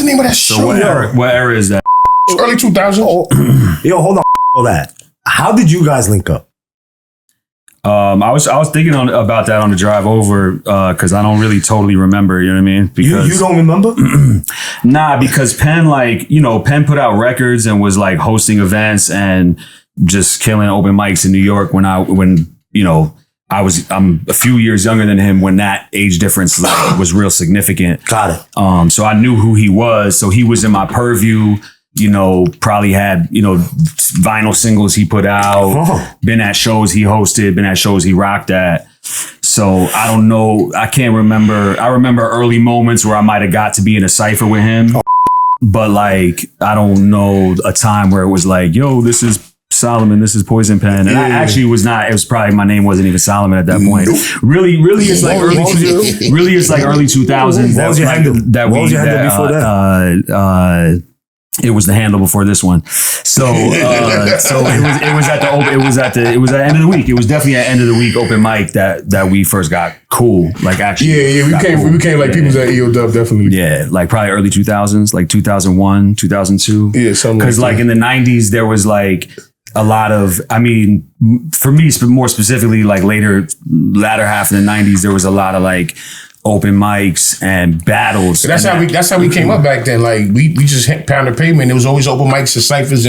the name of that show? What era is that? Early 2000s. Oh, yo, hold on. All that. How did you guys link up? I was thinking about that on the drive over because I don't really totally remember. You know what I mean? Because you don't remember? Nah, because Penn Penn put out records and was like hosting events and just killing open mics in New York when I'm a few years younger than him when that age difference was real significant. Got it. So I knew who he was. So he was in my purview. Probably had, vinyl singles he put out, been at shows he hosted, been at shows he rocked at. So I don't know. I can't remember. I remember early moments where I might have got to be in a cypher with him. But like, I don't know a time where it was like, yo, this is Solomon, this is Poisonpen. And I actually was not, it was probably, my name wasn't even Solomon at that point. Really it's like early 2000s. What was your handle before that? It was the handle before this one. So it was at the end of the week. It was definitely at end of the week open mic that we first got cool. Like actually. Yeah, we became like people at EO Dub, definitely. Yeah, like probably early 2000s, like 2001, 2002. Yeah, something because like in the 90s there was like a lot of, I mean, for me more specifically, like latter half of the 90s, there was a lot of like open mics and battles. That's how we came up back then. Like we just pounded pavement. It was always open mics and ciphers,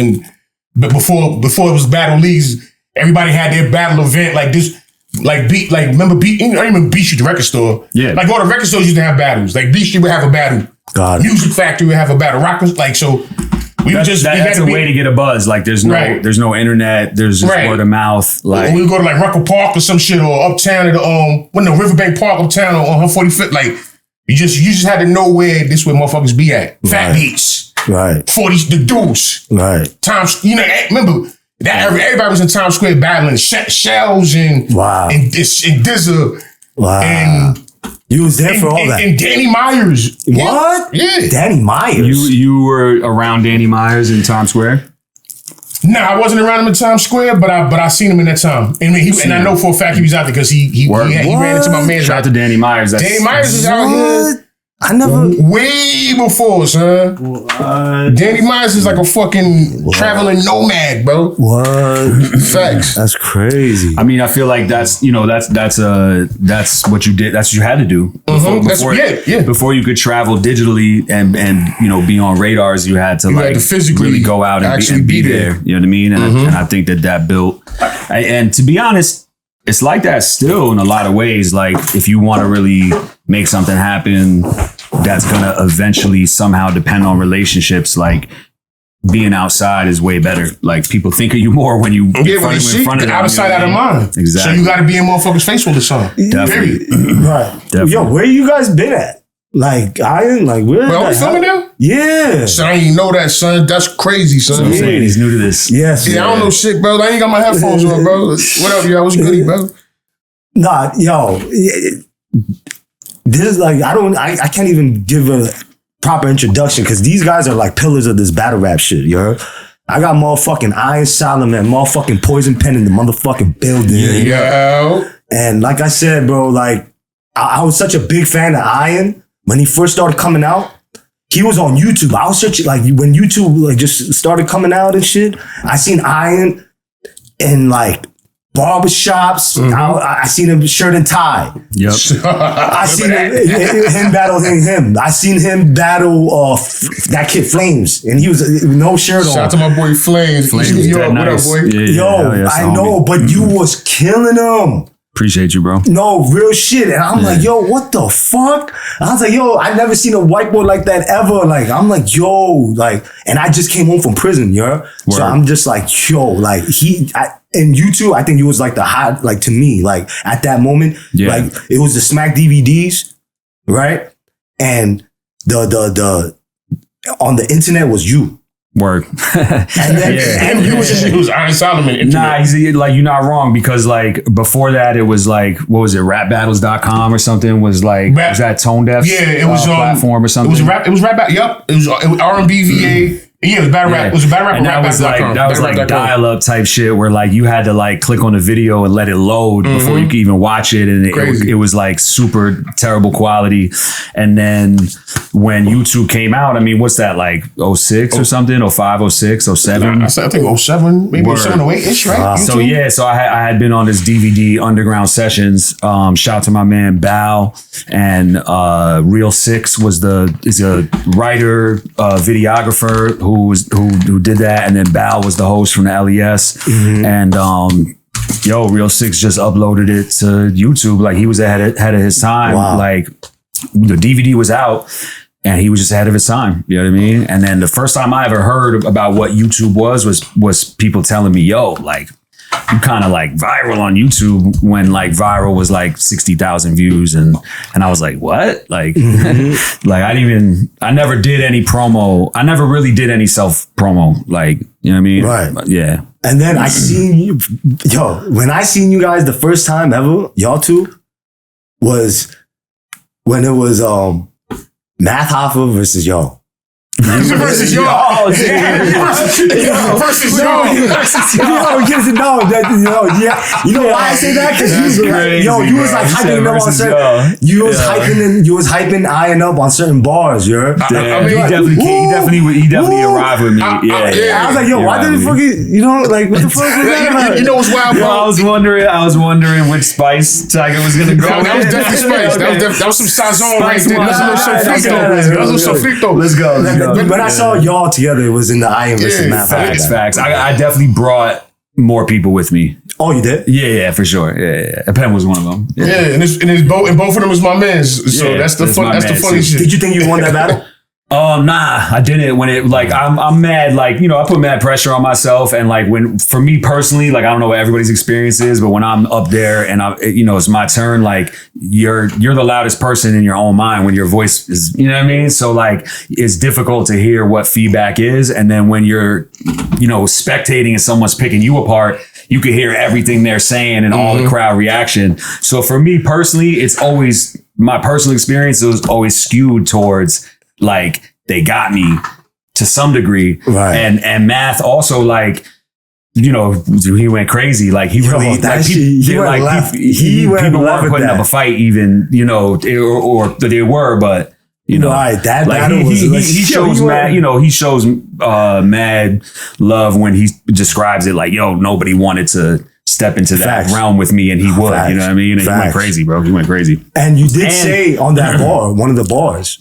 but before it was battle leagues, everybody had their battle event like this. Remember Beat? I remember Beat Street, the record store. Yeah. Like all the record stores used to have battles. Like Beat Street would have a battle. God. Music Factory would have a battle. Rock was like so. That's a way to get a buzz. Like there's no internet. There's just word of mouth. Like we go to like Rucker Park or some shit or uptown at Riverbank Park uptown on 145th. Like you just had to know where motherfuckers be at. Fat Beats. Right. 40s, the Deuce. Right. Times, remember that everybody was in Times Square battling Shells and Dizza. Wow. And you was there for all that. And Danny Myers. What? Yeah. Danny Myers. You were around Danny Myers in Times Square? No, I wasn't around him in Times Square, but I seen him in that time. And I know for a fact he was out there because he ran into my man. Shout out to Danny Myers. Danny Myers is out here. I never... Way before, son. Danny Myers is like a fucking traveling nomad, bro. What? Facts. That's crazy. I mean, I feel like that's what you did. That's what you had to do. Before you could travel digitally and be on radars, you had to had to physically really go out and be there. You know what I mean? And I think that built. And to be honest, it's like that still in a lot of ways. Like if you want to really make something happen, that's going to eventually somehow depend on relationships. Like being outside is way better. Like people think of you more when you in front of them. Out of sight, out of mind. Exactly. So you got to be in motherfuckers' face with the song. Definitely. Right. Definitely. Yo, where you guys been at? Like Iron, like where? Are we filming now? Yeah. Son, I didn't even know that, son. That's crazy, son. So I'm saying he's new to this. Yes. Yeah, I don't know shit, bro. I ain't got my headphones on, bro. What up, y'all? What's good, bro? Nah, yo. This is like I can't even give a proper introduction because these guys are like pillars of this battle rap shit, you heard? I got motherfucking ironsolomon, motherfucking Poisonpen in the motherfucking building. Yo. And like I said, bro, like I was such a big fan of Iron when he first started coming out. He was on YouTube. I was searching like when YouTube like just started coming out and shit. I seen Iron in like barbershops. I seen him shirt and tie. Yep. I seen him battling him. I seen him battle that kid Flames, and he was no shirt on. Shout out to my boy Flames. Yo, what up, boy? Yeah, I know, but you was killing him. Appreciate you, bro. No, real shit. And I'm like, yo, what the fuck? I was like, yo, I never seen a white boy like that ever. Like, I'm like, yo, like, and I just came home from prison, yeah. So I'm just like, yo, like and you too, I think you was like the hot, like to me, like at that moment, like it was the Smack DVDs, right? And the on the internet was you. Word. And then he was ironsolomon. Nah, he's like, you're not wrong because like before that it was like, what was it, rapbattles.com or something was like, was that Tone Deaf's it was platform or something? It was rap. It was rap. Yep. It was R&B VA. Yeah, it was battle rap. It was a battle rap. And that was like dial-up type shit where like you had to like click on the video and let it load before you could even watch it, and it was like super terrible quality. And then when YouTube came out, I mean, what's that, like 06 or something, 05, 06, 07? I think 07, maybe 07, 08-ish, right? So yeah, so I had been on this DVD Underground Sessions. Shout out to my man Bao, and Real Six is a writer, videographer who did that, and then Bao was the host from the LES, and Real Six just uploaded it to YouTube. Like he was ahead of his time. Wow. Like the DVD was out, and he was just ahead of his time. You know what I mean? And then the first time I ever heard about what YouTube was people telling me, "Yo, like you kind of like viral on YouTube," when like viral was like 60,000 views, and I was like, what? Like, like I never did any promo. I never really did any self promo. Like, you know what I mean? Right. But yeah. And then I seen you, when I seen you guys the first time ever, y'all two, was when it was Math Hoffa versus y'all. Versus y'all. Versus y'all. You know why I say that? Because you was like hyping them on certain. You was hyping Iron up on certain bars. He definitely arrived with me. I was like, yo, why did he fucking? Like, what the fuck was that? You know what's wild, bro? I was wondering which spice Tiger was gonna go. That was definitely spice. That was some sazon right there. That was some sofrito. Let's go. When I saw y'all together, it was in the Iron versus Math. Facts. I definitely brought more people with me. Oh, you did? Yeah, for sure. Yeah. Pen was one of them. Yeah, and both of them was my mans. So that's the funny shit. Did you think you won that battle? Nah, I didn't. When it like I'm mad, like, you know, I put mad pressure on myself, and like when for me personally, like I don't know what everybody's experience is, but when I'm up there and it's my turn, like you're the loudest person in your own mind when your voice is, you know what I mean? So like it's difficult to hear what feedback is, and then when you're, spectating and someone's picking you apart, you can hear everything they're saying and all the crowd reaction. So for me personally, it's always my personal experience was always skewed towards like they got me to some degree, right? And Math also, like, he went crazy. Like he really, people weren't putting up a fight, even or they were, but right, that like battle he shows mad, he shows mad love when he describes it like, yo, nobody wanted to step into that realm with me, and he would. You know what I mean? And he went crazy, bro. He went crazy. And you did say on that bar, one of the bars,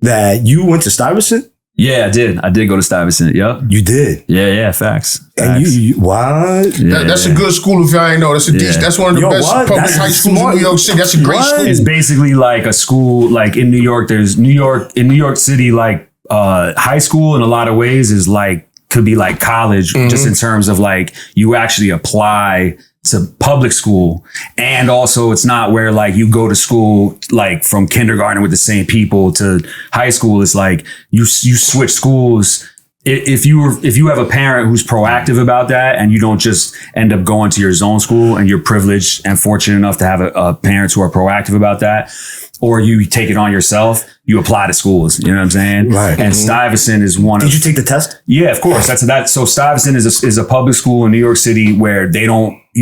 that you went to Stuyvesant? Yeah, I did. I did go to Stuyvesant. Yep. You did? Yeah, facts. And you what? Yeah. That's a good school if y'all ain't know. That's one of the best public high schools in New York City. That's a great school. It's basically like a school, like in New York, there's in New York City, like high school in a lot of ways is like, could be like college, just in terms of like you actually apply to public school. And also it's not where like you go to school like from kindergarten with the same people to high school. It's like you switch schools. If you have a parent who's proactive about that, and you don't just end up going to your zone school, and you're privileged and fortunate enough to have a parents who are proactive about that, or you take it on yourself, you apply to schools. You know what I'm saying? Right. And Stuyvesant is one. Did you take the test? Yeah, of course. So Stuyvesant is a public school in New York City where you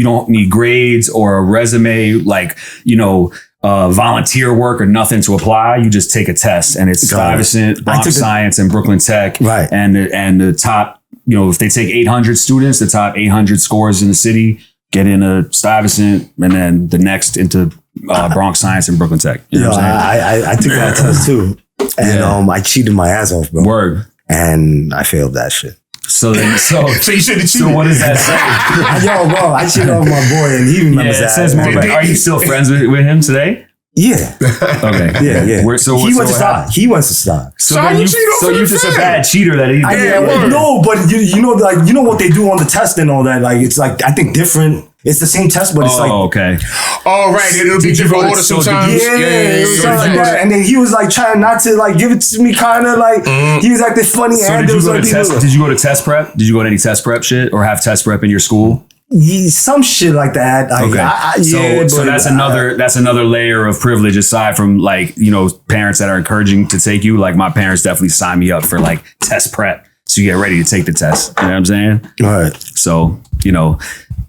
don't need grades or a resume, like, volunteer work or nothing to apply. You just take a test, and it's Stuyvesant, Bronx Science, and Brooklyn Tech. Right. And the top, if they take 800 students, the top 800 scores in the city get into Stuyvesant, and then the next into Bronx Science and Brooklyn Tech. You know what I'm saying? I took that test too. And I cheated my ass off, bro. Word. And I failed that shit. So you should have cheated. So what does that say? Yo, bro, I cheated off my boy, and he remembers that. It says more. Are you still friends with him today? Yeah. Okay. Yeah. He went to Start. He went to Start. So you're just a bad cheater that he. No, but you know what they do on the test and all that. Like it's like I think different. It's the same test, but it's like okay. Oh right, it'll be different order sometimes. Yeah. And then he was like trying not to like give it to me, kind of like he was acting funny. So and did you go to test prep? Did you go to any test prep shit or have test prep in your school? Some shit like that. Okay. So that's another layer of privilege aside from like, parents that are encouraging to take you. Like my parents definitely signed me up for like test prep. So So you get ready to take the test. You know what I'm saying? All right. So, you know,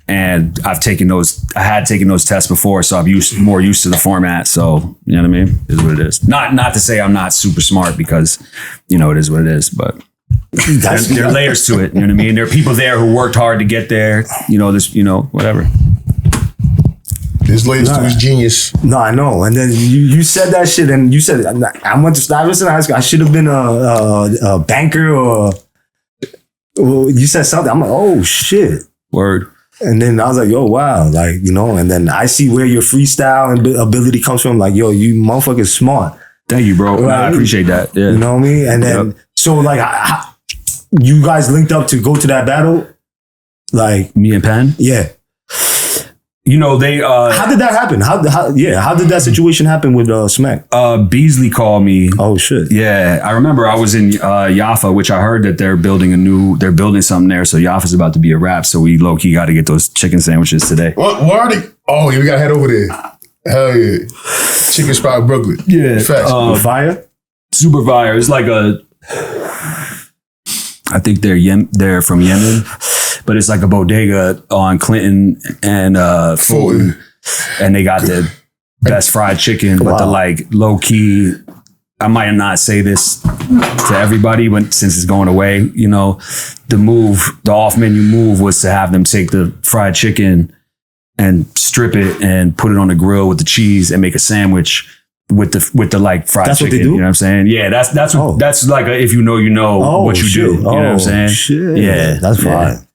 and I had taken those tests before, so I'm more used to the format. So, you know what I mean? It is what it is. Not to say I'm not super smart, because, you know, it is what it is, but there are layers to it. You know what I mean? There are people there who worked hard to get there. You know, whatever. There's layers to his genius. No, I know. And then you said that shit, and you said I went to Stuyvesant High School. I should have been a banker, or you said something. I'm like, oh shit, word. And then I was like, yo, wow, like, you know. And then I see where your freestyle and ability comes from. Like, yo, you motherfucker smart. Thank you, bro. Right? I appreciate that. Yeah. You know what I mean? And then so like, you guys linked up to go to that battle, like me and Penn. Yeah. You know, they how did that happen? How did that situation happen with Smack? Beasley called me. Oh shit. Yeah. I remember I was in Jaffa, which I heard that they're building something there. So Jaffa's about to be a wrap. So we low-key got to get those chicken sandwiches today. What are they? Oh yeah, we gotta head over there. Hell yeah. Chicken spot Brooklyn. Yeah. Fire? Super fire. It's like I think they're from Yemen. But it's like a bodega on Clinton and Fulton. And they got the best fried chicken, but the like low key, I might not say this to everybody, but since it's going away, you know, the off menu move was to have them take the fried chicken and strip it and put it on the grill with the cheese and make a sandwich with the like fried that's chicken. What they do? You know what I'm saying? Yeah, that's like if you know, you know what you do. You know what I'm saying? Shit. Yeah. That's fine.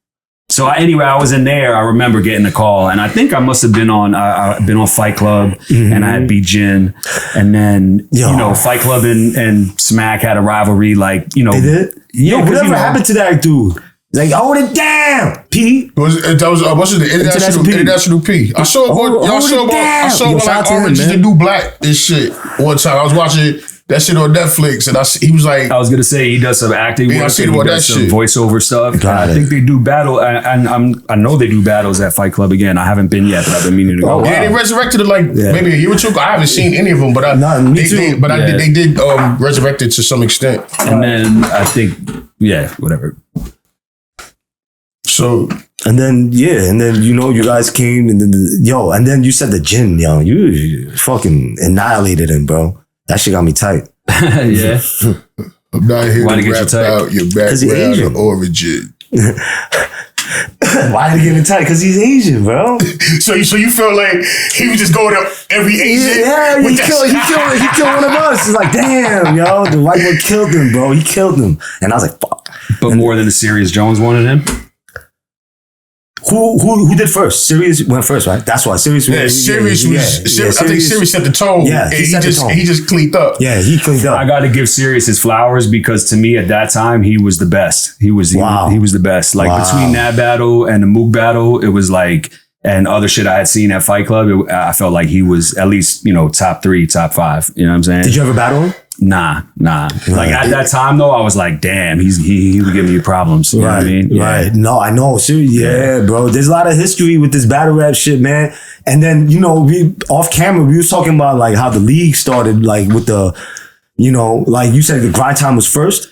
So anyway, I was in there. I remember getting the call, and I think I must have been on. I've been on Fight Club, and I had beat Jin, and then you know, Fight Club and Smack had a rivalry. Like, you know, they did. Yeah, whatever happened to that dude? Like, hold it down, P. What's the international P? I saw like Orange is the New Black and shit one time. I was watching that shit on Netflix, and he was like, I was gonna say he does some acting work, I seen about that shit, voiceover stuff. I think they do battle, and I know they do battles at Fight Club again. I haven't been yet, but I've been meaning to go. Oh, yeah, they resurrected it like maybe a year or two ago. I haven't seen any of them, but they did resurrect it to some extent. And then I think whatever. So and then you know, you guys came, and then and then you said the Jin, you fucking annihilated him, bro. That shit got me tight. Yeah. I'm not here Why to rap about your background or origin. Why did he get me tight? Because he's Asian, bro. So you feel like he was just going to every Asian? Yeah, he killed one of us. It's like, damn, yo, the white boy killed him, bro. He killed him. And I was like, fuck. But more than the Serious Jones wanted him? Who did first? Serious went first, right? That's why Serious. Yeah, Serious was. I think Serious set the tone. Yeah, he just cleaned up. Yeah, he cleaned up. I got to give Serious his flowers, because to me at that time he was the best. He was the best. Like between that battle and the Mook battle, it was like, and other shit I had seen at Fight Club, I felt like he was at least, you know, top 3, top 5. You know what I'm saying? Did you ever battle him? Nah. Like at that time though, I was like, damn, he would give me problems. You know what I mean? Yeah. Right. No, I know. Seriously, yeah, bro. There's a lot of history with this battle rap shit, man. And then, you know, we off camera, we was talking about like how the league started, like with the, you know, like you said, the grind time was first.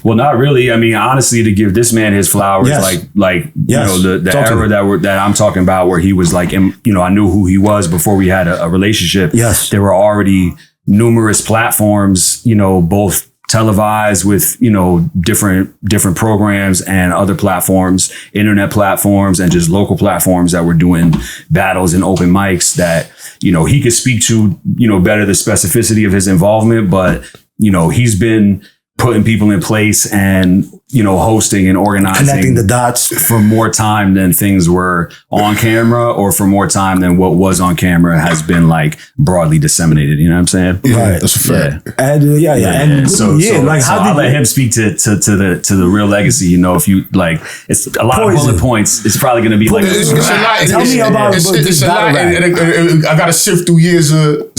Well, not really. I mean, honestly, to give this man his flowers, you know, the era that I'm talking about, where he was like, you know, I knew who he was before we had a relationship. Yes, there were already numerous platforms, you know, both televised with, you know, different programs and other platforms, internet platforms, and just local platforms that were doing battles and open mics that, you know, he could speak to, you know, better the specificity of his involvement. But, you know, he's been putting people in place and, you know, hosting and organizing, connecting the dots for more time than things were on camera, or for more time than what was on camera has been like broadly disseminated. You know what I'm saying? Yeah, right. That's a fact. Yeah. And so I'll let him speak to the real legacy. You know, if you like, it's a lot of bullet points. It's probably going to be like, it's a lot. Tell me about it's a lot. And I got to sift through years of.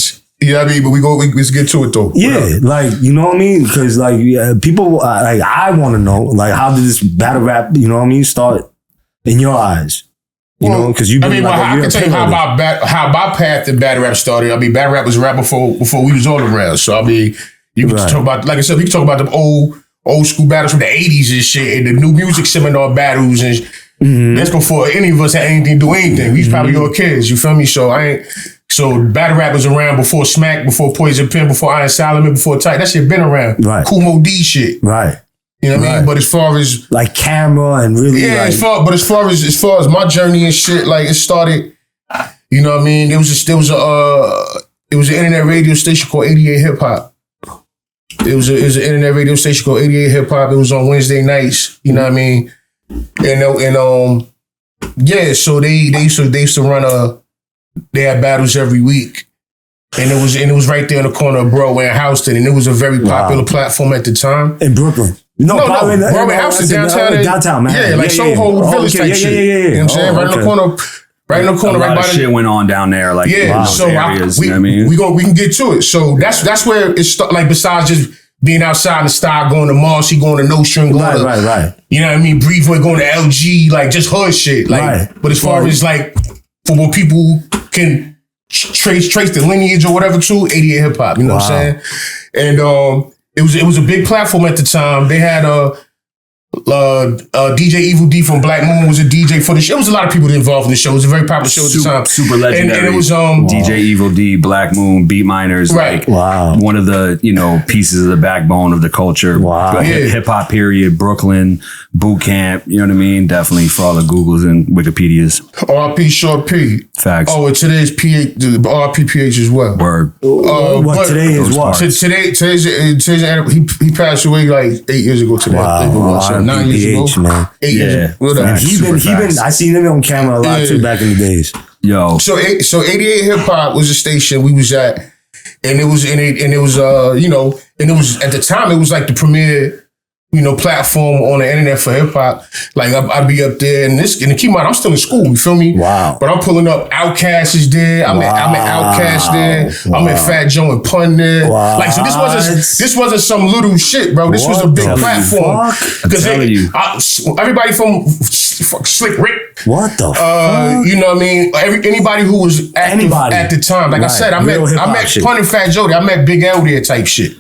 You know what I mean? But let's get to it though. Yeah, like, you know what I mean? Because like people, like, I want to know, like, how did this battle rap, you know what I mean, start in your eyes? You know, because you've been I can tell you how my path in battle rap started. I mean, battle rap was rap before we was all around. So I mean, you can talk about, like I said, we can talk about the old school battles from the 80s and shit, and the new music seminar battles, and that's before any of us had anything to do anything. We was probably your kids, you feel me? So battle rap was around before Smack, before Poisonpen, before ironsolomon, before Tight. That shit been around. Right. Cool Mo D shit. Right. You know what I mean? But as far as like camera and really, as far as my journey and shit, like it started. You know what I mean? There was an internet radio station called 88 Hip Hop. It was an internet radio station called 88 Hip Hop. It was on Wednesday nights. You know what I mean? And so they used to run they had battles every week. And it was right there in the corner of Broadway and Houston, and it was a very popular platform at the time. In Brooklyn. No, Broadway and Houston, downtown, man. Yeah, like Soho Village type shit. You know what I'm saying? Right in the corner. Right in the corner, right by the shit went on down there, like so areas. We you know what I mean? We can get to it. So that's where it started. Like besides just being outside in the style, going to Marcy, going to No String, going to right. You know what I mean? Breathe Boy, going to LG, like just hood shit. Like, but as far as like for what people can trace the lineage or whatever to 88 Hip Hop. You know what I'm saying? And it was a big platform at the time. They had DJ Evil D from Black Moon was a DJ for the show. There was a lot of people involved in the show. It was a very popular show at the time. Super legendary. And it was DJ Evil D, Black Moon, Beat Miners. Right. Like, one of the, pieces of the backbone of the culture. Wow. Hip hop period, Brooklyn, boot camp, you know what I mean? Definitely for all the Googles and Wikipedias. RP Short P. Facts. Oh, and today's PH, the RP PH as well. Word. What today is what? Today's he passed away like 8 years ago today. Wow. 9 years ago. Man. 8 years ago. He been I seen him on camera a lot too back in the days. Yo. So 88 Hip Hop was a station we was at, and it was at the time it was like the premier platform on the internet for hip hop. Like I'd be up there and keep in mind, I'm still in school, you feel me? Wow. But I'm pulling up Outkast is there. I'm at Outkast there. I'm at Fat Joe and Pun there. Wow. Like, so this wasn't some little shit, bro. This was a big platform. Because everybody from Slick Rick. What the fuck? You know what I mean? Anybody who was active at the time. Like I said, I met Pun and Fat Joe there. I met Big L there type shit.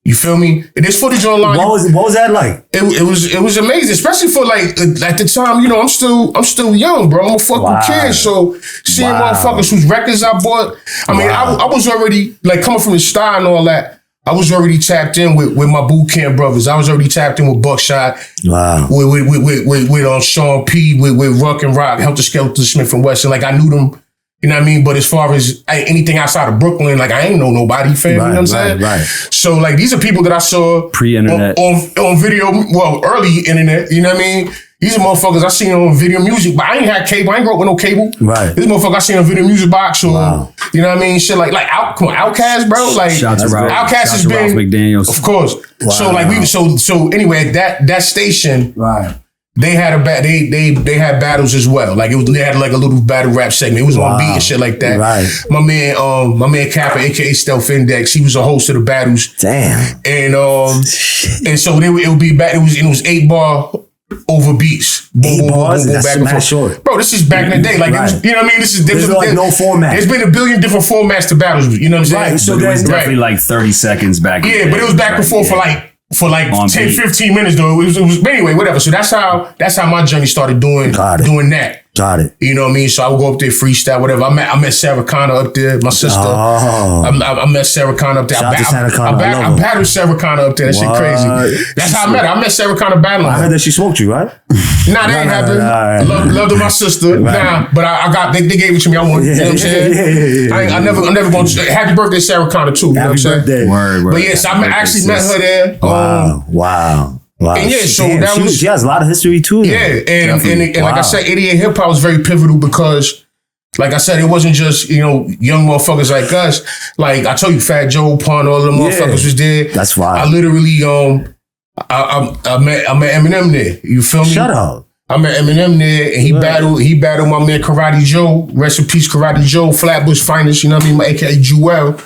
You feel me? And there's footage online. What was that like? It was amazing, especially for like at the time. I'm still young, bro. I'm a fucking kid, so seeing motherfuckers whose records I bought. I mean, I was already like coming from the style and all that. I was already tapped in with my boot camp brothers. I was already tapped in with Buckshot. Wow. With Sean P. With Ruck and Rock, Helter Skelter, Smith and Wesson. Like I knew them. You know what I mean? But as far as anything outside of Brooklyn, like I ain't know nobody, fam. You know what I'm saying? Right. So like these are people that I saw pre-internet on video, early internet. You know what I mean? These are motherfuckers I seen on video music, but I ain't had cable. I ain't grew up with no cable. Right. This motherfucker I seen on video music box or you know what I mean? Shit like Outkast, bro. Like Outkast has been Ralph McDaniels. Of course. Wow. So like so anyway, that station. Right. They had they had battles as well. Like they had like a little battle rap segment. It was on beat and shit like that. Right. My man Kappa, aka Stealth Index, he was a host of the battles. Damn. And so it would be back. It was 8-bar over beats. Boom, bars. Boom, back and forth. Short. Bro, this is back in the day. Like it was, you know what I mean? There's like no format. There's been a billion different formats to battles. You know what I'm saying? Right. So it was definitely like 30 seconds back. Yeah, but it was back and forth for like 10, 15 minutes though. It was anyway, whatever. So that's how my journey started doing that. Got it. You know what I mean? So I would go up there, freestyle, whatever. I met Sarah Connor up there, my sister. Oh. I met Sarah Connor up there. I battled Sarah Connor up there. That shit crazy. That's how I met her. I met Sarah Connor battling. I heard that she smoked you, right? Nah, that ain't happened. Loved her, my sister. Nah, but I got, they gave it to me. I want, you know what I'm saying? Yeah. I'm never going to, happy birthday, Sarah Connor, too. You know what I'm saying? Birthday. Word. But yes, I actually met her there. Wow. And yeah, so that was... She has a lot of history too. Yeah, and like I said, 88 Hip Hop was very pivotal because, like I said, it wasn't just, young motherfuckers like us. Like, I told you, Fat Joe, Pun, all of the motherfuckers was there. That's fine. I literally, I met Eminem there. You feel me? Shut up. I met Eminem there, and he battled my man Karate Joe. Rest in peace, Karate Joe, Flatbush Finest, you know what I mean? My AKA Jewel.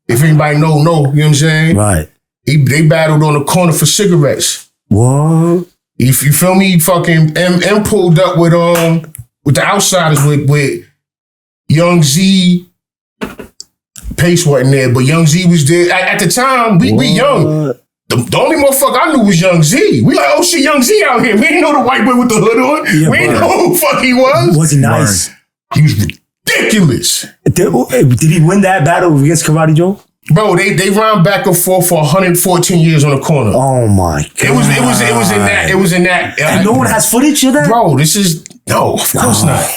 If anybody know, you know what I'm saying? Right. They battled on the corner for cigarettes. What? If you feel me, fucking M pulled up with the Outsiders with Young Z. Pace wasn't there, but Young Z was there. At the time, we young. The only motherfucker I knew was Young Z. We like, oh shit, Young Z out here. We didn't know the white boy with the hood on. Yeah, we didn't know who the fuck he was. Was he nice? He was ridiculous. Did he win that battle against Karate Joe? Bro, they ran back and forth for 114 years on the corner. Oh my god! It was in that. And no one has footage of that. Bro, this is no, of course not.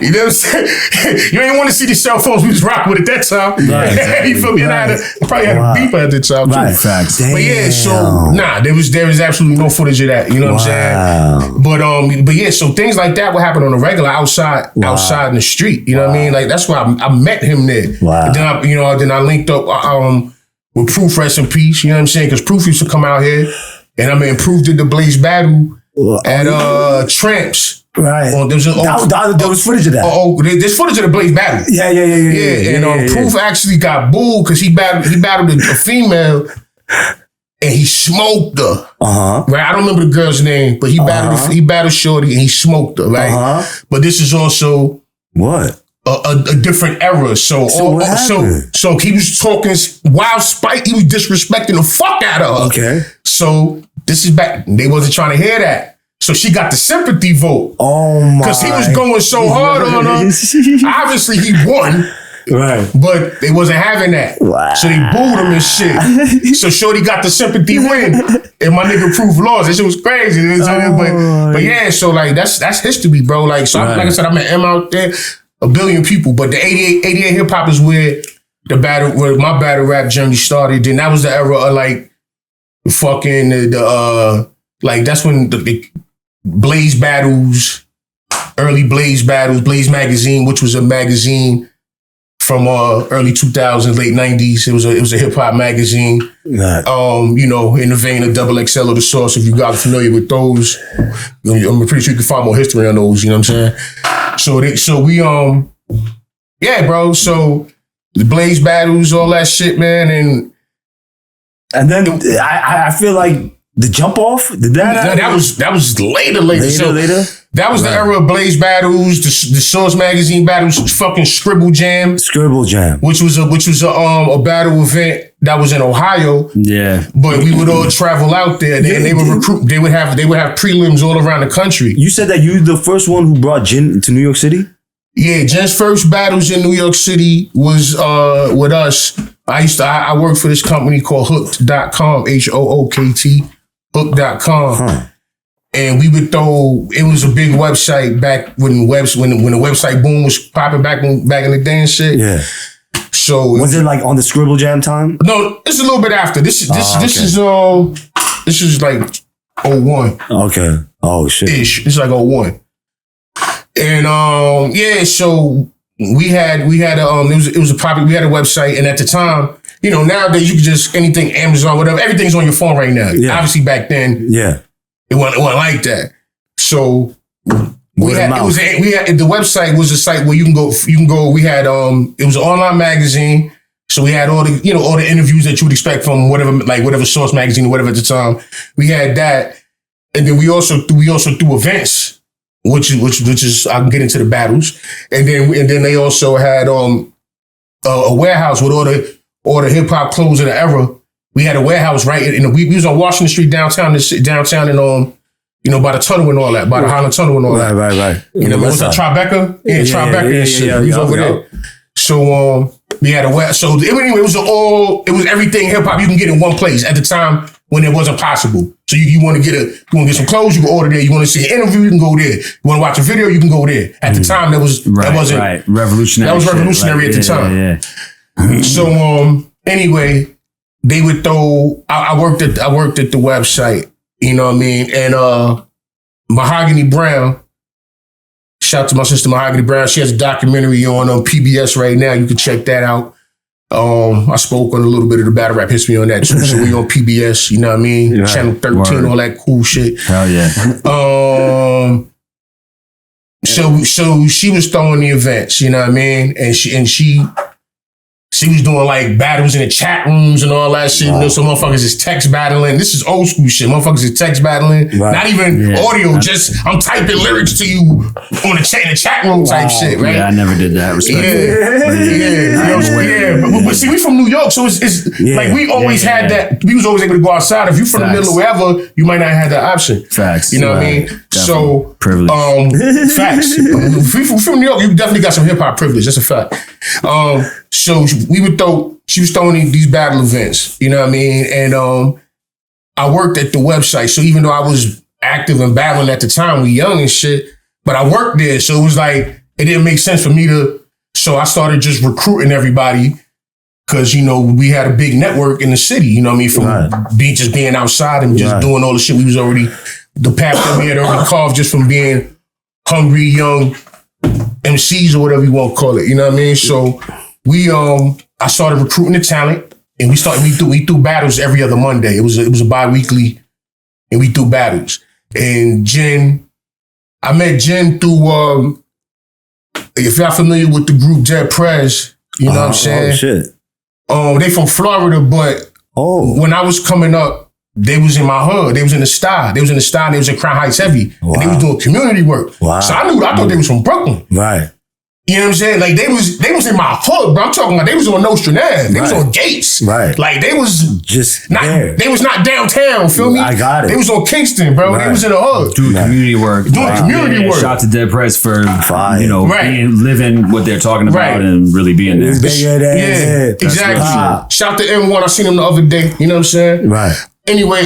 You know what I'm saying? You ain't want to see the cell phones we was rocking with at that time. Right. You feel me? Right. And probably had a beeper at the time too. Right. Facts. But yeah, so there was absolutely no footage of that. You know what I'm saying? But yeah, so things like that would happen on a regular outside in the street. You know what I mean? Like that's why I met him there. Wow. And then I linked up with Proof, rest in peace. You know what I'm saying? Because Proof used to come out here, and I mean Proof did the Blaze battle at Tramps. Right. There was footage of that. There's footage of the Blaze battle. Yeah. And Proof actually got booed because he battled a female and he smoked her. Right. I don't remember the girl's name, but he battled Shorty and he smoked her. Right. But this is also what? A different era. So he was talking wild spite. He was disrespecting the fuck out of her. Okay. So this is back. They wasn't trying to hear that. So she got the sympathy vote. Oh my! Because he was going so hard on her. Obviously he won. Right. But they wasn't having that. Wow. So they booed him and shit. So Shorty got the sympathy win. And my nigga Proof lost. That shit was crazy. But yeah, so like that's history, bro. Like so like I said, I met M out there, a billion people. But the 88 hip hop is where where my battle rap journey started. Then that was the era of like fucking like that's when the Blaze battles, early Blaze battles, Blaze magazine, which was a magazine from early 2000s, late 90s. It was a hip hop magazine. Right. You know, in the vein of Double XL or The Source, if you guys are familiar with those, I'm pretty sure you can find more history on those, you know what I'm saying? So we yeah, bro. So the Blaze battles, all that shit, man, and then I feel like the jump off, did that? That was later. Later. That was the era of Blaze battles, the Source magazine battles, fucking Scribble Jam, which was a battle event that was in Ohio. Yeah, but we would all travel out there, and they would recruit. They would have prelims all around the country. You said that you were the first one who brought gin to New York City. Yeah, Jen's first battles in New York City was with us. I worked for this company called Hooked.com, HOOKT. Hook.com. And we would it was a big website back when the website boom was popping back in the day and shit. Yeah. So was it like on the Scribble Jam time? No, it's a little bit after. This is like 01. Okay. Oh shit. Ish. It's like 01. And yeah, so we had we had a website, and at the time, you know, nowadays you can just anything, Amazon, whatever, everything's on your phone right now. Yeah. Obviously back then, it wasn't like that. So the website was a site where you can go. We had it was an online magazine, so we had all the interviews that you would expect from whatever Source magazine or whatever at the time. We had that, and then we also do events, which is I can get into the battles, and then they also had a warehouse with all the hip hop clothes of the era. We had a warehouse right in we was on Washington Street downtown and by the tunnel and all that, by the Highland Tunnel and all that. Right. You know, was that Tribeca? Yeah, Tribeca and shit. We was over there. So we had a warehouse. So anyway, it was everything hip hop you can get in one place at the time when it wasn't possible. So you want to get some clothes, you can order there. You want to see an interview, you can go there. You want to watch a video, you can go there. At the time, that wasn't revolutionary. That was revolutionary at the time. Yeah. So anyway, they would throw. I worked at the website. You know what I mean? And Mahogany Brown. Shout out to my sister Mahogany Brown. She has a documentary on PBS right now. You can check that out. I spoke on a little bit of the battle rap history on that too. So we on PBS. You know what I mean? Right. Channel 13, all that cool shit. Hell yeah. So she was throwing the events. You know what I mean? And she She was doing like battles in the chat rooms and all that shit. You know, so motherfuckers is text battling. This is old school shit. Motherfuckers is text battling. Right. Not even audio, just I'm typing lyrics to you on the chat in the chat room type shit, right? Yeah, I never did that. Respect. But see, we from New York, so it's like we always had that. We was always able to go outside. If you from the middle of wherever, you might not have that option. Facts. You know what I mean? Definitely. So privilege. Facts. If you from New York, you definitely got some hip hop privilege. That's a fact. So she was throwing these battle events, you know what I mean? And I worked at the website. So even though I was active and battling at the time, we young and shit, but I worked there. So it was like, it didn't make sense for me so I started just recruiting everybody because, you know, we had a big network in the city, you know what I mean? From just being outside and just doing all the shit we was already, the path that we had already carved just from being hungry, young MCs or whatever you want to call it, you know what I mean? So I started recruiting the talent, and we threw battles every other Monday. It was a bi-weekly, and we threw battles. And I met Jen through if y'all familiar with the group Dead Prez, you know what I'm saying? Oh shit. They from Florida, but when I was coming up, they was in my hood. They was in the Star. They was in Crown Heights Heavy. Wow. And they was doing community work. Wow. So I thought they was from Brooklyn. Right. You know what I'm saying? Like they was in my hood, bro. I'm talking about they was on Nostrand Ave. They was on Gates. Right. Like they was just not there. They was not downtown, feel me? I got it. They was on Kingston, bro. Right. They was in the hood. Doing community work. Doing community work. Shout out to Dead Press for living what they're talking about and really being there. Yeah, exactly. Shout to M1. I seen him the other day. You know what I'm saying? Right. Anyway,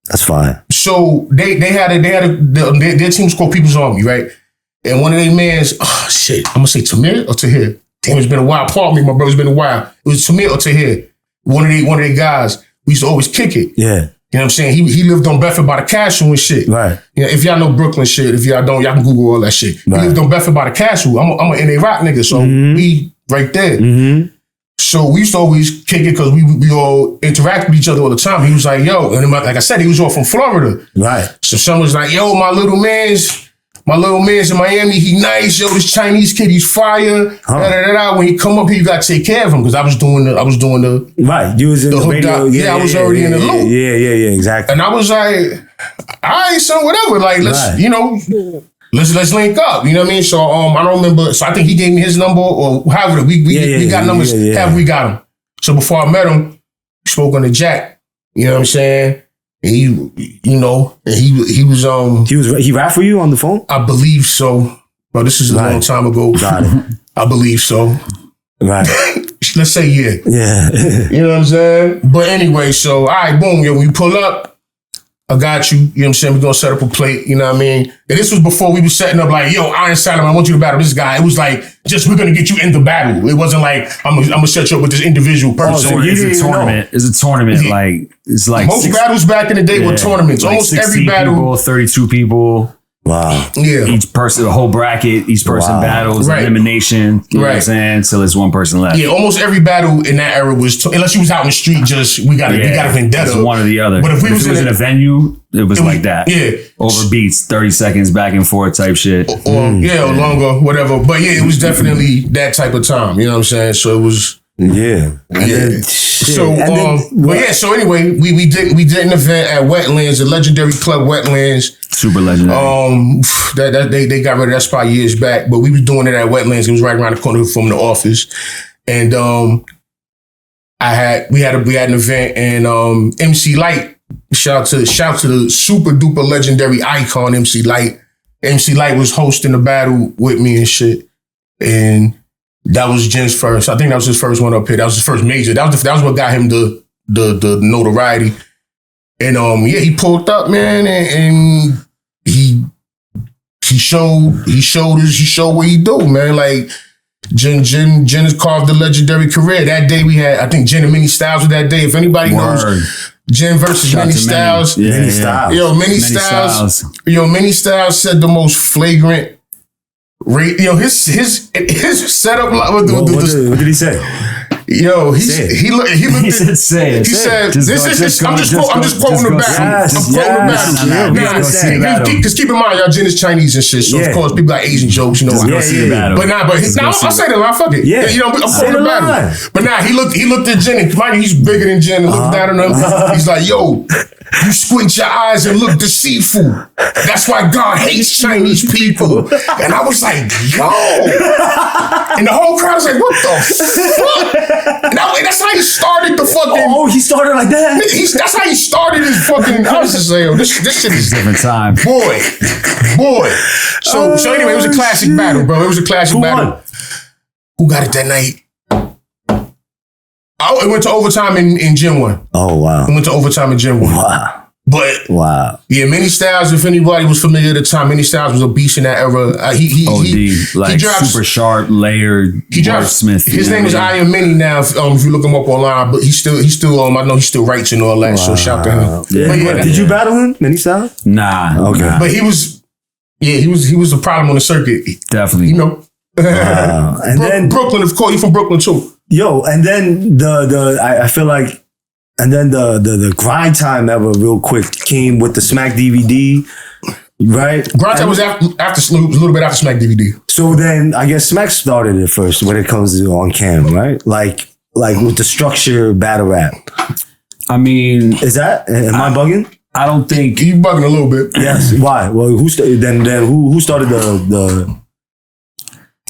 that's fine. So their team was called People's Army, right? And one of their mans, I'm gonna say Tamir or Tahir. Damn, it's been a while. Pardon me, my brother, it's been a while. It was Tamir or Tahir. One of their guys. We used to always kick it. Yeah. You know what I'm saying? He lived on Bedford by the Castle and shit. Right. You know, if y'all know Brooklyn shit, if y'all don't, y'all can Google all that shit. Right. He lived on Bedford by the Castle. I'm an NA Rock nigga, so we right there. Mm-hmm. So we used to always kick it because we all interact with each other all the time. He was like, yo, and like I said, he was all from Florida. Right. So someone was like, yo, my little man's in Miami, he nice. Yo, this Chinese kid, he's fire. When he come up here, you gotta take care of him because I was doing the right. You was in the radio. Yeah, I was already in the loop. Yeah, exactly. And I was like, all right, son, whatever. Like, let's let's link up. You know what I mean? So I don't remember. So I think he gave me his number or however we got numbers. However we got him. So before I met him, we spoke on the Jack. You know what I'm saying? And he was he rapped for you on the phone? I believe so. But this is a long time ago. Got it. I believe so. Right. Let's say yeah. You know what I'm saying? But anyway, so all right, boom, yo, when you pull up, I got you. You know what I'm saying? We're gonna set up a plate, you know what I mean? And this was before we were setting up like, yo, Ironsolomon, I want you to battle this guy. It was like, just we're gonna get you in the battle. It wasn't like, I'm gonna set you up with this individual person. So it's a tournament. It's a tournament. Like, it's like most battles back in the day were tournaments. Like almost every battle. People, 32 people. Wow. Yeah. Each person, the whole bracket, each person battles, elimination. You know what I'm saying? Till there's one person left. Yeah, almost every battle in that era was, unless you was out in the street, just, we got a vendetta. It's one or the other. But if we was in a venue, it was like that. Yeah. Over beats, 30 seconds, back and forth type shit. Or longer, whatever. But yeah, it was definitely that type of time. You know what I'm saying? So it was. Yeah. So anyway, we did an event at Wetlands, the legendary club Wetlands. Super legendary. They got rid of that spot years back, but we was doing it at Wetlands. It was right around the corner from the office. And we had an event, and MC Light, shout to the super duper legendary icon MC Light. MC Light was hosting the battle with me and shit. And that was Jen's first. I think that was his first one up here. That was his first major. That was what got him the notoriety. And he pulled up, man, and he showed what he do, man. Like Jen has carved a legendary career. That day we had, I think Jen and Many Styles was that day. If anybody knows Jen versus Many Styles. Many Styles. Many Styles. Many Styles said the most flagrant his setup. What did he say? Yo, he looked He at said, "Say it." He said, I'm just quoting the battle. Yes, I'm quoting the battle. Because keep in mind, y'all Jen is Chinese and shit. So of course, people got Asian jokes, you know. Go see the battle. But I'll say the line. Fuck it. Yeah. You know, I'm quoting the battle. But he looked at Jen. And mind you, he's bigger than Jen. And looked down on him. He's like, yo, you squint your eyes and look deceitful. That's why God hates Chinese people. And I was like, yo. And the whole crowd was like, what the fuck? And that's how he started the fucking. Oh, he started like that? That's how he started his fucking. I was just saying, this shit is different time. Boy. So anyway, it was a classic battle, bro. It was a classic battle. Won? Who got it that night? Oh, it went to overtime in Gen 1. Oh, wow. It went to overtime in Gen 1. Wow. But yeah, Manny Styles, if anybody was familiar at the time, Manny Styles was a beast in that era. He dropped, super sharp, layered wordsmith. His name is Iron Manny now. If you look him up online, but he still I know he still writes and all that. Wow. So shout to him. Yeah. Did you battle him, Manny Styles? Nah. Okay. But he was a problem on the circuit. Definitely. You know. And then Brooklyn, of course, he's from Brooklyn too. Yo, and then I feel like. And then the grind time ever real quick came with the Smack DVD, right? Grind time was a little bit after Smack DVD. So then I guess Smack started it first when it comes to on cam, right? Like with the structure battle rap. I mean, is that am I bugging? I don't think you bugging a little bit. Yes. Why? Well, who started the?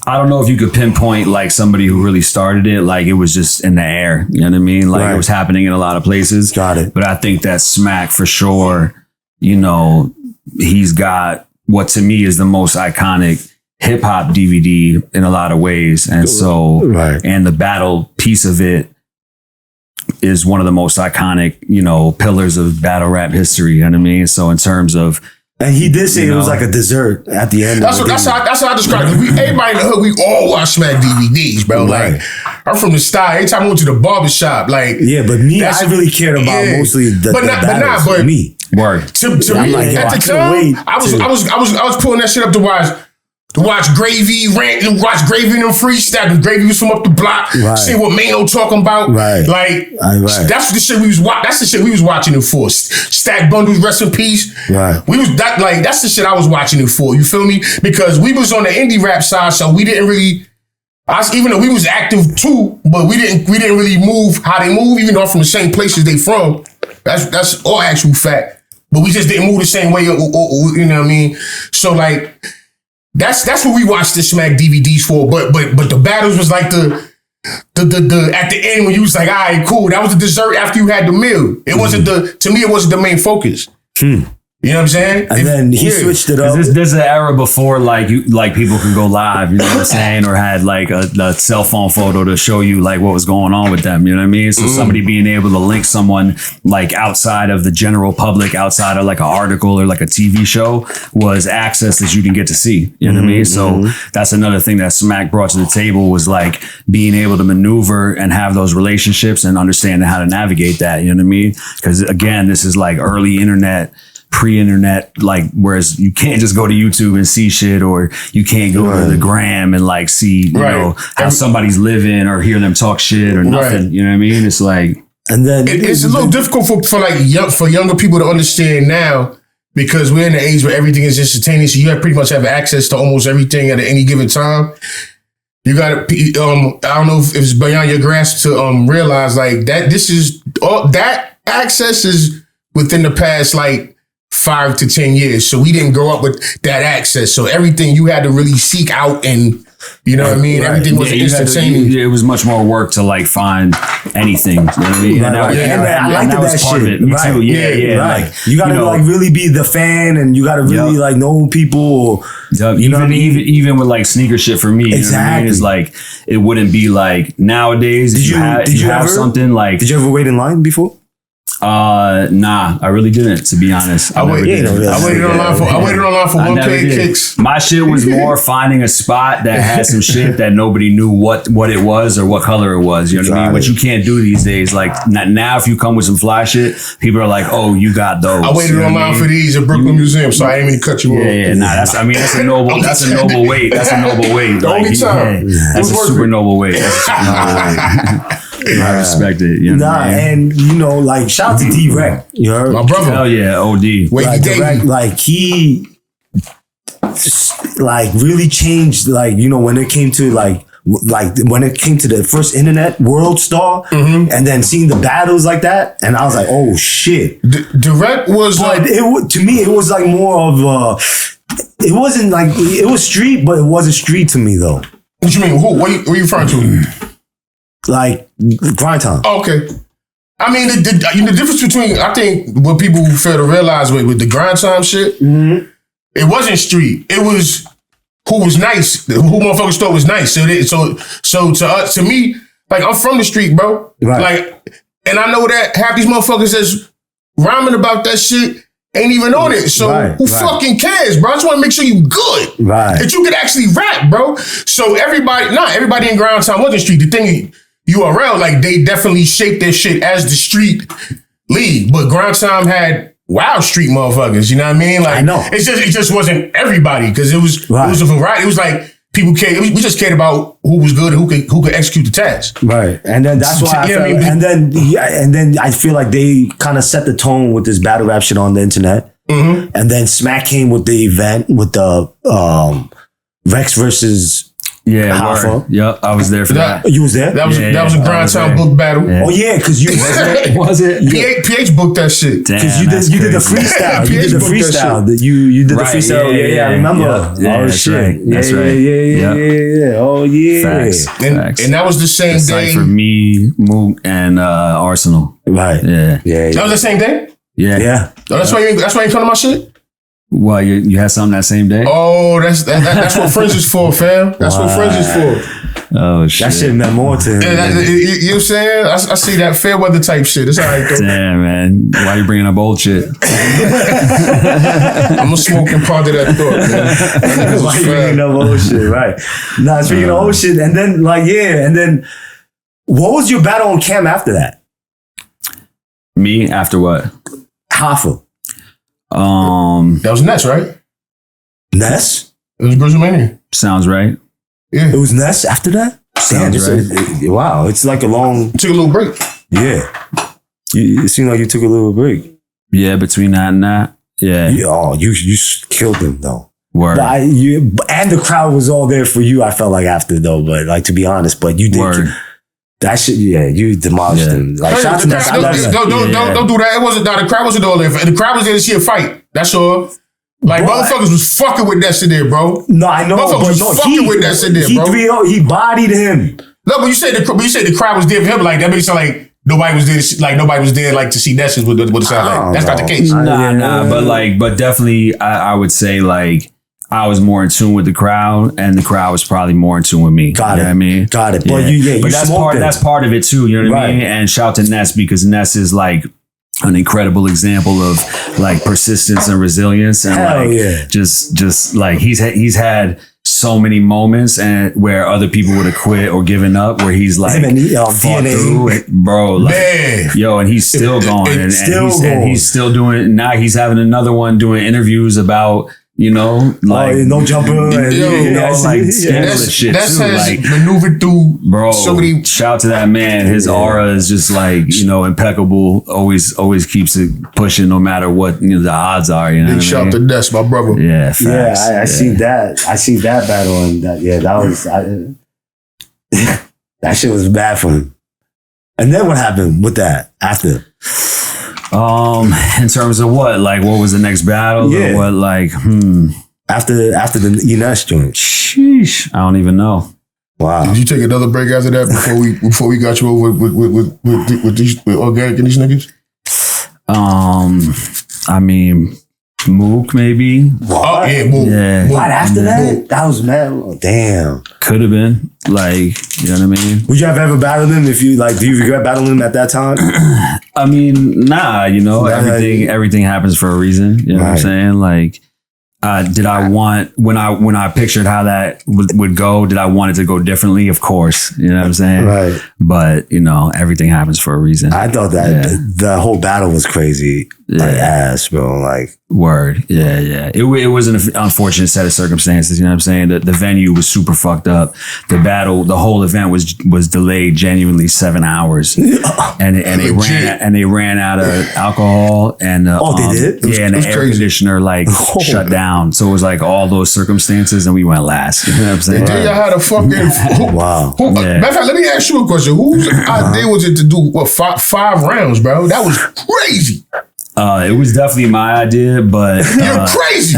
I don't know if you could pinpoint like somebody who really started it. Like it was just in the air. You know what I mean? Like it was happening in a lot of places. Got it. But I think that Smack for sure, you know, he's got what to me is the most iconic hip hop DVD in a lot of ways. And so, and the battle piece of it is one of the most iconic, you know, pillars of battle rap history. You know what I mean? So in terms of, and he did say it was like a dessert at the end. That's how I describe it. Everybody in the hood, we all watch Smack DVDs, bro. Right. Like, I'm from the style. Every time I went to the barbershop, like, yeah, but me, I really cared about mostly the battles. But me, word. To me, like, at the time, I was pulling that shit up to watch Gravy rant and watch Gravy and them freestyle. Gravy was from up the block. See what Mano talking about. Like that's the shit we was watching. That's the shit we was watching it for. Stack Bundles, rest in peace. That's the shit I was watching it for. You feel me? Because we was on the indie rap side, so we didn't really. Even though we was active too, but we didn't really move how they move. Even though I'm from the same places they from. That's all actual fact. But we just didn't move the same way. Or, you know what I mean? So like. That's what we watched the Smack DVDs for. But the battles was like the at the end when you was like, all right, cool. That was the dessert after you had the meal. It wasn't to me, it wasn't the main focus. You know what I'm saying? And then he switched it up. There's an era before like people could go live, you know what I'm saying, or had like a cell phone photo to show you like what was going on with them. You know what I mean? So somebody being able to link someone like outside of the general public, outside of like an article or like a TV show, was access that you didn't get to see. You know what I mean? So that's another thing that Smack brought to the table was like being able to maneuver and have those relationships and understanding how to navigate that. You know what I mean? Because again, this is like early internet. Pre-internet, like, whereas you can't just go to YouTube and see shit, or you can't go to the gram and like see, you know, how somebody's living or hear them talk shit or nothing. You know what I mean? It's like, and then it's a little difficult for younger people to understand now because we're in the age where everything is instantaneous. So you pretty much have access to almost everything at any given time. You got to, I don't know if it's beyond your grasp to realize like that. This is all that access is within the past like 5 to 10 years. So we didn't grow up with that access. So everything you had to really seek out and, you know what I mean? Everything was instantaneous. It was much more work to like find anything. You know what I mean? I liked that shit. Me too. Yeah. Like, you gotta like really be the fan and you gotta really like know people. Even with like sneaker shit for me, you know what I mean? It's like, it wouldn't be like nowadays. Did you have something like, did you ever wait in line before? Nah, I really didn't, to be honest. I waited online for 1K kicks. My shit was more finding a spot that had some shit that nobody knew what it was or what color it was. You know what I mean? Which you can't do these days. Like now, if you come with some fly shit, people are like, "Oh, you got those." I waited online for these at Brooklyn Museum, so I ain't even cut you off. Yeah. Nah, that's a noble weight. That's a noble weight. The only time. That's a super noble weight. I respect it. You know what I mean? and you know, like shout out to D-Rec. You heard? My brother. Hell yeah, OD. Wait, Like, Direct, like he like really changed, like, you know, when it came to like when it came to the first internet world star, and then seeing the battles like that, and I was like, oh shit. Direct was But to me it was like more of it wasn't like, it was street, but it wasn't street to me though. what you mean? Who? What are you referring to? Like grind time. Oh, okay. I mean, the difference between, I think what people fail to realize with the grind time shit, it wasn't street. It was who was nice, who motherfuckers thought was nice. So to me, like, I'm from the street, bro. Right. Like, and I know that half these motherfuckers that's rhyming about that shit ain't even on it. So who fucking cares, bro? I just want to make sure you good. Right. That you could actually rap, bro. So not everybody in grind time wasn't street. The thing URL, like, they definitely shaped their shit as the street league, but grind time had wild street motherfuckers. You know what I mean? Like, I know. it just wasn't everybody, because it was a variety. It was like people cared. We just cared about who was good and who could execute the task. Right, and then that's why and then I feel like they kind of set the tone with this battle rap shit on the internet, and then Smack came with the event with the Rex versus. Yeah, yep, I was there for that. You was there? That was a grind time book battle. Yeah. Oh yeah, because you was it? PH booked that shit. Because you did the freestyle. You did the freestyle. You did the freestyle. Yeah, I remember. Yeah, oh shit. That's right. Yeah. Oh yeah. Facts. And that was the same day for me, Mook, and Arsenal. Right. Yeah. That was the same day? Yeah. Oh, that's why you ain't coming to my shit? Well, you had something that same day? Oh, that's what friends is for, fam. That's what friends is for. Oh shit. That shit meant more to him. You know what I'm saying? I see that fair weather type shit. It's all right, though. Damn, man. Why you bringing up old shit? I'm a smoking part of that thought, man. Why you bringing up old shit, right? Nah, speaking of old shit, and then what was your battle on cam after that? Me after what? Hoffa. That was Ness, right? Ness? It was Grizzlemania. Sounds right. Yeah. It was Ness after that? Damn, Sounds wow, it's like a long... Took a little break. Yeah. It seemed like you took a little break. Yeah, between that and that. Yeah. You killed them, though. Word. But and the crowd was all there for you, I felt like, after, though. But, like, to be honest, but you did... Word. That shit, you demolished them. Like, shout out to Ness. Don't do that. It wasn't. The crowd wasn't all there. The crowd was there to see a fight. That's all. Like, motherfuckers was fucking with Ness in there, bro. No, I know. Motherfuckers was fucking with Ness in there, bro. He bodied him. No, but you said the crowd was there for him. Like, that makes it sound like nobody was there. Like, to see Ness is what it sound like. That's not the case. Nah. But definitely, I would say, like, I was more in tune with the crowd, and the crowd was probably more in tune with me. Got it. You know what I mean? Got it. Yeah. But that's part of it too. You know what I mean? And shout to Ness, because Ness is like an incredible example of like persistence and resilience, and just like he's had so many moments and where other people would have quit or given up, where he's like fought through it, bro. Like, and he's still going, and he's still doing. Now he's having another one doing interviews about. You know, like no jumper, shit That's too. has Like, maneuvered through, bro. So many. Shout out to that man. His aura is just like impeccable. Always keeps it pushing, no matter what the odds are. You know, Big shout to Ness, my brother. Yeah, facts. I see that. I see that battle, and that was that shit was bad for him. And then what happened with that after? In terms of what? Like, what was the next battle? Or what? Like, After the Enos joint. Sheesh. I don't even know. Wow. Did you take another break after that before we got you over with Organic and these niggas? I mean, Mook maybe. Oh yeah, Mook. Yeah. Right after that? That was mad. Oh, damn. Could have been. Like, you know what I mean? Would you have ever battled him if you do you regret battling him at that time? I mean, nah, everything happens for a reason. You know what I'm saying? Like, Did I want when I pictured how that would go? Did I want it to go differently? Of course, you know what I'm saying. Right. But everything happens for a reason. I thought that the whole battle was crazy, like ass, bro. Like word, yeah. It was an unfortunate set of circumstances. You know what I'm saying. The venue was super fucked up. The whole event was delayed genuinely 7 hours, and they ran out of alcohol and they did. And the air conditioner shut down. So it was like all those circumstances, and we went last. You know what I'm saying? And then y'all had a fucking wow. Matter of fact, let me ask you a question. Whose idea was it to do five rounds, bro? That was crazy. It was definitely my idea, but you're crazy.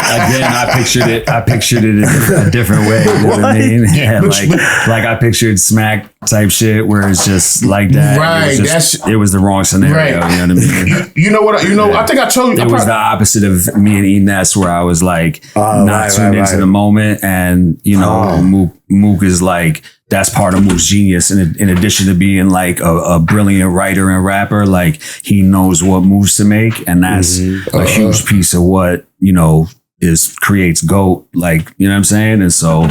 Again, I pictured it a different way. You know what I mean? Yeah, like I pictured smack type shit where it's just like that. Right. It was the wrong scenario. Right. You know what I mean? You know what? I think I told you. It was the opposite of me and Ines, where I was like not tuned into the moment, and Mook is like. That's part of Mook's genius. In addition to being like a brilliant writer and rapper, like he knows what moves to make, and that's a huge piece of what creates GOAT. Like you know what I'm saying, and so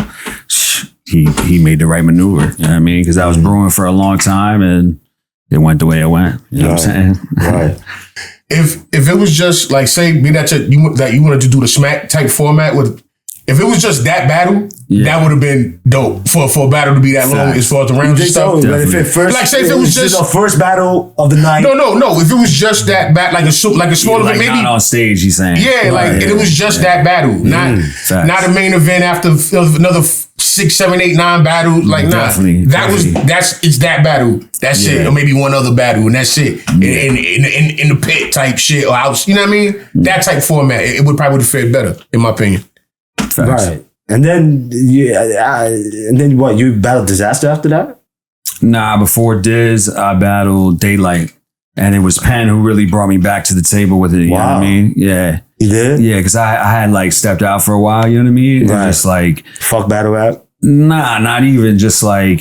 he made the right maneuver. You know what I mean? Because I was brewing for a long time, and it went the way it went. You know what I'm saying? Right. If it was just like say that you wanted to do the smack type format with. If it was just that battle, that would have been dope for a battle to be that long as far as the rounds and stuff. But if it was just the first battle of the night. No. If it was just that battle, like a small event, maybe not on stage. He's saying, and it was just that battle, not a main event after another 6, 7, 8, 9 battle. Like it's that battle. That's it, or maybe one other battle, and that's it. In the pit type shit or house. You know what I mean? That type format, it would probably have fared better, in my opinion. Facts. Right. And then what? You battled Disaster after that? Nah, before Diz, I battled Daylight. And it was Penn who really brought me back to the table with it. You know what I mean? Yeah. You did? Yeah, because I had stepped out for a while, you know what I mean? Right. And just fuck battle rap? Nah, not even. Just I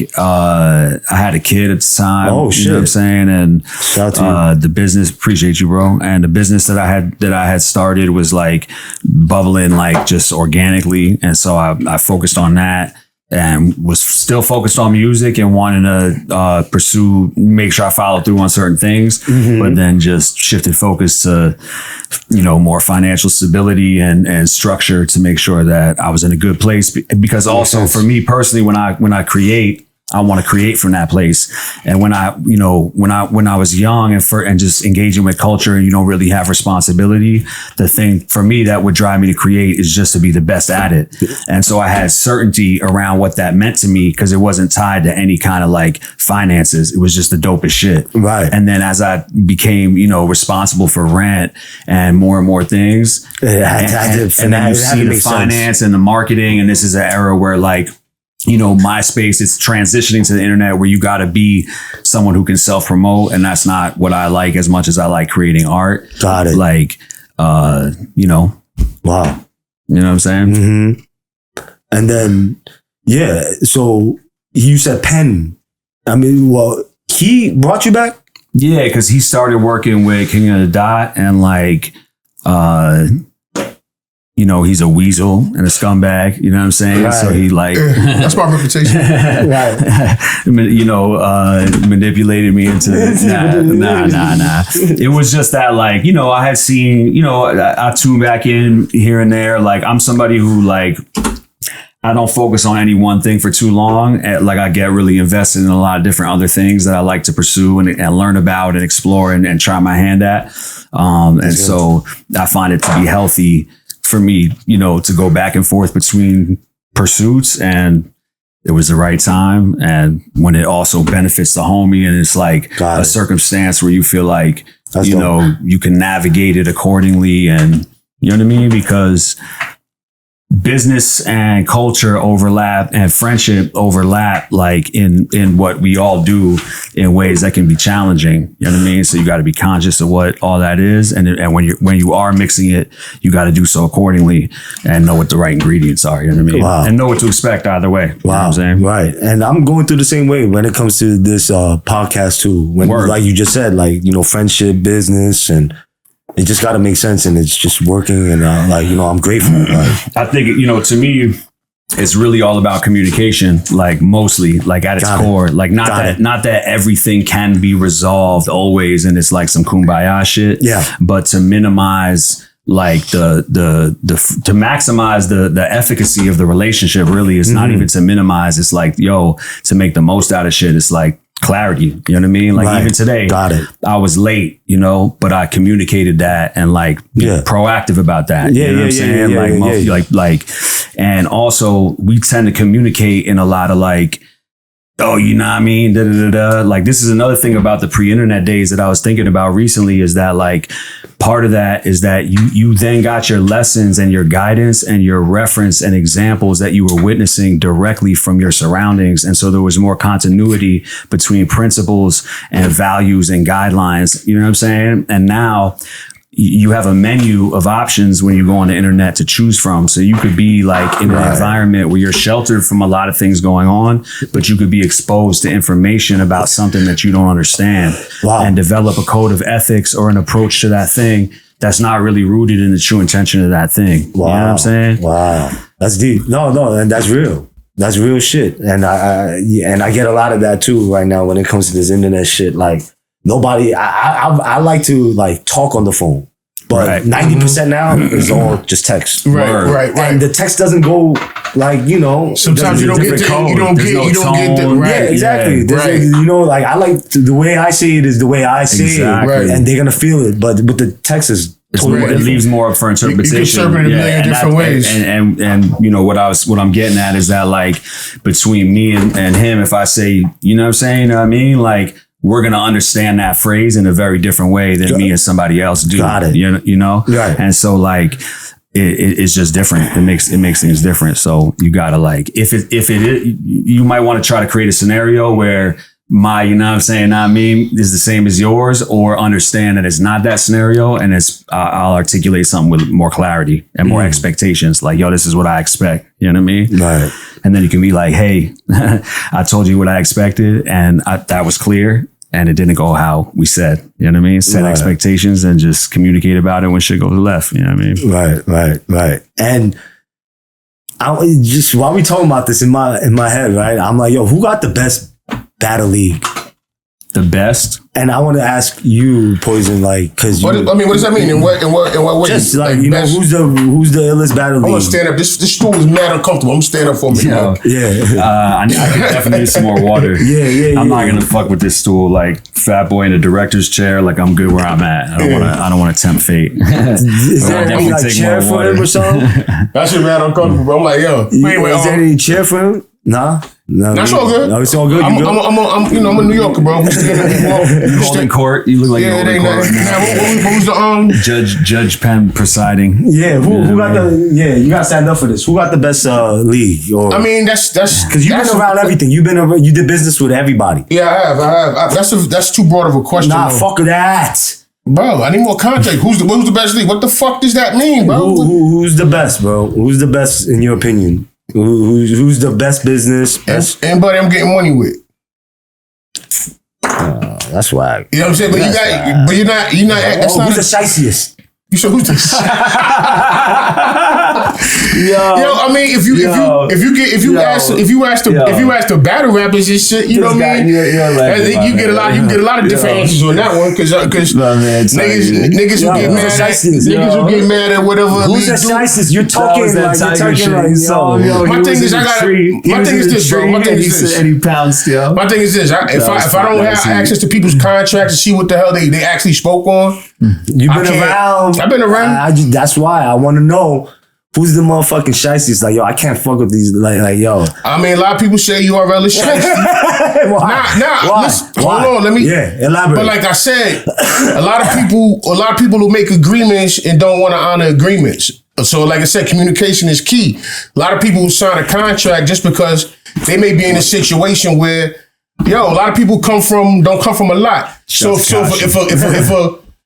had a kid at the time. Oh shit! You know what I'm saying? And shout to you. The business, appreciate you, bro. And the business that I had started was bubbling just organically, and so I focused on that and was still focused on music and wanting to make sure I followed through on certain things, but then just shifted focus to, more financial stability and structure to make sure that I was in a good place. Because also for me personally, when I create, I want to create from that place. And when I was young and just engaging with culture and you don't really have responsibility, the thing for me that would drive me to create is just to be the best at it. And so I had certainty around what that meant to me because it wasn't tied to any kind of finances. It was just the dopest shit. Right. And then as I became, responsible for rent and more things, and then you see the finance and the marketing, and this is an era where MySpace, it's transitioning to the internet where you got to be someone who can self-promote. And that's not what I like as much as I like creating art. Got it. Wow. You know what I'm saying? Mm-hmm. And then, so you said Penn. I mean, he brought you back? Yeah, because he started working with King of the Dot and he's a weasel and a scumbag, you know what I'm saying? Right. So he that's my reputation. Manipulated me into nah. It was just that I had seen, I tune back in here and there. I'm somebody who I don't focus on any one thing for too long. I get really invested in a lot of different other things that I like to pursue and learn about and explore and try my hand at. So I find it to be healthy for me, to go back and forth between pursuits, and it was the right time. And when it also benefits the homie and it's a circumstance where you feel you can navigate it accordingly, and you know what I mean? Because business and culture overlap and friendship overlap in what we all do in ways that can be challenging. You know what I mean? So you got to be conscious of what all that is. And when you are mixing it, you got to do so accordingly and know what the right ingredients are. You know what I mean? Wow. And know what to expect either way. Wow. You know what I'm saying? Right. And I'm going through the same way when it comes to this podcast too. When, like you just said, friendship, business, and It just got to make sense, and it's just working. And like, you know, I'm grateful. Like, I think, you know, to me, it's really all about communication, like mostly, like at its core, like not that everything can be resolved always, and it's like some kumbaya shit. Yeah. But to minimize like to maximize the efficacy of the relationship really is not even to minimize. It's like, yo, to make the most out of shit. It's like clarity. You know what I mean? Like even today, I was late, you know, but I communicated that and like be proactive about that. You know what I'm saying? Like, and also we tend to communicate in a lot of like, oh, you know what I mean? Da, da, da, da. Like, this is another thing about the pre-internet days that I was thinking about recently, is that like part of that is that you then got your lessons and your guidance and your reference and examples that you were witnessing directly from your surroundings. And so there was more continuity between principles and values and guidelines. You know what I'm saying? And now you have a menu of options when you go on the internet to choose from. So you could be like in an environment where you're sheltered from a lot of things going on, but you could be exposed to information about something that you don't understand and develop a code of ethics or an approach to that thing that's not really rooted in the true intention of that thing. You know what I'm saying? Wow. That's deep. No, and that's real. That's real shit. And I get a lot of that too right now when it comes to this internet shit. Like, nobody, I like to like talk on the phone, but 90% now is all just text. Right. And the text doesn't go like, you know, sometimes you don't get the right. Yeah, exactly. You know, like I like the way I say it is the way I say it, and they're gonna feel it. But with the text is totally it leaves more up for interpretation. You can interpret it a million different ways. And you know what I'm getting at is that like between me and him, if I say, you know what I'm saying, you know what I mean, like, we're going to understand that phrase in a very different way than me and somebody else do. Got it. You know? Right. And so like, it's just different. It makes things different. So you got to like, if it is, you might want to try to create a scenario where my, you know what I'm saying, not me, is the same as yours, or understand that it's not that scenario. And I'll articulate something with more clarity and more expectations. Like, yo, this is what I expect. You know what I mean? Right. And then you can be like, hey, I told you what I expected, and that was clear, and it didn't go how we said. You know what I mean? Set expectations and just communicate about it when shit goes left. You know what I mean? Right. And just while we talking about this in my head, right? I'm like, yo, who got the best battle league? The best? And I want to ask you, Poison, like, because what does that mean? In what way? Just like, you know, who's the illest battle league? I'm gonna stand up. This stool is mad uncomfortable. I'm gonna stand up for me. I could definitely need some more water. I'm not gonna fuck with this stool. Like, fat boy in the director's chair. Like, I'm good where I'm at. I don't want to tempt fate. Is there any like chair for him or something? That shit mad uncomfortable. Bro. I'm like, yo. Is there any chair for him? Nah. No, that's all good. No, it's all good. I'm a New Yorker, bro. You Golden Court. You look like Golden Court. What was the Judge Penn presiding? Yeah, who got the? Yeah, you got to stand up for this. Who got the best league? Or, I mean, that's because you've been around everything. You did business with everybody. Yeah, I have. That's too broad of a question. Nah, fuck that. Bro, I need more context. Who's the best league? What the fuck does that mean, bro? Who's the best, bro? Who's the best in your opinion? Who's the best business? Anybody I'm getting money with. That's why. You know what I'm saying? But you're not. Who's the shiciest? You said who's the Yo, I mean, if you ask the battle rappers and shit, you know what I mean? You get a lot of different answers on that one because niggas who get mad at whatever. Who's the shiciest? You're talking like my thing is this, bro. My thing is this. If I don't have access to people's contracts to see what the hell they actually spoke on, you've been around. I've been around. That's why I want to know who's the motherfucking shiesty. Like, yo, I can't fuck with these. Like, yo. I mean, a lot of people say URL is shiesty. Why? Listen, hold on. Let me elaborate. But like I said, a lot of people who make agreements and don't want to honor agreements. So, like I said, communication is key. A lot of people who sign a contract just because they may be in a situation where, a lot of people don't come from a lot. So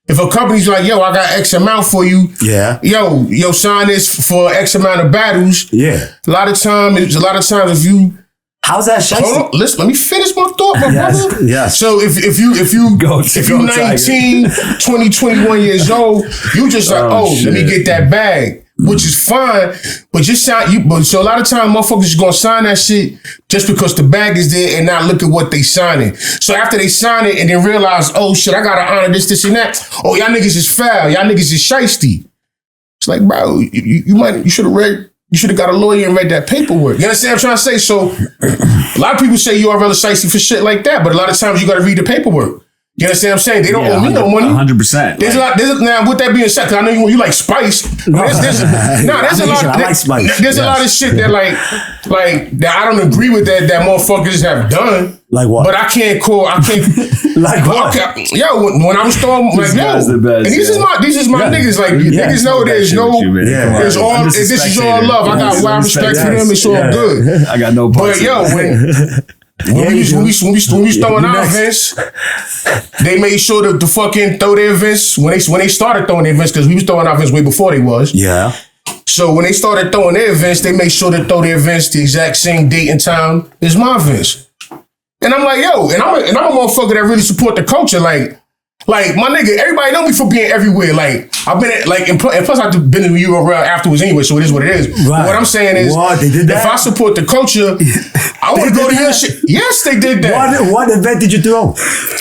if a company's like, yo, I got X amount for you. Yeah. Yo, sign this for X amount of battles. Yeah. A lot of times if you How's that shiesty? Hold on, listen, let me finish my thought, my brother. Yes. So if you 19, 20, 21 years old, you just let me get that bag, which is fine. But so a lot of times motherfuckers is gonna sign that shit just because the bag is there and not look at what they signing. So after they sign it and then realize, oh shit, I gotta honor this, and that. Oh, y'all niggas is foul. Y'all niggas is shiesty. It's like, bro, you should have read. You should have got a lawyer and read that paperwork. You understand what I'm trying to say? So a lot of people say you are really shiesty for shit like that, but a lot of times you got to read the paperwork. You understand what I'm saying? They don't owe me no money. 100%. There's a lot. Now, with that being said, because I know you like spice. There's a lot. I like spice. There's a lot of shit that like that I don't agree with that motherfuckers have done. Like what? But I can't. Like what? When I was throwing, like, the best, and these is my niggas. Like, niggas know this is all love. I got wild respect for them. It's all good. I got no. But when we throwing our events, they made sure to fucking throw their events when they started throwing their events, because we was throwing our events way before they was. Yeah. So when they started throwing their events, they made sure to throw their events the exact same date and time as my events. And I'm like, and I'm a motherfucker that really support the culture. Like my nigga, everybody know me for being everywhere. Like I've been at, and plus I've been in URL afterwards anyway, so it is what it is. Right. But what I'm saying is, they did that? If I support the culture, I want to go to your shit. Yes, they did that. What event did you throw?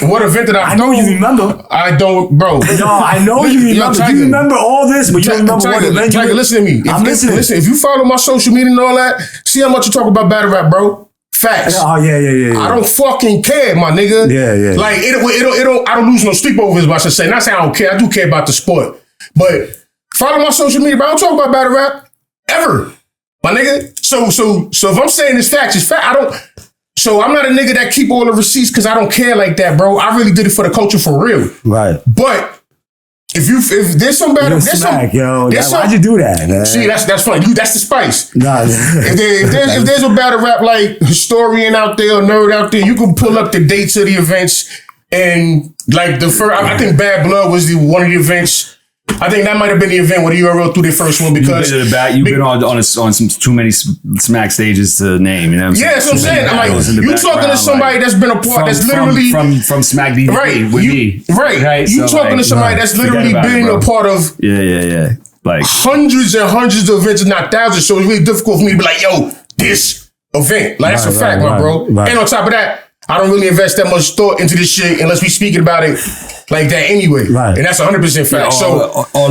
What event did I know you remember. I don't, bro. No, I know you remember. Tiger, you remember all this, but you don't remember what event you listen to me. I'm listening. Listen, if you follow my social media and all that, see how much you talk about battle rap, bro. Facts. Oh yeah. I don't fucking care, my nigga. Yeah. Like it don't. I don't lose no sleep over, as I should say. Not saying I don't care. I do care about the sport, but follow my social media. But I don't talk about battle rap ever, my nigga. So if I'm saying this facts, it's fact. So I'm not a nigga that keep all the receipts because I don't care like that, bro. I really did it for the culture for real. Right. But if there's some battle, why'd you do that, man? See, that's funny. That's the spice. Nah, if there's a battle rap like historian out there or nerd out there, you can pull up the dates of the events, and like the first, I think Bad Blood was one of the events. I think that might have been the event where the URL threw their first one, because you've been on some too many smack stages to name. You know what I'm saying? Yeah, that's what I'm saying. I'm like, you talking to somebody that's been a part, that's literally from Smack DVD with me, right? You talking to somebody that's literally been a part of like hundreds and hundreds of events, and not thousands. So it's really difficult for me to be like, yo, this event, like that's a fact, my bro. And on top of that, I don't really invest that much thought into this shit unless we speaking about it like that anyway. Right. And that's 100% fact. So all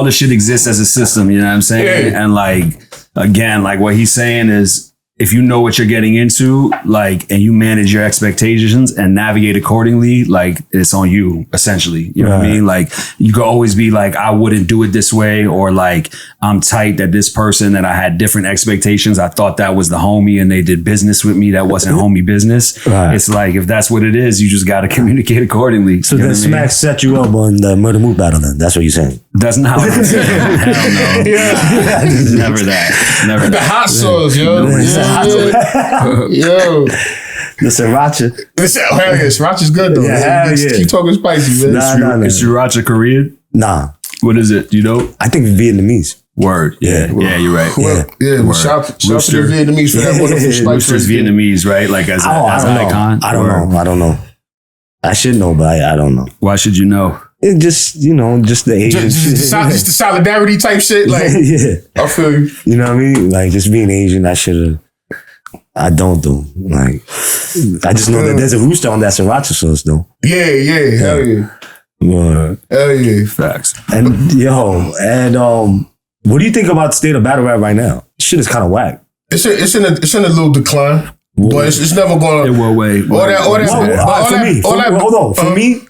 the shit exists as a system, you know what I'm saying? Yeah. And like, again, like what he's saying is, if you know what you're getting into, like, and you manage your expectations and navigate accordingly, like, it's on you, essentially. You know what I mean? Like, you could always be like, I wouldn't do it this way, or like, I'm tight that this person that I had different expectations, I thought that was the homie and they did business with me that wasn't homie business. Right. It's like, if that's what it is, you just got to communicate accordingly. So then Smack set you up on the Murder Move battle then? That's what you're saying? That's not what I'm saying. Hell no. Never that. Never the that. Hot sauce, yo. Yo. The sriracha. Hell yeah, sriracha's good though. Yeah, keep talking spicy, man. Is sriracha Korean? Nah. What is it? Do you know? I think it's Vietnamese. Word. Yeah, you're right. Well, shout to the Vietnamese for that wonderful spice. Rooster's Vietnamese, right? Like as an icon? I don't know. I should know, but I don't know. Why should you know? It just, just the Asian just the solidarity type shit. Like, I feel you. You know what I mean? Like, just being Asian, I don't do. Like, I just know that there's a rooster on that sriracha sauce, though. Yeah, hell yeah. Hell yeah. Facts. And, what do you think about the state of battle rap right now? Shit is kind of whack. It's in a little decline. But it's never going to... It will wait. For me,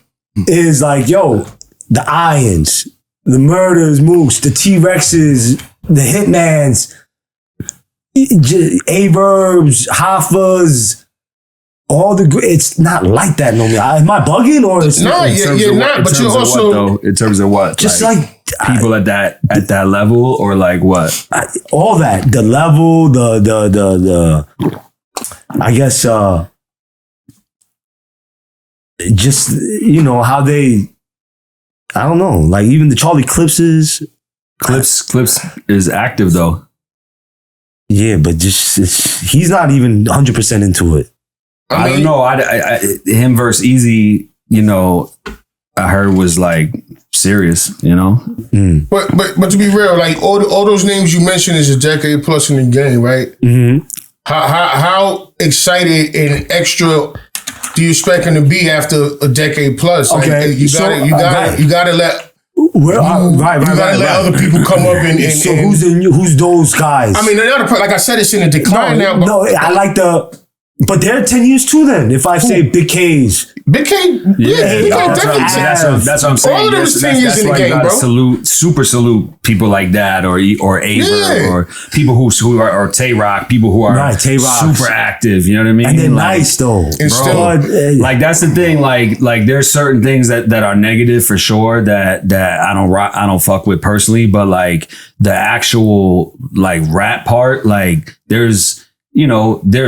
is like, the Irons, the Murders, Moose, the T-Rexes, the Hitmans, Averbs, Hoffas, all the... It's not like that no more. Am I bugging or... No, you're not, but you're also... In terms of what? Just like people at that level, or like what? All that. The level, the I guess, just, how they, I don't know, like even the Charlie Clips is active though. Yeah, but he's not even 100% into it. I don't know. I him versus Easy, you know, I heard was like serious, you know. But to be real, like all those names you mentioned is a decade plus in the game, right? Mm-hmm. How excited and extra do you expect him to be after a decade plus? Like, Okay, you gotta let. You gotta let other people come up and so who's those guys? I mean, like I said, it's in a decline now. But, no, I like but they're 10 years too then. If I say Big K's. Big K, that's what I'm saying. All of them is 10 years in the game, bro. Salute people like that, or Aver, or people who are Tay-Rock, people who are super active. You know what I mean? And they're nice though. And still, like that's the thing. Like there's certain things that are negative for sure that I don't fuck with personally, but like the actual like rap part, like there's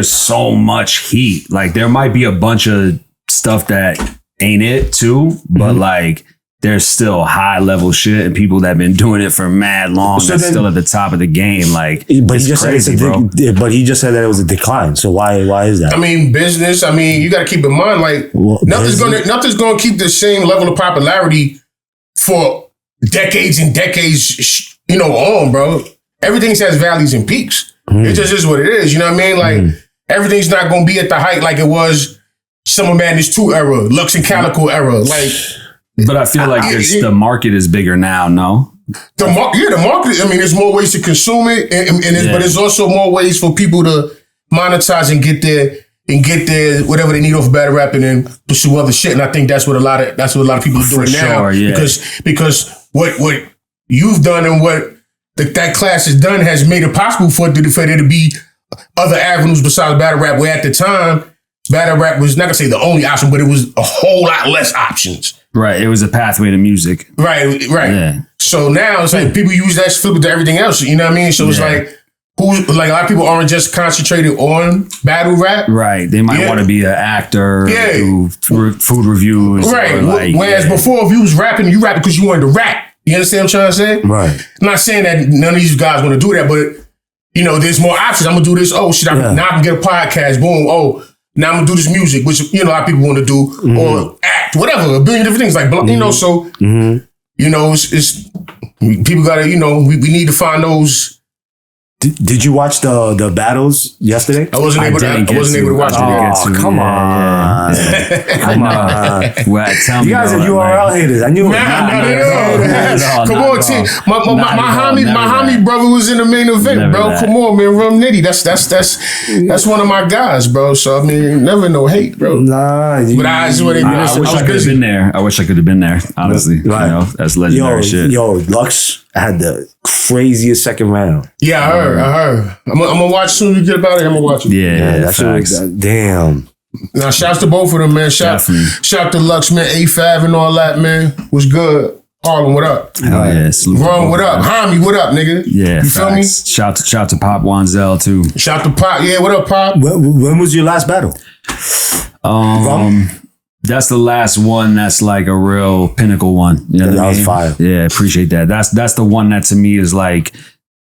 so much heat. Like there might be a bunch of stuff that ain't it too, but like there's still high level shit and people that have been doing it for mad long that's still at the top of the game. Like, but he just crazy, bro. But he just said that it was a decline. So why is that? I mean, business. I mean, you got to keep in mind, like nothing's gonna keep the same level of popularity for decades and decades. On, bro. Everything has valleys and peaks. It just is what it is. You know what I mean? Like everything's not gonna be at the height like it was Summer Madness 2 era, Lux and Calico era. Like, but I feel like the market is bigger now. No, the market. I mean, there's more ways to consume it, but there's also more ways for people to monetize and get their whatever they need off battle rap and then pursue other shit. And I think that's what a lot of people are doing now. Yeah. Because what you've done and what that class has done has made it possible for there to be other avenues besides battle rap, where at the time, battle rap was not gonna say the only option, but it was a whole lot less options. Right. It was a pathway to music. Right. Yeah. So now it's like people use that, flip it to everything else. You know what I mean? So it's like, a lot of people aren't just concentrated on battle rap. Right. They might want to be an actor, do food reviews. Right. Whereas before, if you was rapping, you rapped because you wanted to rap. You understand what I'm trying to say? Right. I'm not saying that none of these guys want to do that, but there's more options. I'm gonna do this. Oh shit! Now I can get a podcast. Boom. Oh, now I'm gonna do this music, which a lot of people want to do, or act, whatever. A billion different things. Like So it's people gotta. We need to find those. Did you watch the battles yesterday? I wasn't able to watch it. Oh, come on. Come on. Well, tell me, you guys are URL haters. I knew it. Come on, team. My homie brother was in the main event, bro. Come on, man. Rum Nitty. That's one of my guys, bro. So I mean, never no hate, bro. Nah. But I wish I could have been there. I wish I could have been there, honestly. Right. That's legendary shit. Yo, Lux had the craziest second round. Yeah, I heard. I'm gonna watch as soon as we get about it. I'm gonna watch it. Yeah, that's facts. Damn. Now, shouts to both of them, man. Shout to Lux, man. A5 and all that, man. Was good. Harlem, what up? Hell yeah. Ron, what up? Homie, what up, nigga? Yeah, you feel me? Shout to Pop Wanzel too. Shout to Pop. Yeah, what up, Pop? When was your last battle? That's the last one. That's like a real pinnacle one. You know what I mean? Was fire. Yeah, appreciate that. That's the one that to me is like,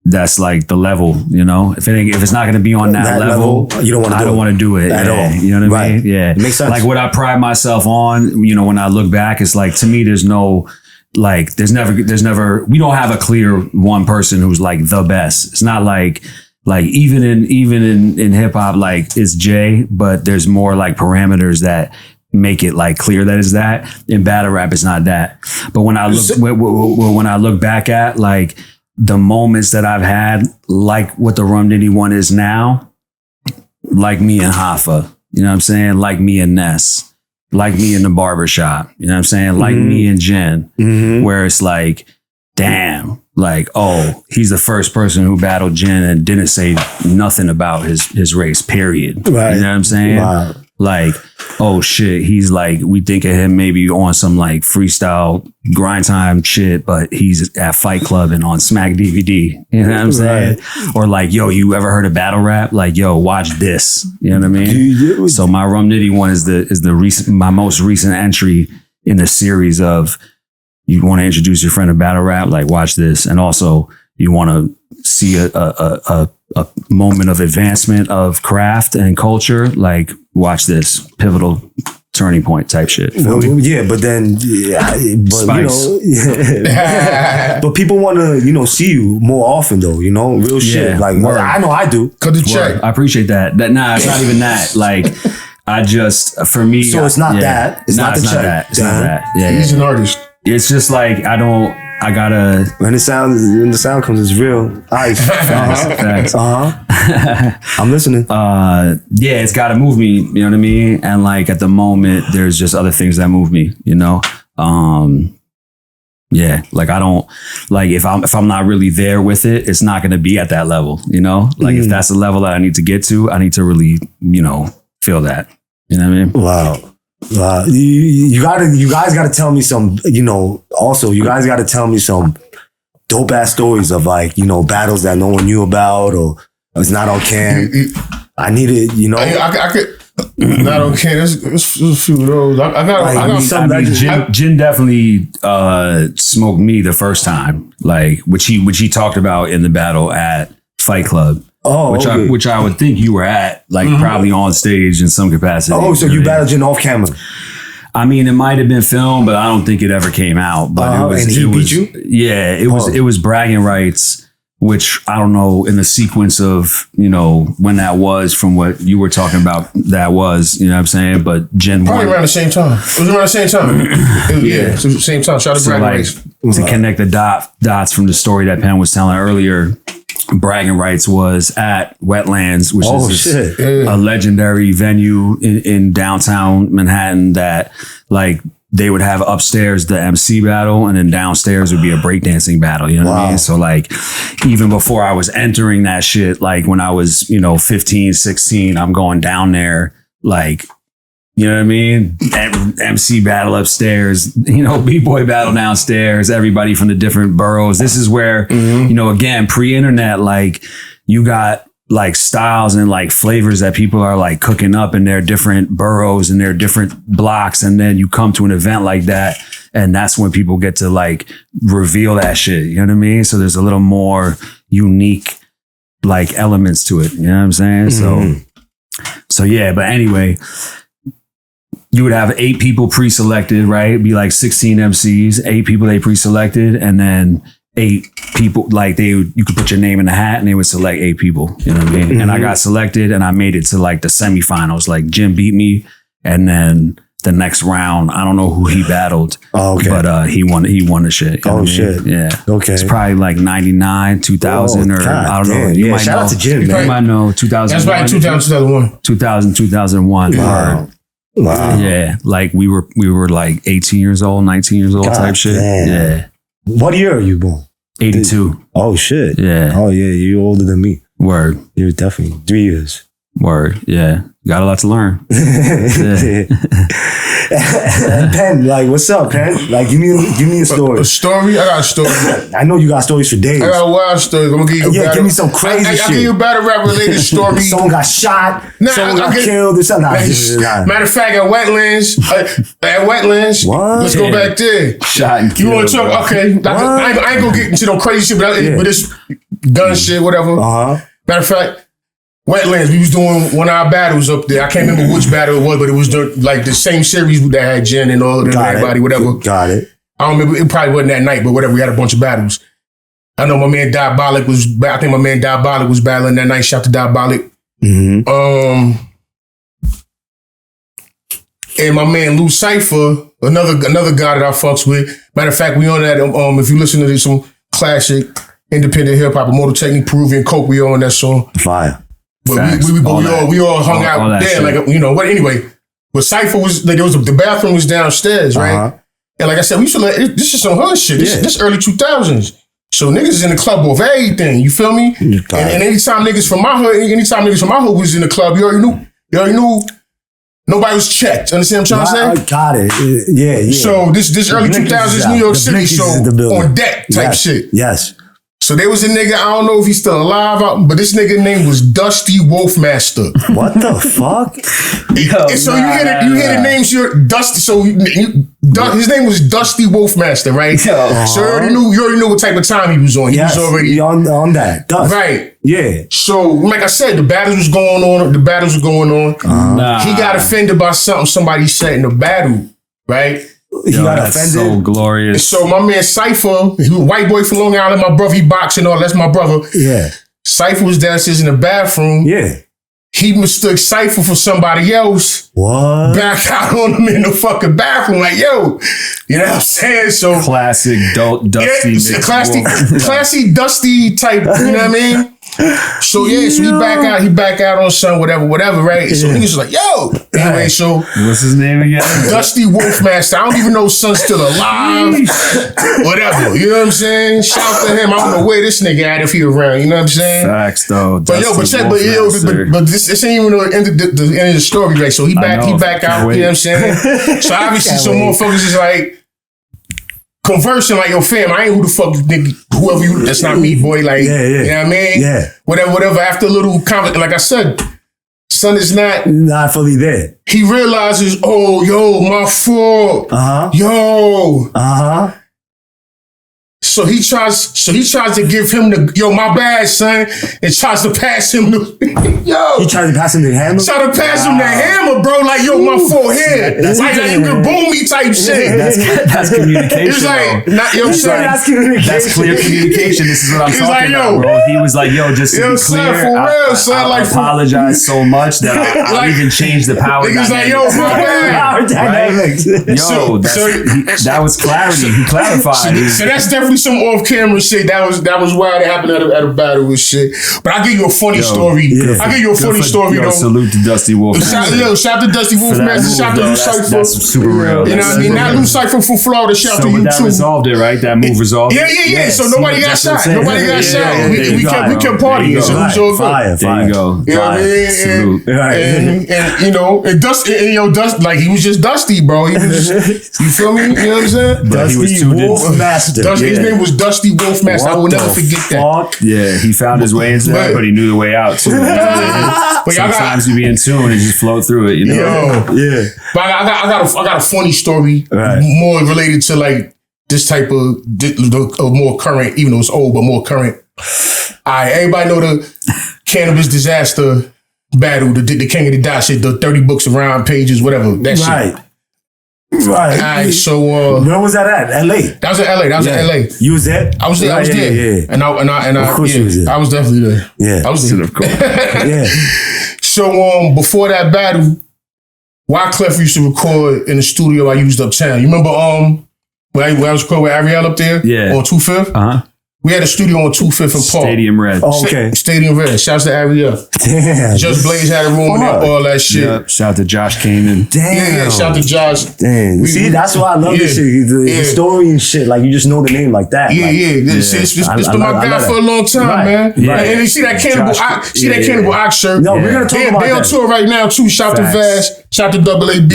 that's like the level. If it's not going to be on that level, you don't want to. I don't want to do it at all. You know what I mean? Yeah, it makes sense. Like what I pride myself on. When I look back, it's like to me, there's no. Like there's never we don't have a clear one person who's like the best. It's not like even in hip hop, like it's Jay, but there's more like parameters that make it like clear that it's that. In battle rap, it's not that. But when I look back at like the moments that I've had, like what the Rum Nitty one is now, like me and Hoffa, you know what I'm saying? Like me and Ness. Like me in the barbershop, you know what I'm saying? Like me and Jen, where it's like, damn, like, oh, he's the first person who battled Jen and didn't say nothing about his race, period. Right. You know what I'm saying? Wow. Like, oh shit, he's like, we think of him maybe on some like freestyle grind time shit, but he's at Fight Club and on Smack DVD. You know what I'm saying? Or like, yo, you ever heard of battle rap? Like, yo, watch this. You know what I mean? So my Rum Nitty one is my most recent entry in the series of, you want to introduce your friend to battle rap? Like, watch this. And also, you want to see a a moment of advancement of craft and culture, like watch this pivotal turning point type shit. Well, yeah, but then, but Spice. But people want to, see you more often though, real shit. Like, I know I do. Cut the check. I appreciate that. Nah, it's not even that. Like, I just, for me. So it's not that. It's not the check. It's not that. Yeah, He's an artist. It's just like, I gotta. When the sound comes, it's real. Ice. Facts. I'm listening. Yeah, it's gotta move me, you know what I mean? And like at the moment, there's just other things that move me, Yeah, like I don't like if I'm not really there with it, it's not gonna be at that level, Like if that's the level that I need to get to, I need to really, feel that. You know what I mean? Wow. You guys gotta tell me some, also you guys gotta tell me some dope ass stories of like, battles that no one knew about or it's not on cam. I need it, I could not on cam. There's a few of those. I got Jin definitely smoked me the first time, like which he talked about in the battle at Fight Club. Oh, which I would think you were at, like probably on stage in some capacity. Oh, so you battled Jin off camera? I mean, it might have been filmed, but I don't think it ever came out. But and he beat you? Yeah, it was bragging rights, which I don't know in the sequence of when that was from what you were talking about. That was what I'm saying. But Jin probably around the same time. It was around the same time. Yeah, it was the same time. Shout out to bragging rights. To connect the dots from the story that Penn was telling earlier. Bragging rights was at Wetlands, which is a legendary venue in downtown Manhattan that like they would have upstairs the MC battle and then downstairs would be a breakdancing battle. You know what I mean? So like even before I was entering that shit, like when I was, 15, 16, I'm going down there like, you know what I mean? MC battle upstairs, B-boy battle downstairs, everybody from the different boroughs. This is where, again, pre-internet, like you got like styles and like flavors that people are like cooking up in their different boroughs and their different blocks. And then you come to an event like that. And that's when people get to like reveal that shit. You know what I mean? So there's a little more unique like elements to it. You know what I'm saying? So yeah, but anyway, you would have 8 people pre-selected, right? It'd be like 16 MCs, 8 people they pre-selected, and then 8 people, like you could put your name in the hat and they would select 8 people, you know what I mean? And I got selected and I made it to like the semifinals. Like Jim beat me, and then the next round, I don't know who he battled, but he won the shit. You know what I mean? Yeah. Okay. It's probably like 99, 2000, or I don't know. You might shout out to Jim, man. You might know 2000. That's right, 2001. 2001. Wow. Yeah, like we were like 18 years old, 19 years old type shit. Damn. Yeah. What year are you born? 82. Oh shit. Yeah. Oh yeah, you're older than me. Word. You're definitely 3 years. Word. Yeah. Got a lot to learn. Penn, like, what's up, Penn? Like, give me a story. A story? I got a story. I know you got stories for days. I got a wild story. I'm gonna give you give me some crazy shit. I'll give you a battle rap related story. Someone got shot. Someone got killed. Matter of fact, at Wetlands. What? Let's go back there. Shot and killed. You want to talk? Okay. I ain't gonna get into no crazy shit, but this gun shit, whatever. Matter of fact, Wetlands, we was doing one of our battles up there. I can't remember which battle it was, but it was like the same series that had Jen and all of them, everybody, whatever. Got it. I don't remember, it probably wasn't that night, but whatever, we had a bunch of battles. I know my man Diabolic was battling that night. Shout to Diabolic. And my man Lou Cypher, another guy that I fucks with. Matter of fact, we on that, if you listen to some classic independent hip hop, Immortal Technique, Peruvian Coke, we on that song. Fire. But we all hung out there, like, what anyway. But Cypher was, like, the bathroom was downstairs, right? And like I said, we used to this is some hood shit. This early 2000s. So niggas is in the club over everything, you feel me? And anytime niggas from my hood was in the club, you already knew nobody was checked. Understand what I'm trying to say? I got it. Yeah. So this early 2000s New York City, so on deck type shit. Yes. So there was a nigga, I don't know if he's still alive, but this nigga name was Dusty Wolfmaster. What the fuck? So you hear the names, you're Dusty. So his name was Dusty Wolfmaster, right? So you already knew what type of time he was on. He was already on that. Dust. Right. Yeah. So, like I said, the battles was going on. He got offended by somebody said in the battle, right? He got offended. So glorious. So my man Cypher, he was a white boy from Long Island, my brother, he boxing all. That's my brother. Yeah. Cypher was downstairs in the bathroom. Yeah. He mistook Cypher for somebody else. What? Backed out on him in the fucking bathroom, like, yo, you know what I'm saying? So classic Dusty. Yeah, classy Dusty type, you know what I mean? So he back out on son, whatever, right? So he was like, yo. Anyway, so what's his name again? Dusty Wolfmaster. I don't even know if son's still alive. Whatever. You know what I'm saying? Shout out to him. I don't know where this nigga at if he around. You know what I'm saying? Facts though. But this ain't even the end of the story, right? So he back out. You know what I'm saying? So obviously some motherfuckers is like conversing like, yo, fam, I ain't who the fuck nigga, whoever you, that's not me, boy. Like, you know what I mean? Yeah. Whatever. After a little comment, like I said, son is not fully there. He realizes, oh, yo, my fault. Yo. So he tries to give him my bad, son, and tries to pass him yo. He tries to pass him the hammer? Try to pass him the hammer, bro, like, yo, my forehead. Like you can boom me type shit. That's communication. It's like, that's clear communication. This is what I'm talking about, bro. He was like, yo, just to be clear, I apologize so much that I'll even change the power dynamics. He's like, yo, my bad. Yo, that was clarity. He clarified. So that's definitely some off-camera shit. That was wild. It happened at a battle with shit. But I'll give you a funny story. I'll give you a funny story, though. Salute to Dusty Wolf. Shout to Dusty Wolfmaster. Shout to Lou Cypher. That's super real. You know what I mean? Not Lou Cypher from Florida. Shout to you, too. That resolved it, right? That move resolved it? Yeah. So nobody got shot. We kept partying. So it was all good. There you go. You know what I mean? Salute. And you know, and Dusty, like, he was just Dusty, bro. He was just, you feel me? You know what I'm saying? Dusty Wolfmaster. His name was Dusty Wolfmaster. I will never forget that. Yeah, he found his way into that, but he knew the way out too. But sometimes you be in tune and just flow through it, you know? Yeah. But I got a funny story, more related to like this type of more current, even though it's old, but more current. Everybody know the cannabis disaster battle, the King of the Dot shit, the 30 books around pages, whatever, that shit. Right. All right, so where was that at? LA. That was in LA. You was there? I was there. I was there. Yeah. And I of course you was there. I was definitely there. Yeah. I was there. Of course. Yeah. So before that battle, Wyclef used to record in the studio I used uptown. You remember when I was recording with Ariel up there? Yeah. On 25th? We had a studio on 25th and Park. Stadium Red. Oh, okay. Stadium Red. Shouts to Ariel. Damn. Just Blaze had a room in there, all that shit. Yep. Shout out to Josh Kamen. Damn. Yeah, shout out to Josh. Damn. See, that's why I love this shit. The story and shit. Like, you just know the name like that. It's been my guy for a long time, man. Yeah. And you see that Cannibal Ox shirt. No, we're gonna talk about that. They on tour right now too. Shout to Vaz. Shout to Double AB.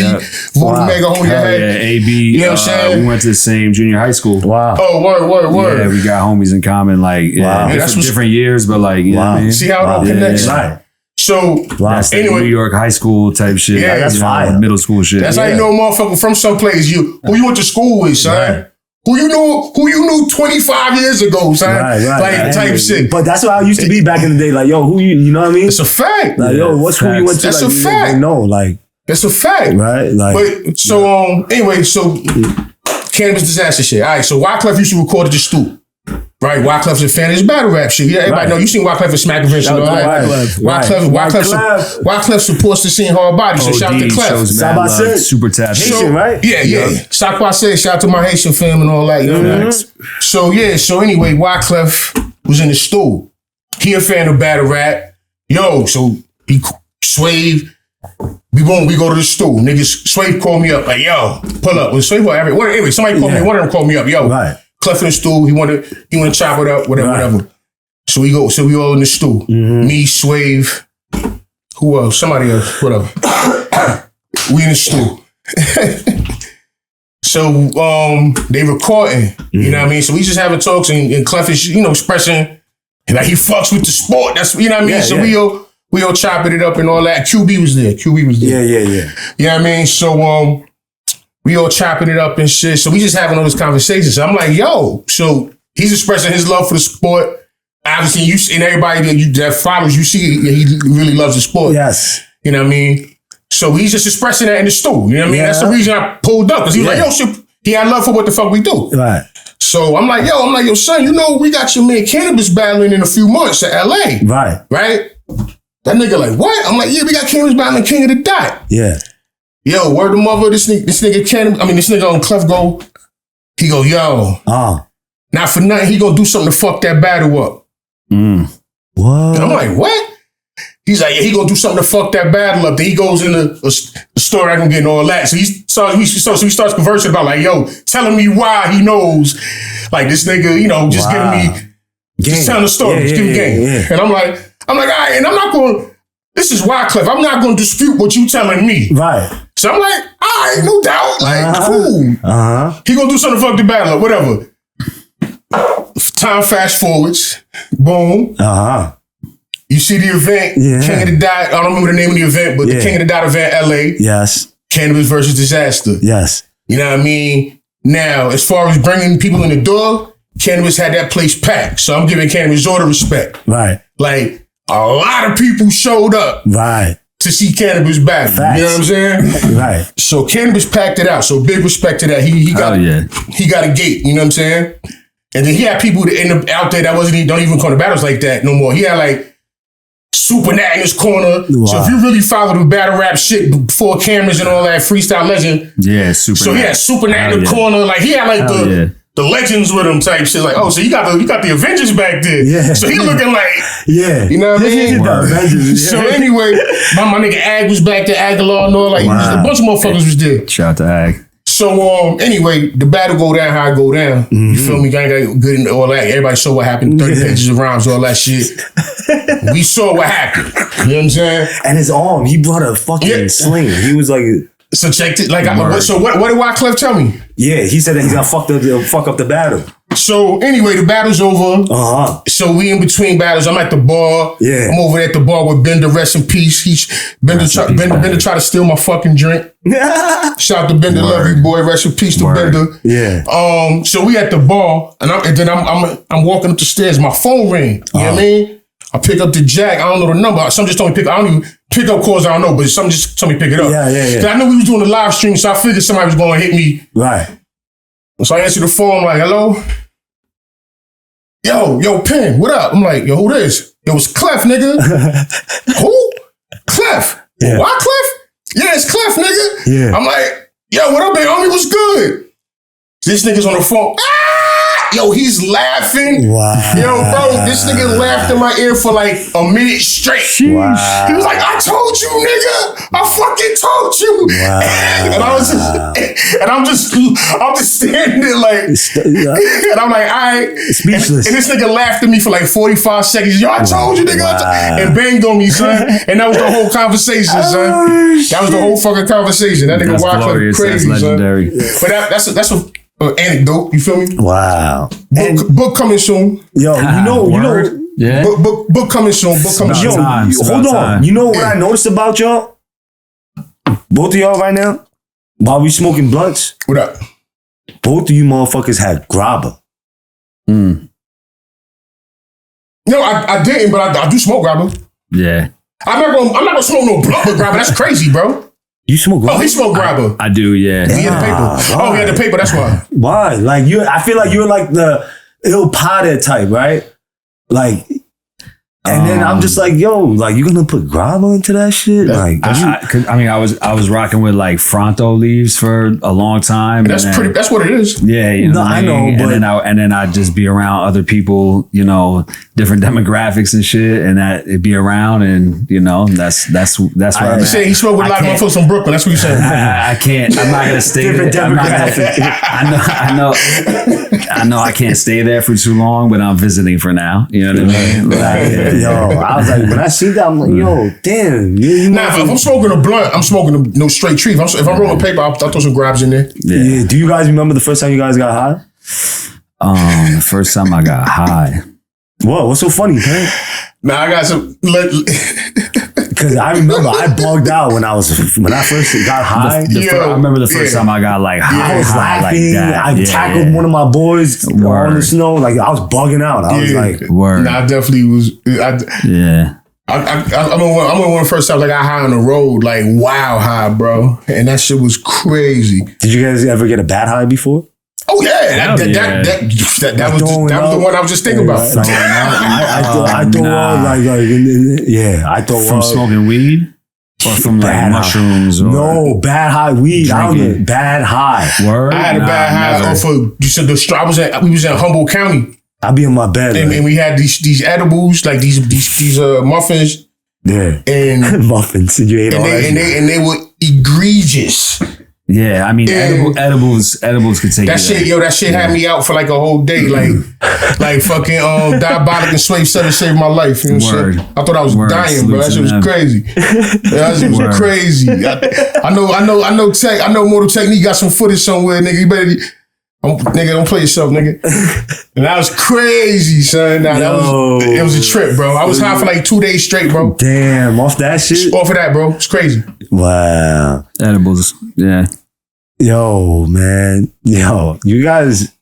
Voodoo Mega, hold your head. Yeah, AB. You know what I'm saying? We went to the same junior high school. Wow. Oh, word. Yeah, we got homies in common. Like, different years, but like, you know what I mean? See how it all connects? Right. So, that's anyway, New York high school type shit. Yeah, that's fire. Middle school shit. That's how you know a motherfucker from someplace. Who you went to school with, son. Right. Who you knew 25 years ago, son. Right. Like, type shit. But that's what I used to be back in the day. Like, yo, who you know what I mean? It's a fact. Like, yo, what's who you went to? That's like, a fact. No, like. That's a fact. Right. Like. But, so, anyway, so, cannabis disaster shit. All right, so Wyclef used to record at the stoop. Right, Wyclef's a fan of his battle rap shit. Yeah, everybody know. You seen Wyclef at Smack Events and all that. Wyclef supports the scene hard body. So shout out to Clef. Super tap. Haitian, right? Yeah. Shout out to my Haitian fam and all that. You know? So anyway, Wyclef was in the stool. He a fan of battle rap. So he Swave. We go to the stool. Niggas, Swave called me up like, yo, pull up. Was Swave or anyway, somebody called me. One of them called me up. Yo. Right. Clef in the stool, he wanted to chop it up, whatever. So we all in the stool. Me, Swave, who else? Somebody else, whatever. We in the stool. So they recording, you know what I mean? So we just having talks and Clef is, expressing like he fucks with the sport. That's, you know what I mean? Yeah, so we all chopping it up and all that. QB was there. Yeah. You know what I mean? So we all chopping it up and shit. So we just having all this conversation. So I'm like, yo, so he's expressing his love for the sport. Obviously, you and everybody that follows, you see he really loves the sport. Yes. You know what I mean? So he's just expressing that in the stool. You know what I mean? That's the reason I pulled up. Because he was like, yo, shit, he had love for what the fuck we do. Right. So I'm like, yo, son, we got your man Cannabis battling in a few months at LA. Right. That nigga like, what? I'm like, yeah, we got Cannabis battling King of the Dot. Yeah. Yo, word the mother, this nigga on Clef go, he go, yo. Not for nothing, he gonna do something to fuck that battle up. What? And I'm like, what? He's like, yeah, he gonna do something to fuck that battle up. Then he goes in the store I can get and all that. So he starts conversing about like, yo, telling me why he knows, like this nigga, just giving me, just telling the story, just giving game. Yeah. And I'm like, all right, and I'm not going. This is Wyclef. I'm not going to dispute what you telling me. Right. So I'm like, all right, no doubt, like cool. He gonna do something to fuck the battle up, whatever. Time fast forwards, boom. You see the event, King of the Dot. I don't remember the name of the event, but the King of the Dot event, LA. Yes. Cannabis versus Disaster. Yes. You know what I mean? Now, as far as bringing people in the door, Cannabis had that place packed. So I'm giving Cannabis all the respect. Right. Like, a lot of people showed up. Right. To see Cannabis battle. Facts. You know what I'm saying? Right. So Cannabis packed it out. So big respect to that. He got a gate. You know what I'm saying? And then he had people out there that don't even come to battles like that no more. He had like Super Nat in his corner. Wow. So if you really follow the battle rap shit before cameras and all that, Freestyle Legend. Yeah, Super Nat. So he had Super Nat in the corner. Like he had like the legends with him type shit. Like, so you got the Avengers back there. Yeah. So he looking like, you know what I mean? So anyway, my nigga Ag was back there, Aguilar and all, like a bunch of motherfuckers was there. Shout out to Ag. So anyway, the battle go down how I go down. You feel me? Gang got good and all that. Everybody saw what happened. 30 pages of rhymes, all that shit. We saw what happened. You know what I'm saying? And his arm, he brought a fucking sling. He was like, so check it. Like, so what did Wyclef tell me? Yeah, he said that he's gonna fuck up the battle. So anyway, the battle's over. So we in between battles. I'm at the bar. Yeah. I'm over at the bar with Bender. Rest in peace. Bender tried to steal my fucking drink. Shout out to Bender, love you, boy. Rest in peace to Bender. Yeah. So we at the bar, and then I'm walking up the stairs. My phone ring. You know what I mean? I pick up the jack. I don't know the number. Some just told me I don't even pick up calls. I don't know, but some just told me pick it up. Yeah. I knew we was doing a live stream, so I figured somebody was going to hit me. Right. So I answered the phone. I'm like, hello. Yo, Pen, what up? I'm like, yo, who this? It was Clef, nigga. Who? Clef. Yeah. Why Clef? Yeah, it's Clef, nigga. Yeah. I'm like, yo, what up, big homie? What's good? This nigga's on the phone. Yo, he's laughing. Wow. Yo, bro, this nigga laughed in my ear for like a minute straight. Wow. He was like, I told you, nigga. I fucking told you. Wow. And I'm just standing there like, and I'm like, all right. Speechless. And this nigga laughed at me for like 45 seconds. Yo, I told you, nigga. Wow. And banged on me, son. And that was the whole conversation, son. That was the whole fucking conversation. That nigga Wyclef crazy, that's legendary. Son. But that's a anecdote, you feel me? Wow. Book coming soon. Yo, you know. Yeah. Book coming soon. Book coming soon. Hold on. You know what I noticed about y'all? Both of y'all right now, while we smoking blunts. What up? Both of you motherfuckers had grabber. No, I didn't, but I do smoke grabber. Yeah. I'm not gonna smoke no blunt with grabber. That's crazy, bro. You smoke grabber? Oh, he smoked grabber. I do, yeah. He had the paper. Oh, he had the paper. That's why. Why? Like I feel like you're like the ill potted type, right? Like, and then I'm just like, yo, like you gonna put grabber into that shit? Like, I was rocking with like Fronto leaves for a long time. That's what it is. Yeah, you know. I know, but and then I'd just be around other people, you know, different demographics and shit, and that it'd be around, and you know, that's what I'm saying. He smoked with a lot of motherfuckers from Brooklyn. That's what you said. I can't. I'm not gonna stay there. I know. I can't stay there for too long, but I'm visiting for now. You know what I mean? Like, Yo, I was like, when I see that, I'm like, yo, damn. Nah, if I'm smoking a blunt, I'm smoking no straight tree. If I'm rolling paper, I'll throw some grabs in there. Yeah. Do you guys remember the first time you guys got high? The first time I got high. Whoa, what's so funny, man? Nah, I got some. Because I remember I bugged out when I first got high. I remember the first time I got like high. I was laughing. Like that. I tackled one of my boys on the snow. Like I was bugging out. I was like, word. Nah, I definitely was. Yeah. I'm one of the first times I got high on the road, like wow high, bro, and that shit was crazy. Did you guys ever get a bad high before? Oh yeah, that was the one I was just thinking about. I thought from smoking weed or from like mushrooms. Or no, bad high weed. Drinking. Bad high. Word. I had a bad high off of. You said we was in Humboldt County. I be in my bed, and we had these edibles, like these muffins. Yeah, and muffins. And you ate all that. And they were egregious. Yeah, I mean, edibles could take that shit. Yo, that shit had me out for like a whole day, like fucking diabolic and slave seven saved my life. You know what I'm saying? I thought I was dying, bro. That shit was crazy. That shit was crazy. I know Mortal Technique got some footage somewhere, nigga. You better. Don't play yourself, nigga. And that was crazy, son. Nah, it was a trip, bro. I was high for like 2 days straight, bro. Damn, off that shit? Off of that, bro. It's crazy. Wow. Edibles, yeah. Yo, man. Yo, you guys,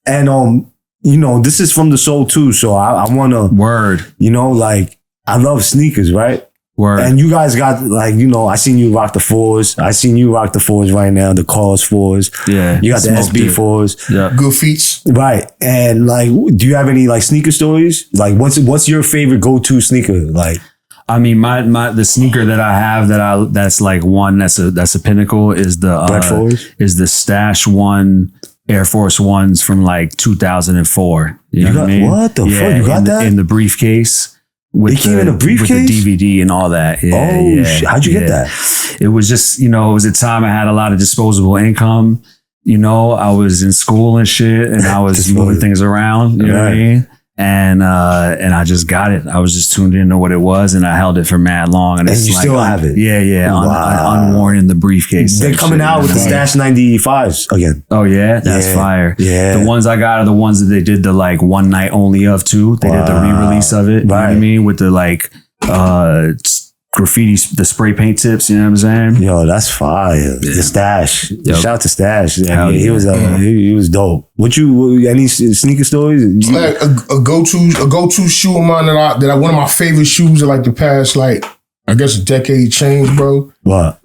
and this is from the soul too, so I wanna word. Like I love sneakers, right? Word. And you guys got I seen you rock the 4s. I seen you rock the 4s right now, the Cause 4s. Yeah. You got the SB 4s. Yeah. Good feats. Right. And do you have any sneaker stories? Like what's your favorite go-to sneaker? Like, I mean, the sneaker that I have that's like one that's a pinnacle is the Stash One Air Force Ones from like 2004. You know what I mean? What the fuck? You got that in the briefcase? It came in a briefcase with the DVD and all that. Yeah, shit. How'd you get that? It was just it was a time I had a lot of disposable income. I was in school and shit, and I was moving things around. You know what I mean? And I just got it. I was just tuned into what it was, and I held it for mad long. And it's you still have it? Yeah. Wow. Unworn in the briefcase. They're coming out with the Stash 95s again. Oh yeah, that's fire. Yeah, the ones I got are the ones that they did the like one night only of too. They did the re-release of it. You know what I mean? With the like graffiti, the spray paint tips. You know what I'm saying? Yo, that's fire. Yeah. The Stash. Yep. Shout out to Stash. He was dope. Any sneaker stories? Like a go-to shoe of mine that one of my favorite shoes of like the past I guess a decade changed, bro. What?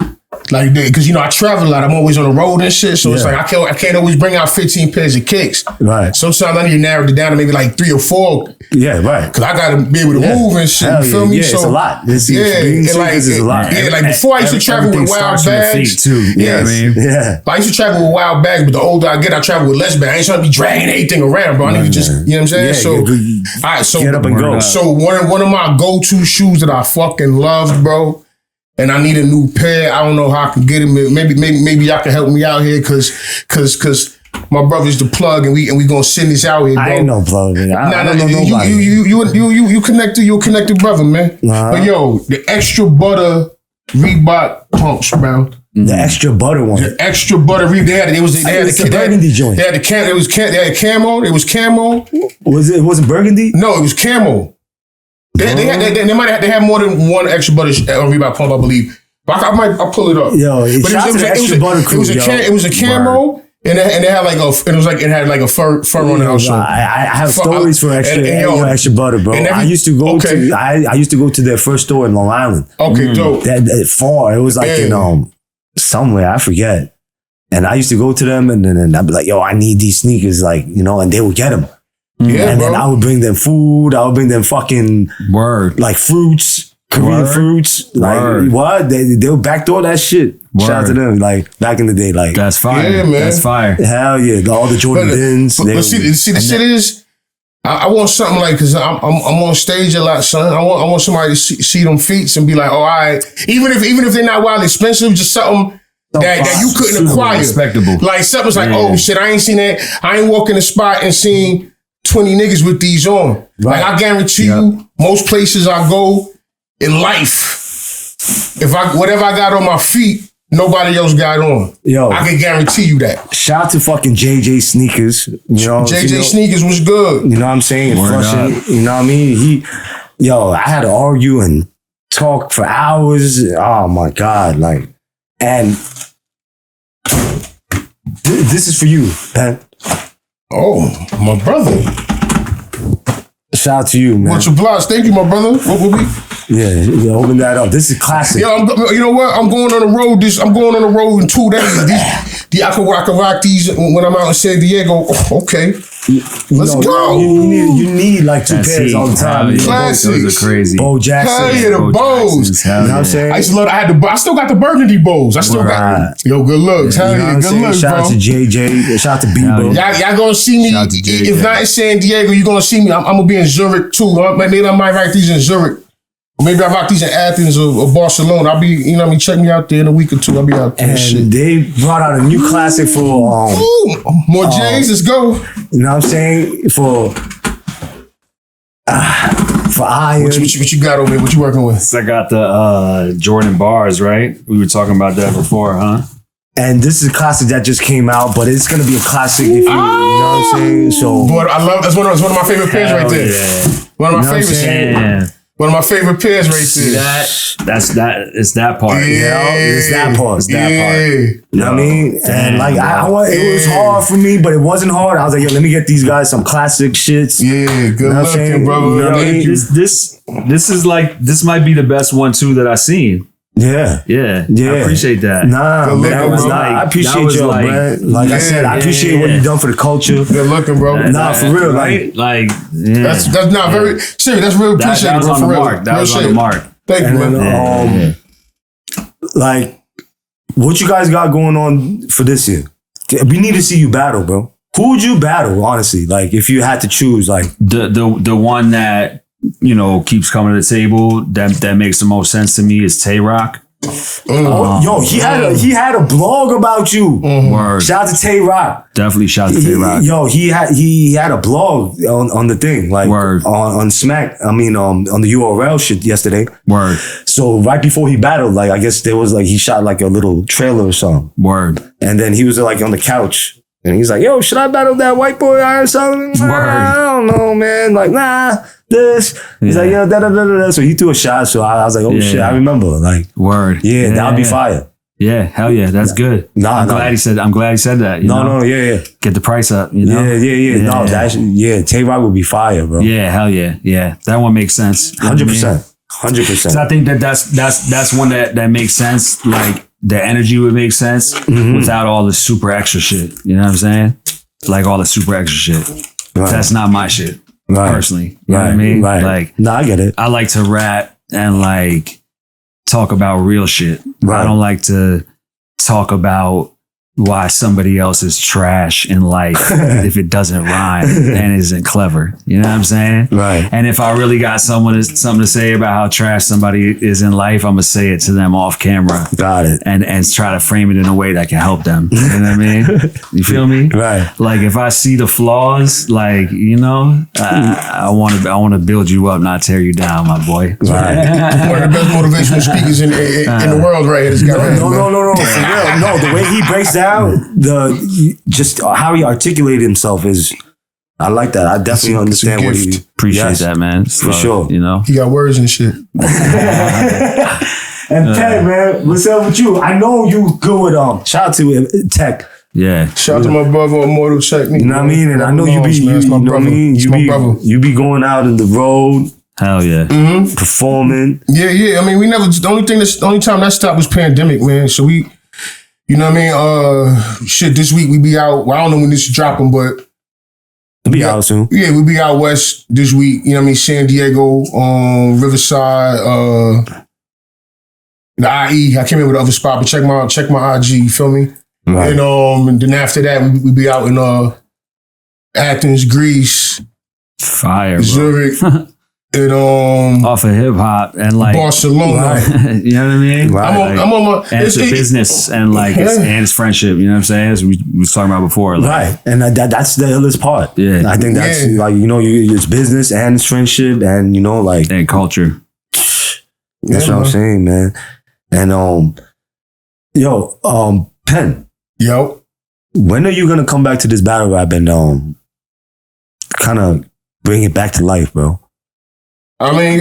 Like, because I travel a lot. I'm always on the road and shit. So it's like I can't always bring out 15 pairs of kicks. Right. Sometimes I need to narrow it down to maybe like 3 or 4. Yeah, right. Because I gotta be able to move and shit. You feel me? Yeah, it's a lot. It's a lot. Yeah, like before I used to travel with wild bags too. You know what I mean? Yeah. I used to travel with wild bags, but the older I get, I travel with less bags. I ain't trying to be dragging anything around, bro. I need to just, you know what I'm saying? All right, so get up and go. So one of my go-to shoes that I fucking loved, bro. And I need a new pair. I don't know how I can get them. Maybe y'all can help me out here, cause my brother's the plug, and we gonna send this out here, bro. I ain't no plug, man. I don't know nobody. You connected brother, man. But yo, the extra butter Reebok pumps, bro. The extra butter one. The extra butter Reebok. They had the burgundy joint. They had camo. It was camo. It wasn't burgundy? No, it was camo. They might have more than one extra butter Reebok pump, I believe. But I'll pull it up. Yo, but it was a camo, and it had like a fur on it also. I have stories for extra butter, bro. I used to go to their first store in Long Island. Okay, dope. That far. It was like in somewhere, I forget. And I used to go to them, and then I'd be like, yo, I need these sneakers, and they would get them. Yeah, and then I would bring them food. I would bring them fucking like fruits, Korean fruits. Like what? They'll backdoor that shit. Shout out to them. Like back in the day, like that's fire. Yeah, man. That's fire. Hell yeah! All the Jordan bins. But see, the shit is, I want something like, because I'm on stage a lot, son. I want somebody to see them feats and be like, oh, all right. Even if they're not wild expensive, just something that you couldn't acquire. Respectable. Like something's like, oh shit, I ain't seen that. I ain't walked in the spot and seen 20 niggas with these on. Like I guarantee you, most places I go in life, whatever I got on my feet, nobody else got on. Yo, I can guarantee you that. Shout out to fucking JJ Sneakers. You know, JJ Sneakers was good. You know what I'm saying? Flushing, you know what I mean? I had to argue and talk for hours. Oh my God. Like, and this is for you, man. Oh, my brother. Shout out to you, man. What's your blogs? Thank you, my brother. What will we? Yeah, open that up. This is classic. Yo, you know what? I'm going on the road. I'm going on the road in 2 days. I can rock these when I'm out in San Diego. Okay. Let's go. You need like 2 pairs all the time. Classics. Those are crazy. Bo Jackson. Hell yeah, the bows. You know what I'm saying? I used to love. I still got the burgundy bows. I still got. Yo, good looks. Hell yeah, good looks, bro. Shout out to JJ. Shout out to Bebo. Y'all gonna see me. If not in San Diego, you're gonna see me. I'm gonna be in Zurich too. Maybe I might rock these in Zurich. Maybe I rock these in Athens or Barcelona. I'll be, you know what I mean, check me out there in a week or 2. I'll be out there. And shit. They brought out a new classic for more J's. Let's go. You know what I'm saying? For iron. What you got over there? What you working with? So I got the Jordan bars, right? We were talking about that before, huh? And this is a classic that just came out, but it's gonna be a classic if you know what I'm saying. So, but I love that's one of my favorite pairs right there. Yeah. One of my favorites. One of my favorite pairs right there. That's it's that part. Yeah, it's that part. It's that part. You know what I mean? And like it was hard for me, but it wasn't hard. I was like, yo, let me get these guys some classic shits. Yeah, good looking, brother. You know what I mean? This is like this might be the best one too that I've seen. Yeah. I appreciate that. I appreciate you, man. Like I said, I appreciate what you've done for the culture. Good looking, bro. For real, right? That's not very serious. That's real appreciated, bro. For real. That was on the mark. Thank you, man. Like, what you guys got going on for this year? We need to see you battle, bro. Who would you battle, honestly? Like, if you had to choose, like the one that keeps coming to the table that makes the most sense to me is Tay Rock. Yo, he had a blog about you. Word. Shout out to Tay Rock. Definitely shout out to Tay Rock. Yo, he had a blog on the thing, like Word. on Smack. I mean, on the URL shit yesterday. Word. So right before he battled, like I guess there was like he shot like a little trailer or something. Word. And then he was like on the couch. And he's like, yo, should I battle that white boy ironsolomon? I don't know, man. Like, nah, this. He's like, yo, da-da-da-da-da. So he threw a shot. So I was like, oh, shit, I remember. Like, word. Yeah, that would be fire. Yeah, hell yeah, that's good. I'm glad he said that. Yeah. Get the price up, you know? Yeah. No, Tay Rock would be fire, bro. Yeah, hell yeah. Yeah, that one makes sense. 100%. 100%. I think that's one that makes sense. Like, the energy would make sense without all the super extra shit. You know what I'm saying? Like all the super extra shit. Right. That's not my shit, personally. You know what I mean? Right. Like, no, I get it. I like to rap and like talk about real shit. Right. I don't like to talk about why somebody else is trash in life if it doesn't rhyme and isn't clever. You know what I'm saying? Right. And if I really got something to say about how trash somebody is in life, I'm gonna say it to them off camera. Got it. And try to frame it in a way that can help them. You know what I mean? You feel me? Right. Like if I see the flaws, like, I want to build you up, not tear you down, my boy. Right. One of the best motivational speakers in the world, right here. This guy right here. No, for real. No, the way he breaks down just how he articulated himself is, I like that. I definitely understand what he appreciate that, man. For sure. He got words and shit. And Tech, man, what's up with you? I know you good with shout out to Tech. Yeah. Shout out to my brother Immortal Technique. You know what I mean? And I know you be going out in the road. Hell yeah. Mm-hmm. Performing. Yeah. I mean, the only time that stopped was pandemic, man. So we, you know what I mean? Shit, this week we be out. Well, I don't know when this is dropping, but we'll be out soon. Yeah, we'll be out west this week. You know what I mean? San Diego, Riverside, the IE. I came in with the other spot, but check my IG, you feel me? Right. And then after that, we be out in Athens, Greece. Fire, Zurich. in off of hip hop and like Barcelona. You know what I mean? Right. I'm on my And it's a business and like and it's friendship. You know what I'm saying? As we was talking about before. Like, Right, and that's the illest part. Yeah. I think that's like, you know, it's business and it's friendship, and you know, like and culture. that's what I'm saying, man. And Pen. Yo. When are you gonna come back to this battle rap and kind of bring it back to life, bro? I mean,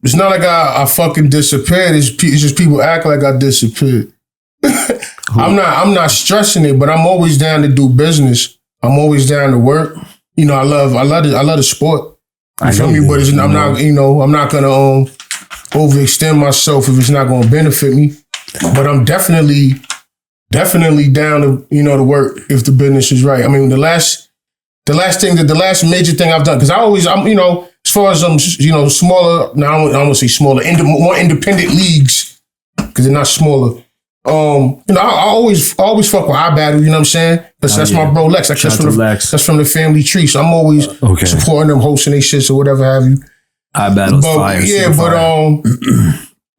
it's not like I fucking disappeared. It's just people act like I disappeared. I'm not stressing it, but I'm always down to do business. I'm always down to work. You know, I love the sport. You feel me? But I'm not gonna overextend myself if it's not gonna benefit me. But I'm definitely down to, to work if the business is right. I mean, the last major thing I've done, because I'm as far as smaller, no, I don't want to say smaller, more independent leagues, because they're not smaller. I always fuck with I Battle, you know what I'm saying? That's my bro Lex. That's from the family tree. So I'm always supporting them, hosting their shits or whatever have you. I Battle's fire.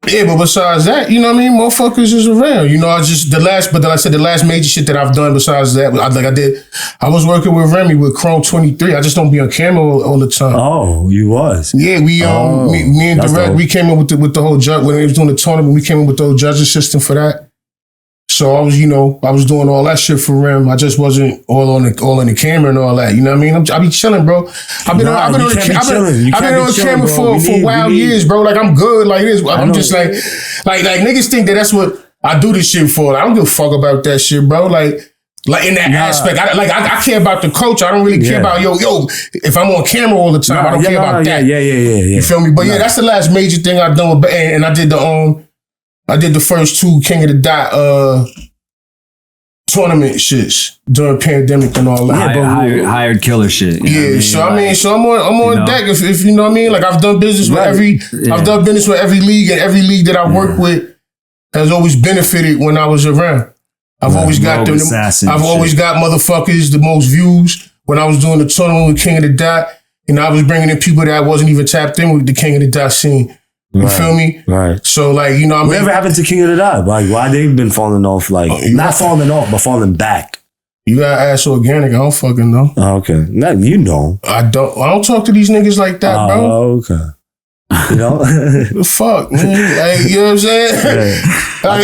Yeah, but besides that, you know what I mean? Motherfuckers is around. You know, the last major shit that I've done besides that, I was working with Remy with Chrome 23. I just don't be on camera all the time. Oh, you was? Yeah, me and Direct, we came in with the whole judge, when they was doing the tournament, we came in with the whole judging system for that. So I was doing all that shit for Rem. I just wasn't all in the camera and all that. You know what I mean? I be chilling, bro. I've been on camera for wild years, bro. Like I'm good. Like this. I'm just like niggas think that's what I do this shit for. Like, I don't give a fuck about that shit, bro. Like in that aspect, I care about the coach. I don't really care about yo. If I'm on camera all the time, I don't care about that. Yeah. You feel me? But that's the last major thing I've done with, and I did the first two King of the Dot tournament shits during pandemic and all that. Hired killer shit. So I'm on deck if you know what I mean. Like I've done business with every league, and every league that I work with has always benefited when I was around. I've always got motherfuckers the most views when I was doing the tournament with King of the Dot. I was bringing in people that wasn't even tapped in with the King of the Dot scene. You feel me? Right. So whatever happened to King of the Dot? Like why they've been falling off? Like not falling off, but falling back. You got ass organic. I don't fucking know. Oh, okay. Not you know. I don't talk to these niggas like that, bro. Oh, okay. You know? The fuck, man. Like, you know what I'm saying? I'm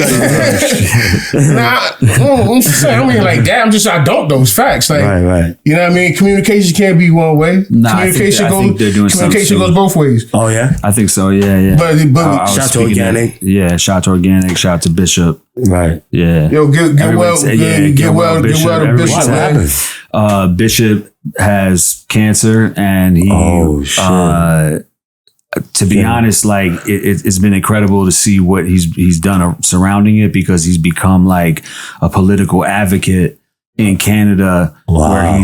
saying, I mean, like that. I don't those facts. Like, right. You know what I mean? Communication can't be one way. Communication goes both ways. Oh yeah, I think so. Yeah. But shout to organic. Shout to organic. Shout to Bishop. Right. Yeah. Yo, get well to Bishop. What happened? Bishop has cancer, and he. To be honest, like it's been incredible to see what he's done surrounding it, because he's become like a political advocate in Canada, where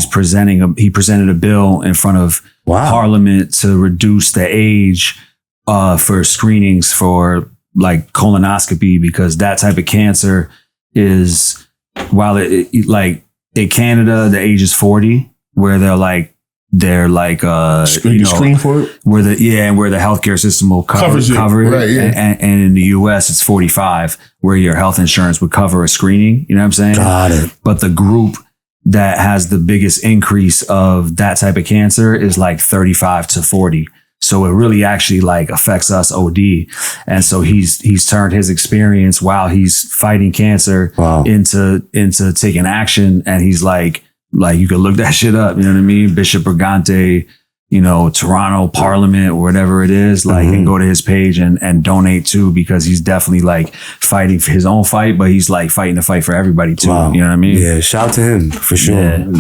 he presented a bill in front of Parliament to reduce the age for screenings for like colonoscopy, because that type of cancer is, while it like in Canada the age is 40, where they're like screen for it, where the healthcare system will cover it. Right, yeah. And in the US it's 45, where your health insurance would cover a screening. You know what I'm saying? Got it. But the group that has the biggest increase of that type of cancer is like 35 to 40. So it really actually like affects us OD. And so he's turned his experience while he's fighting cancer into taking action. And he's like you could look that shit up, you know what I mean? Bishop Brigante, Toronto Parliament, or whatever it is, and go to his page and donate too, because he's definitely like fighting for his own fight, but he's like fighting the fight for everybody too. Wow. You know what I mean? Yeah, shout out to him for sure. Yeah.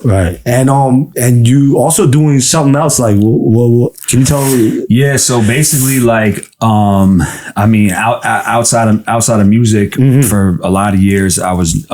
Right. And you also doing something else, like what can you tell me? Yeah, so basically outside of music, for a lot of years I was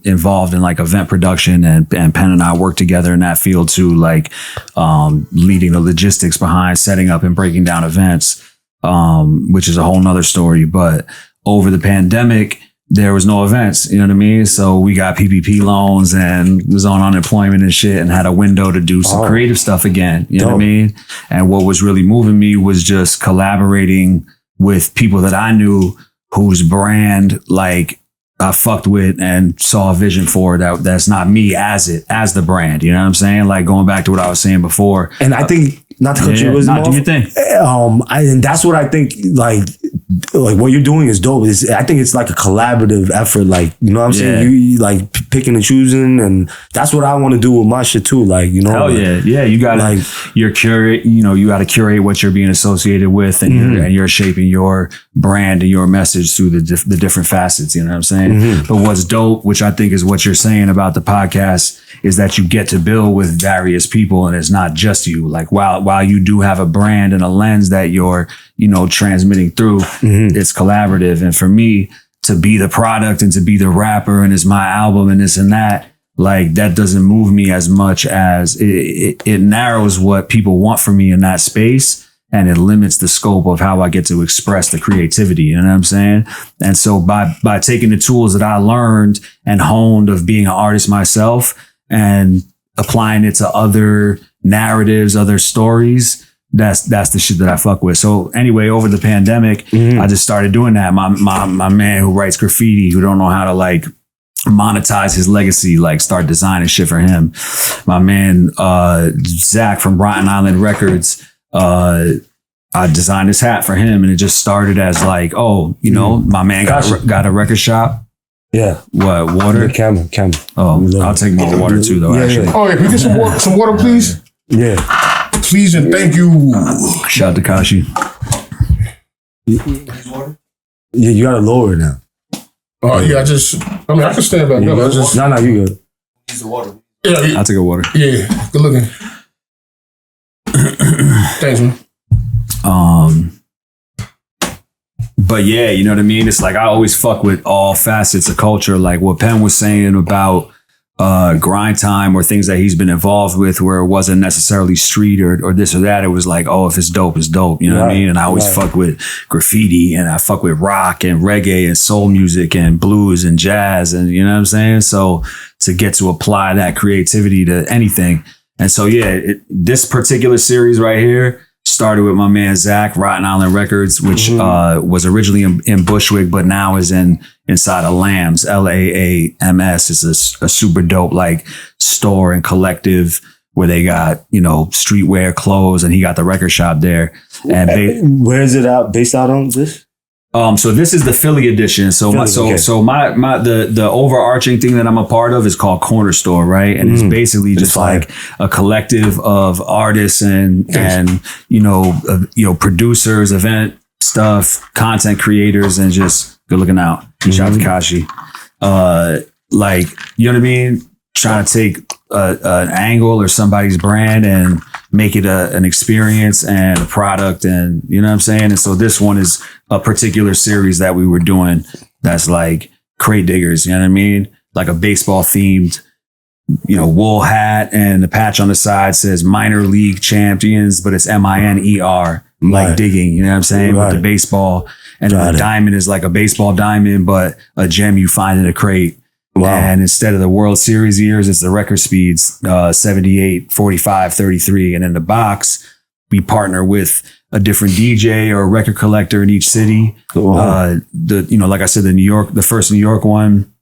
involved in like event production, and Penn and I worked together in that field too, like leading the logistics behind setting up and breaking down events, which is a whole nother story. But over the pandemic, there was no events, you know what I mean? So we got PPP loans and was on unemployment and shit, and had a window to do some creative stuff again, you know what I mean? And what was really moving me was just collaborating with people that I knew whose brand, like, I fucked with and saw a vision for that's not me as the brand. You know what I'm saying? Like, going back to what I was saying before. And I think, not to cut you, do your thing. And that's what I think, like what you're doing is dope. I think it's like a collaborative effort. Like, you know what I'm saying? You like picking and choosing, and that's what I want to do with my shit too. Like, you know, hell yeah. You gotta, like, you're curate. You know, you gotta curate what you're being associated with, and you're shaping your brand and your message through the different facets. You know what I'm saying? But what's dope, which I think is what you're saying about the podcast, is that you get to build with various people, and it's not just you. Like, while you do have a brand and a lens that you're, you know, transmitting through, it's collaborative. And for me to be the product and to be the rapper and it's my album and this and that, like, that doesn't move me as much as it narrows what people want from me in that space. And it limits the scope of how I get to express the creativity. You know what I'm saying? And so by taking the tools that I learned and honed of being an artist myself and applying it to other narratives, other stories, that's the shit that I fuck with. So anyway, over the pandemic, I just started doing that. My man who writes graffiti, who don't know how to, like, monetize his legacy, like, start designing shit for him. My man Zach from Rotten Island Records, I designed this hat for him, and it just started as like, oh, you know, my man got a record shop. Yeah. What, water? Camel. Oh, I'll take more water too, though, actually. Oh, yeah, can we get some water, please? Yeah. Please and thank you. Shout out to Kashi. Yeah, you gotta lower it now. Oh, yeah, I can stand back up. No, you good. Use the water. Yeah, I'll take a water. Yeah, good looking. Thanks, man. But yeah, you know what I mean? It's like, I always fuck with all facets of culture. Like what Penn was saying about grind time or things that he's been involved with where it wasn't necessarily street or this or that. It was like, oh, if it's dope, it's dope. You know what I mean? And I always fuck with graffiti, and I fuck with rock and reggae and soul music and blues and jazz, and you know what I'm saying? So to get to apply that creativity to anything. And so, yeah, this particular series right here started with my man Zach, Rotten Island Records, which was originally in Bushwick, but now is inside of Lambs, LAAMS. It's a super dope, like, store and collective where they got, you know, streetwear, clothes, and he got the record shop there. And where is it based out on this? So this is the Philly edition. So the overarching thing that I'm a part of is called Corner Store, right? And it's basically just like a collective of artists and you know producers, event stuff, content creators, and just good looking out. Shout out to Kashi. Like, you know what I mean? Trying to take an angle or somebody's brand and make it an experience and a product, and you know what I'm saying? And so this one is a particular series that we were doing that's like crate diggers, you know what I mean? Like a baseball themed, you know, wool hat, and the patch on the side says minor league champions, but it's MINER, like digging, you know what I'm saying? With the baseball, and the diamond is like a baseball diamond, but a gem you find in a crate. Wow. And instead of the World Series years, it's the record speeds, 78, 45, 33. And in the box, we partner with a different DJ or a record collector in each city. Like I said, the first New York one,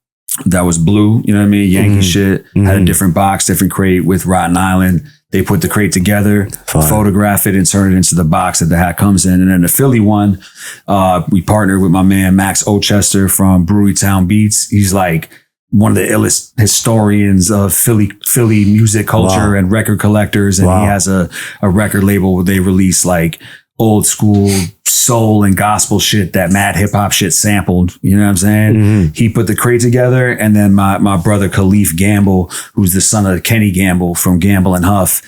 that was blue, you know what I mean? Yankee shit, had a different box, different crate with Rotten Island. They put the crate together, photograph it, and turn it into the box that the hat comes in. And then the Philly one, we partnered with my man, Max Ochester from Brewery Town Beats. He's like one of the illest historians of Philly music culture and record collectors. And he has a record label where they release like old school soul and gospel shit that mad hip hop shit sampled. You know what I'm saying? He put the crate together. And then my brother Khalif Gamble, who's the son of Kenny Gamble from Gamble and Huff,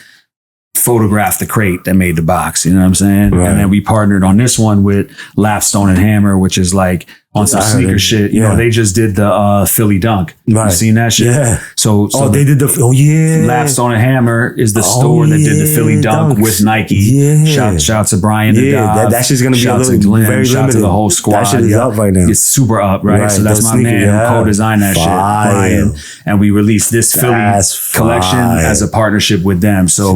photographed the crate that made the box. You know what I'm saying? Right. And then we partnered on this one with Lapstone and Hammer, which is like on some I heard sneaker it. shit. You Yeah. know, they just did the Philly Dunk. Right. You seen that shit? Yeah. So they did the. Oh yeah. Lapstone and Hammer is the store that did the Philly Dunk Dunks. with Nike. Yeah. Shout to Brian. Yeah, that shit's gonna be shout a little to Glenn, very shout limited. to the whole squad. That shit is up right now. It's super up, right? So that's those my man sneakers, who co-designed that Fire. shit, Brian. And we released this That's Philly collection fire. as a partnership with them. So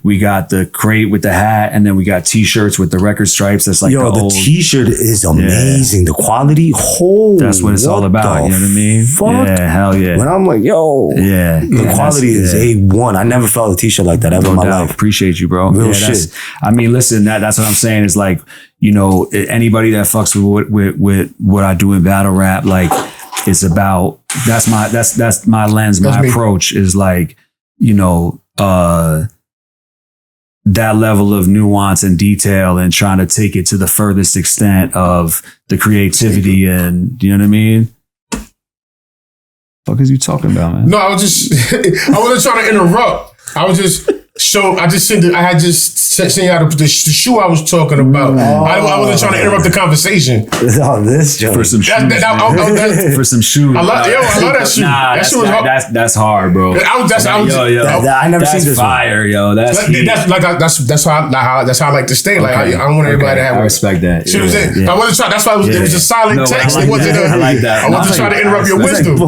we got the crate with the hat, and then we got t-shirts with the record stripes. That's like Yo, the old t-shirt is amazing. The quality, that's what it's all about. You know what I mean? Fuck? Yeah, hell yeah. When I'm like, yo, the quality is A1. I never felt a t-shirt like that ever in my life. Appreciate you, bro. Real that's, shit. I mean, listen, that's what I'm saying. Is like, you know, anybody that fucks with what I do in battle rap, like, it's about that's my lens, my approach is like, you know, that level of nuance and detail and trying to take it to the furthest extent of the creativity and, you know what I mean? Fuck is you talking about, man? No, I was just, I wasn't trying to interrupt. I was just, I had just sent out the shoe I was talking about. I wasn't trying to interrupt the conversation. Oh, this joke. For some shoes. For some shoes. I love that shoe. Nah, that shoe was hard. that's hard, bro. I never seen this fire, yo. That's how I like to stay. Like I want everybody to have. I respect that. See what I'm saying? I wasn't trying. That's why it was a silent text. I It wasn't. I like that. I wasn't trying to interrupt your wisdom.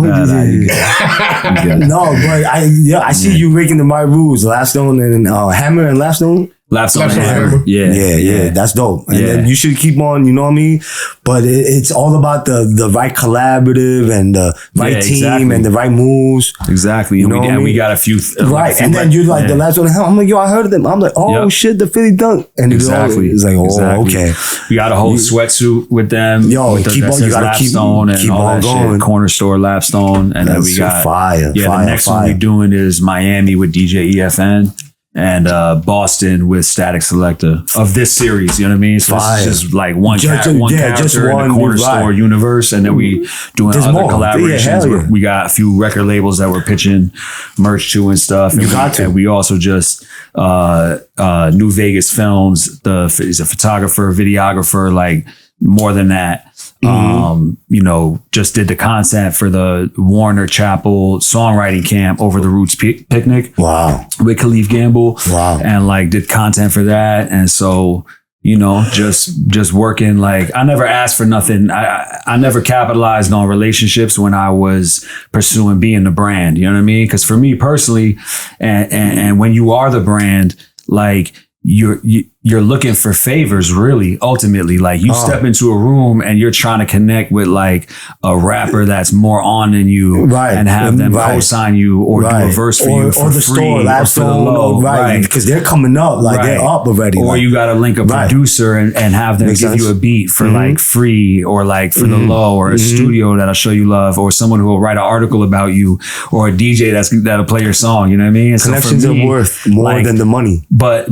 No, but I see you breaking the my rules. Lapstone and Hammer and Lapstone. Lapstone and Hammer. Yeah. That's dope. And then you should keep on, you know what I mean? But it's all about the right collaborative and the right team and the right moves. Exactly. You know and we got a few. Right. And then you're like, the last one, I'm like, yo, I heard of them. I'm like, oh shit, the Philly Dunk. And it's like, okay. We got a whole sweatsuit with them. Yo, with you gotta keep on going. Shit. Corner store Lapstone. And then we got fire. Yeah, the next one we're doing is Miami with DJ EFN. And Boston with Static Selector of this series, you know what I mean? So it's just like one character in the corner store universe, and then we doing other collaborations. We got a few record labels that we're pitching merch to and stuff. And we also just New Vegas Films. He's a photographer, videographer, like more than that. You know, just did the content for the Warner Chapel songwriting camp over the Roots picnic. Wow. With Khalif Gamble. Wow. And like did content for that. And so, you know, just working. Like I never asked for nothing. I never capitalized on relationships when I was pursuing being the brand. You know what I mean? Because for me personally, and when you are the brand, like you're looking for favors, really, ultimately. Like you step into a room and you're trying to connect with like a rapper that's more on than you, and have them co-sign you or do a verse for you for or the free store, or for the low, because they're coming up, like they're up already. Or you got to link a producer and have them give you a beat for like free or like for the low, or a studio that'll show you love, or someone who will write an article about you, or a DJ that'll play your song. You know what I mean? And connections are worth more than the money. But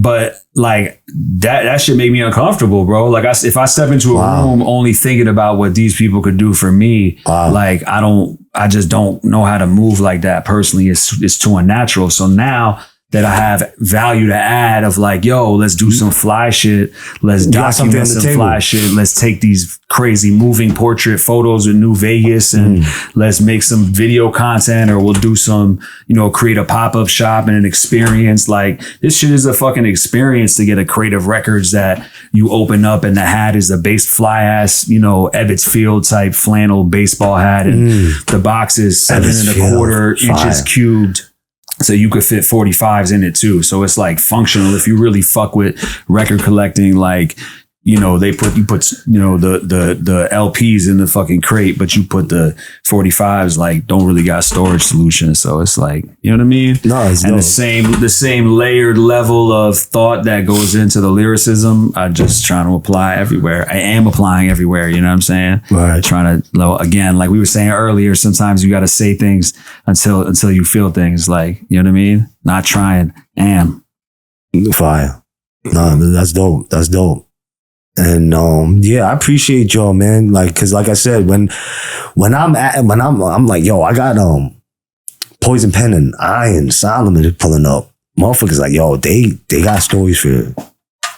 like that shit make me uncomfortable, bro. Like if I step into a room only thinking about what these people could do for me, like I just don't know how to move like that personally. It's too unnatural. So now that I have value to add of like, yo, let's do some fly shit. Let's document some fly shit. Let's take these crazy moving portrait photos in New Vegas and let's make some video content, or we'll do some, you know, create a pop-up shop and an experience. Like this shit is a fucking experience to get a Creative Records that you open up and the hat is a base fly ass, you know, Ebbets Field type flannel baseball hat. And the box is 7 1/4 inches cubed. So you could fit 45s in it too. So it's like functional. If you really fuck with record collecting, like, you know, you put, you know, the LPs in the fucking crate, but you put the 45s, like don't really got storage solutions. So it's like, you know what I mean? No, it's and the same layered level of thought that goes into the lyricism, I just trying to apply everywhere. I am applying everywhere. You know what I'm saying? Right. Trying to, again, like we were saying earlier, sometimes you got to say things until you feel things, like, you know what I mean? Not trying, am. Fire. No, that's dope. That's dope. And I appreciate y'all, man. Like, cause like I said, when I'm like, yo, I got Poisonpen and ironsolomon pulling up. Motherfuckers like, yo, they got stories for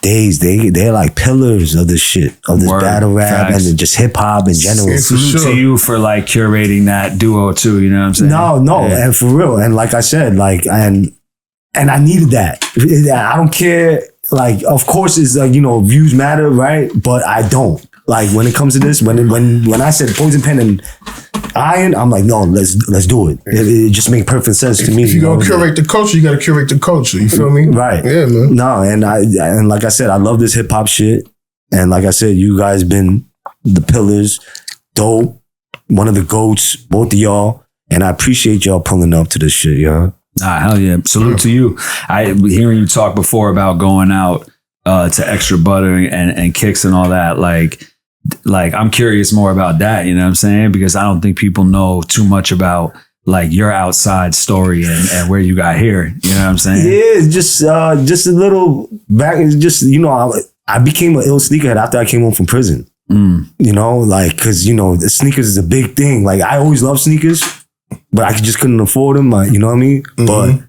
they're like pillars of this shit, of this battle rap and then just hip hop in general. Yeah, salute to you for like curating that duo too. You know what I'm saying? No, and for real, and like I said, like and I needed that. I don't care. Like, of course, it's like, views matter, right? But I don't. Like, when it comes to this, when I said Poison Pen and Iron, I'm like, no, let's do it. It just makes perfect sense to me. If you're gonna curate the culture, you gotta curate the culture. You feel me? Right. Yeah, man. No, and like I said, I love this hip hop shit. And like I said, you guys been the pillars, dope, one of the GOATs, both of y'all. And I appreciate y'all pulling up to this shit, yo. Hell yeah. Salute to you. Hearing you talk before about going out to Extra Butter and kicks and all that, like I'm curious more about that, you know what I'm saying? Because I don't think people know too much about like your outside story and where you got here. You know what I'm saying? Yeah, just a little back. It's just, I became an ill sneakerhead after I came home from prison. Like, cause the sneakers is a big thing. Like, I always loved sneakers, but I just couldn't afford them. You know what I mean? Mm-hmm. But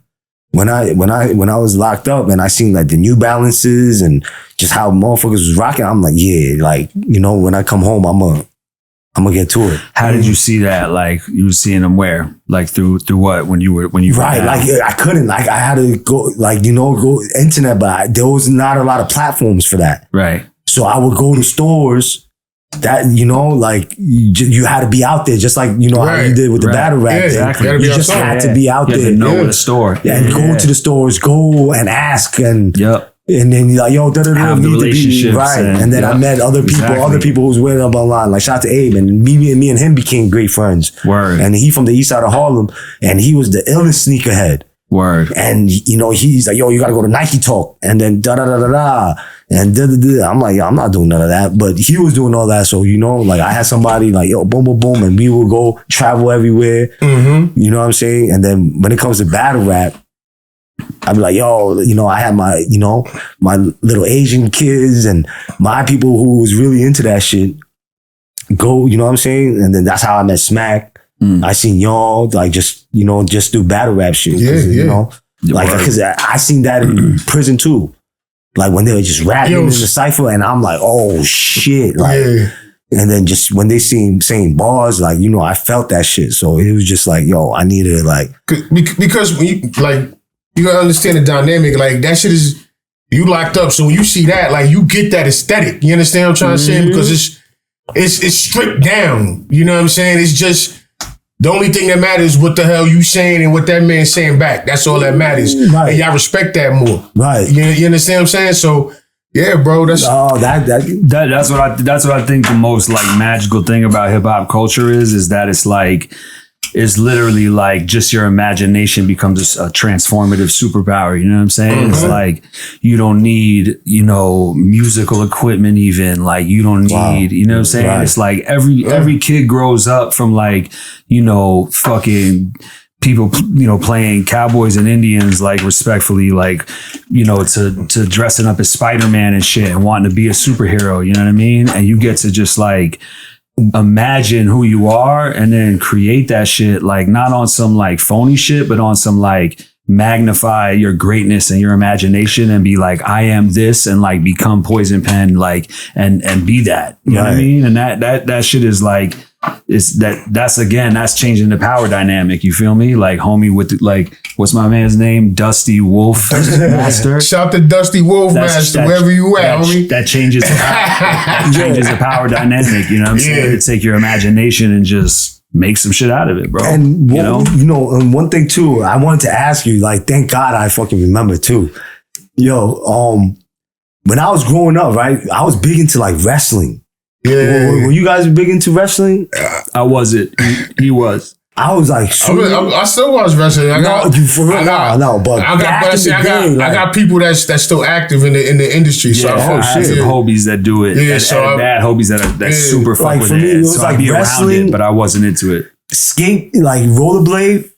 when I was locked up and I seen like the New Balances and just how motherfuckers was rocking, I'm like, yeah, like, when I come home, I'm gonna get to it. How did you see that? Like, you were seeing them where? Like through what? When you right? Like, I couldn't. Like, I had to go. Like, go internet, but there was not a lot of platforms for that. Right. So I would go to stores. That like you had to be out there, just like how you did with the battle rap. Yeah, exactly. You just had to be out there. You had to know the store. And go to the stores, go and ask, and yep. And then you're like, yo, have the relationships, right. And then I met other people who was wearing up online. Like, shout out to Abe, and me and him became great friends. Word. And he from the east side of Harlem, and he was the illest sneakerhead. Word. And he's like, yo, you gotta go to Nike Talk, and then da da da da da. And I'm like, yo, I'm not doing none of that. But he was doing all that. So, like, I had somebody like, yo, boom, boom, boom. And we would go travel everywhere. Mm-hmm. You know what I'm saying? And then when it comes to battle rap, I'd be like, yo, I had my, my little Asian kids and my people who was really into that shit go, you know what I'm saying? And then that's how I met Smack. I seen y'all, like, just do battle rap shit. Yeah. Like, because I seen that in prison too. Like, when they were just rapping in the cypher, and I'm like, oh shit. Like, and then just when they saying bars, like, I felt that shit. So it was just like, yo, I needed to, like, because when you gotta understand the dynamic. Like, that shit is, you locked up. So when you see that, like, you get that aesthetic. You understand what I'm trying to say? Because it's stripped down. You know what I'm saying? It's just, the only thing that matters is what the hell you saying and what that man's saying back. That's all that matters. Right. And y'all respect that more. Right. You understand what I'm saying? So, yeah, bro. That's what I think the most like magical thing about hip hop culture is that it's literally like just your imagination becomes a transformative superpower. You know what I'm saying? Mm-hmm. It's like, you don't need, musical equipment even. Like, you don't need, you know what I'm saying? Right. It's like every kid grows up from like, fucking people, playing cowboys and Indians, like, respectfully, like, to dressing up as Spider-Man and shit and wanting to be a superhero. You know what I mean? And you get to just like imagine who you are and then create that shit, like, not on some like phony shit, but on some like magnify your greatness and your imagination and be like, I am this, and like become Poison Pen, like, and be that. You know what I mean? And that shit is like, that's changing the power dynamic. You feel me? Like, homie with like, what's my man's name? Dusty Wolf Master. Shout to Dusty Wolf Master, wherever you at, homie. That changes the power dynamic. You know what I'm saying? To take your imagination and just make some shit out of it, bro. And and one thing too, I wanted to ask you, like, thank God I fucking remember too. Yo, when I was growing up, right, I was big into like wrestling. Yeah. Were you guys big into wrestling? I wasn't. He was. I was like, I still watch wrestling. I got people that's still active in the industry. So I have some homies that do it. Yeah, and bad homies that super fuck like, with for me, it. it was So like I'd be wrestling, around it, but I wasn't into it. Skate, like rollerblade,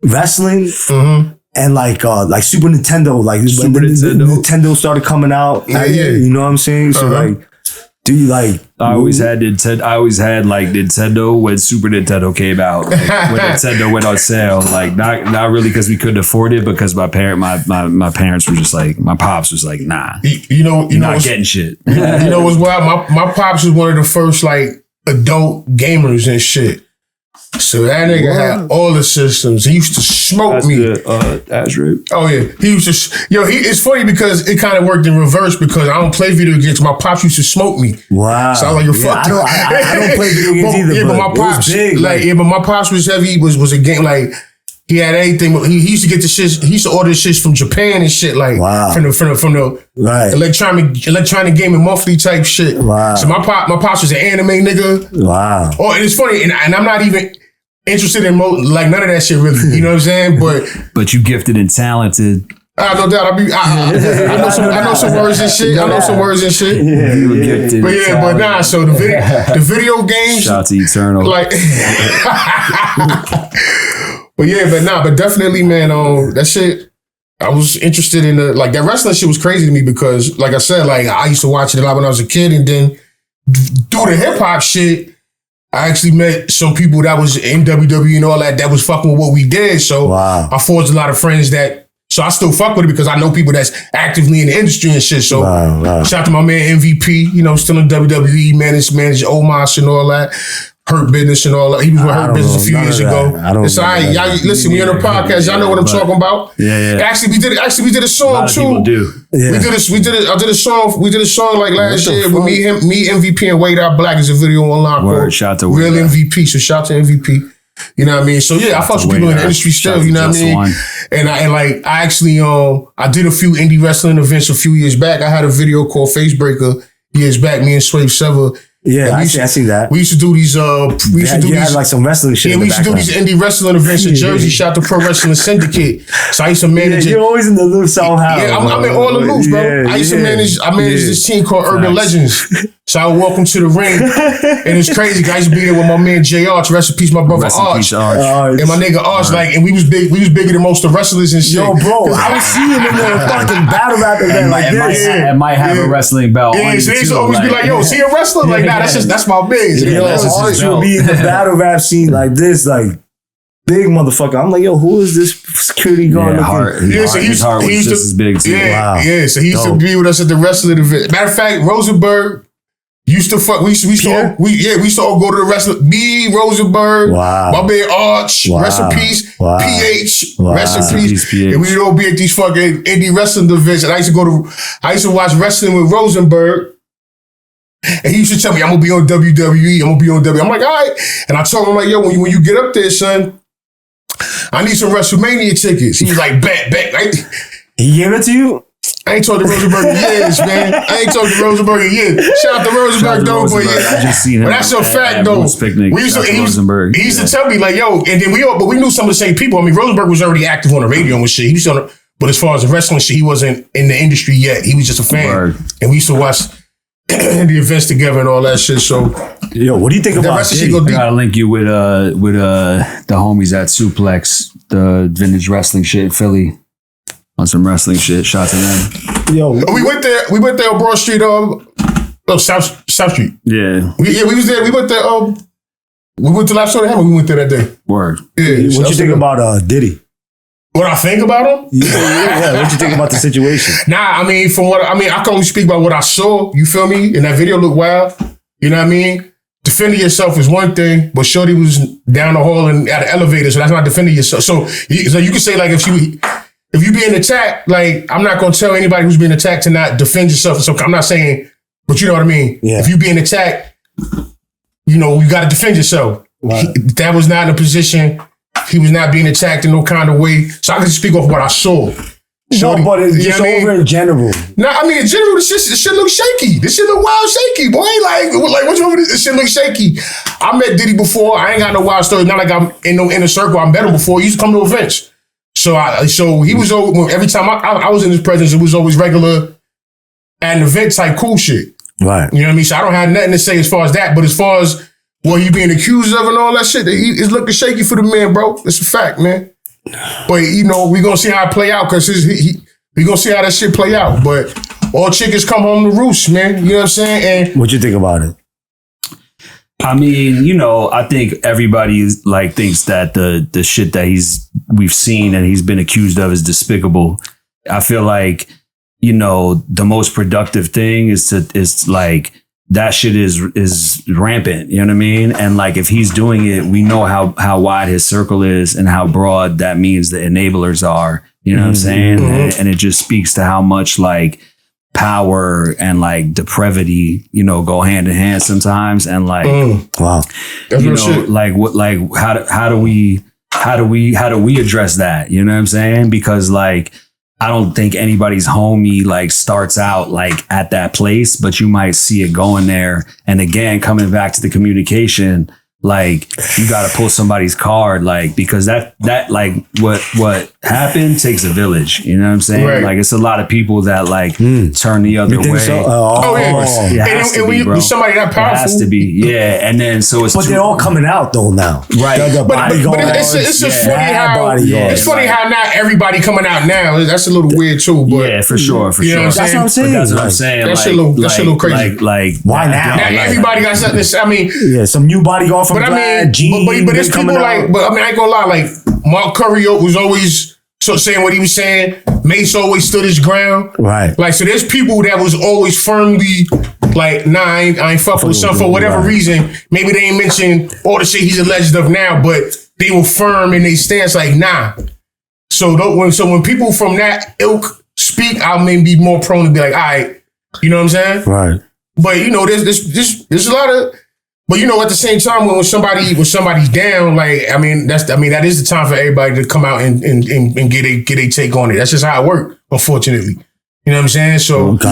wrestling. Mm-hmm. And like Super Nintendo, like when Nintendo started coming out, you know what I'm saying? So like Do you like? I always had like Nintendo when Super Nintendo came out. Like, when Nintendo went on sale, like not really because we couldn't afford it, because my parents were just like, my pops was like, nah, you know, you're not getting shit. You know what's wild? My pops was one of the first like adult gamers and shit. So that nigga had all the systems. He used to smoke me. That's right. Oh yeah, he used to. It's funny because it kind of worked in reverse because I don't play video games. My pops used to smoke me. Wow. So I was like, you're fucked. I don't play video games either. Yeah, but my pops, big, but my pops was heavy. Was a game like. He had anything. He used to get the shit. He used to order shit from Japan and shit, like from the right. electronic gaming monthly type shit. Wow. So my pops was an anime nigga. Wow. Oh, and it's funny, and I'm not even interested in like none of that shit really. You know what I'm saying? But you gifted and talented. No doubt. I know some words and shit. I know some words and shit. Yeah, you were gifted. But nah. So the video games. Shout out to Eternal. Like. But definitely, man, that shit, I was interested in that wrestling shit was crazy to me because, like I said, like I used to watch it a lot when I was a kid, and then through the hip hop shit, I actually met some people that was in WWE and all that was fucking with what we did. So I forged a lot of friends so I still fuck with it because I know people that's actively in the industry and shit. So shout out to my man MVP, still in WWE, managed Omos and all that. Hurt Business and all that. He was with Hurt Business a few years ago. It's all right. Y'all listen, we on the podcast. Y'all know what I'm talking about. Yeah. Actually, we did a song too. People do. Yeah. I did a song like last year with me, MVP, and Wade Out Black. Is a video online. Word, shout out to Real Wade MVP. So shout out to MVP. You know what I mean? So yeah, I fuck with people in the industry still. You know what I mean? And I actually I did a few indie wrestling events a few years back. I had a video called Facebreaker years back. Me and Swave Sever. Yeah, I see that. We used to do these. Had like some wrestling shit. Yeah, we used to do these indie wrestling events in Jersey. Shout out to Pro Wrestling Syndicate. So I used to manage it. You're always in the loop somehow. Yeah, I'm in all the loops, bro. I used to manage. I managed this team called Urban Legends. So I would walk them to the ring, and it's crazy. I used to be there with my man Jr. Rest in peace, my brother Arch, and my nigga Arch. Like, and we was big. We was bigger than most of the wrestlers and shit. Yo, bro, I was seeing him in the fucking battle rap event like this. It might have a wrestling belt. Yeah, so they used to always be like, "Yo, is he a wrestler?" Like, nah, that's my biz. Yo, Arch would be in the battle rap scene like this, like. Big motherfucker. I'm like, yo, who is this security guard? His heart was just as big too. Yeah, so he used to be with us at the wrestling event. Matter of fact, Rosenberg used to fuck. We used to all go to the wrestling. Me, Rosenberg, my man Arch, rest in peace. PH, rest in peace. And we'd all be at these fucking indie wrestling events. And I used to watch wrestling with Rosenberg. And he used to tell me, I'm gonna be on WWE. I'm like, all right. And I told him, like, yo, when you get up there, son, I need some WrestleMania tickets. He was like, bet. Right? He gave it to you? I ain't talked to Rosenberg in years, man. Shout out to Rosenberg, though. But I just seen him. But that's a fact, though. He used to tell me, like, yo, and then we knew some of the same people. I mean, Rosenberg was already active on the radio and shit. He was but as far as the wrestling shit, he wasn't in the industry yet. He was just a fan. Word. And we used to watch the events together and all that shit. So, yo, what do you think about Diddy? I gotta link you with the homies at Suplex, the vintage wrestling shit in Philly, on some wrestling shit. Shout to them. Yo, we went there on Broad Street, South Street. Yeah, we was there. We went there. We went to Lap Soda Hammer. We went there that day. Word. Yeah. What you think about Diddy? What I think about him? Yeah. What you think about the situation? Nah, I mean, I can only speak about what I saw. You feel me? And that video looked wild. You know what I mean? Defending yourself is one thing, but Shorty was down the hall and at an elevator, so that's not defending yourself. So you can say, like, if you being attacked, like, I'm not gonna tell anybody who's being attacked to not defend yourself. So I'm not saying, but you know what I mean? Yeah. If you being attacked, you gotta defend yourself. Right. That was not in a position. He was not being attacked in no kind of way. So I can speak off what I saw. No, but it's just over in general. No, I mean, in general, this shit look shaky. This shit look wild shaky, boy. Like what's wrong with this? This shit look shaky. I met Diddy before. I ain't got no wild stories. Not like I'm in no inner circle. I met him before. He used to come to events. So he was over, every time I was in his presence, it was always regular at an event type cool shit. Right. You know what I mean? So I don't have nothing to say as far as that. But as far as what he being accused of and all that shit, it's looking shaky for the man, bro. It's a fact, man. But, we going to see how it play out because we going to see how that shit play out. But all chickens come home to roost, man. You know what I'm saying? And what you think about it? I mean, I think everybody like thinks that the shit that we've seen and he's been accused of is despicable. I feel like, the most productive thing is like that shit is rampant. You know what I mean? And like if he's doing it, we know how wide his circle is and how broad that means the enablers are. You know what I'm saying? And it just speaks to how much like power and like depravity, go hand in hand sometimes. And like, wow, like what, like how do we address that? You know what I'm saying? Because like, I don't think anybody's homie like starts out like at that place, but you might see it going there. And again, coming back to the communication, like you got to pull somebody's card, like, because that like what happened takes a village. You know what I'm saying? Right. Like it's a lot of people that like turn the other way. So? Yeah. And when you somebody that powerful, it has to be. Yeah. And then so it's, but they're all coming out though now. Right. But it's just funny how how not everybody coming out now. That's a little weird too. But yeah, for sure. You know what I'm saying? That's what I'm saying. That's a little crazy. Like why now? Now everybody got something. I mean, some new bodyguard from Glad, but it's people like, but I mean, I ain't gonna lie, like Mark Curry was always saying what he was saying. Mace always stood his ground. Right. Like, so there's people that was always firmly like, nah, I ain't fucking with something for whatever reason. Maybe they ain't mention all the shit he's alleged of now, but they were firm in their stance, like, nah. So when people from that ilk speak, I may be more prone to be like, all right, you know what I'm saying? Right. But there's a lot of. But at the same time, when somebody's down, like that is the time for everybody to come out and get a take on it. That's just how it works, unfortunately. You know what I'm saying? So but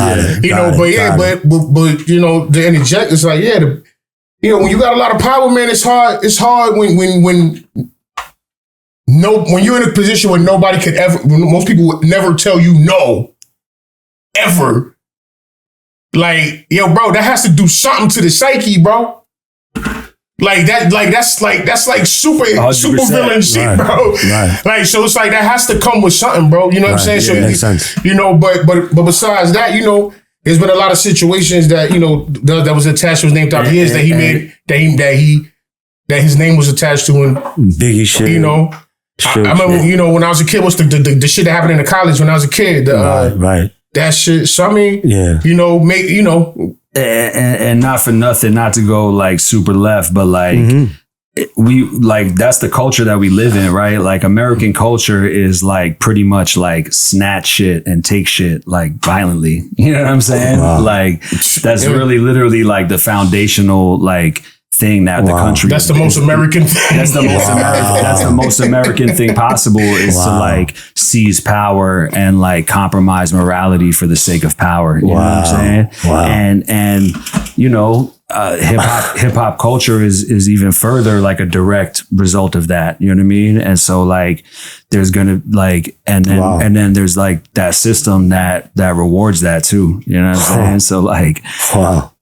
to interject, it's like when you got a lot of power, man, it's hard. It's hard when you're in a position where nobody could ever. When most people would never tell you no, ever. Like, bro, that has to do something to the psyche, bro. That's super villain shit, bro. Right. Like, so it's like that has to come with something, bro. You know what I'm saying? Yeah, makes sense. But besides that, there's been a lot of situations that that was attached to his name throughout the years that he made that his name was attached to him. Biggie shit. I remember when I was a kid, what's the shit that happened in the college when I was a kid? Right. That shit. So I mean, and not for nothing, not to go like super left, but like we like that's the culture that we live in, right? Like American culture is like pretty much like snatch shit and take shit like violently. You know what I'm saying? Wow. Like that's really literally like the foundational like thing that the country. That's the most American thing. That's the most American. That's the most American thing possible is to like seize power and like compromise morality for the sake of power. You know what I'm saying? Wow. And hip hop culture is even further like a direct result of that. You know what I mean? And so like there's gonna like and then there's like that system that rewards that too. You know what I'm saying? So like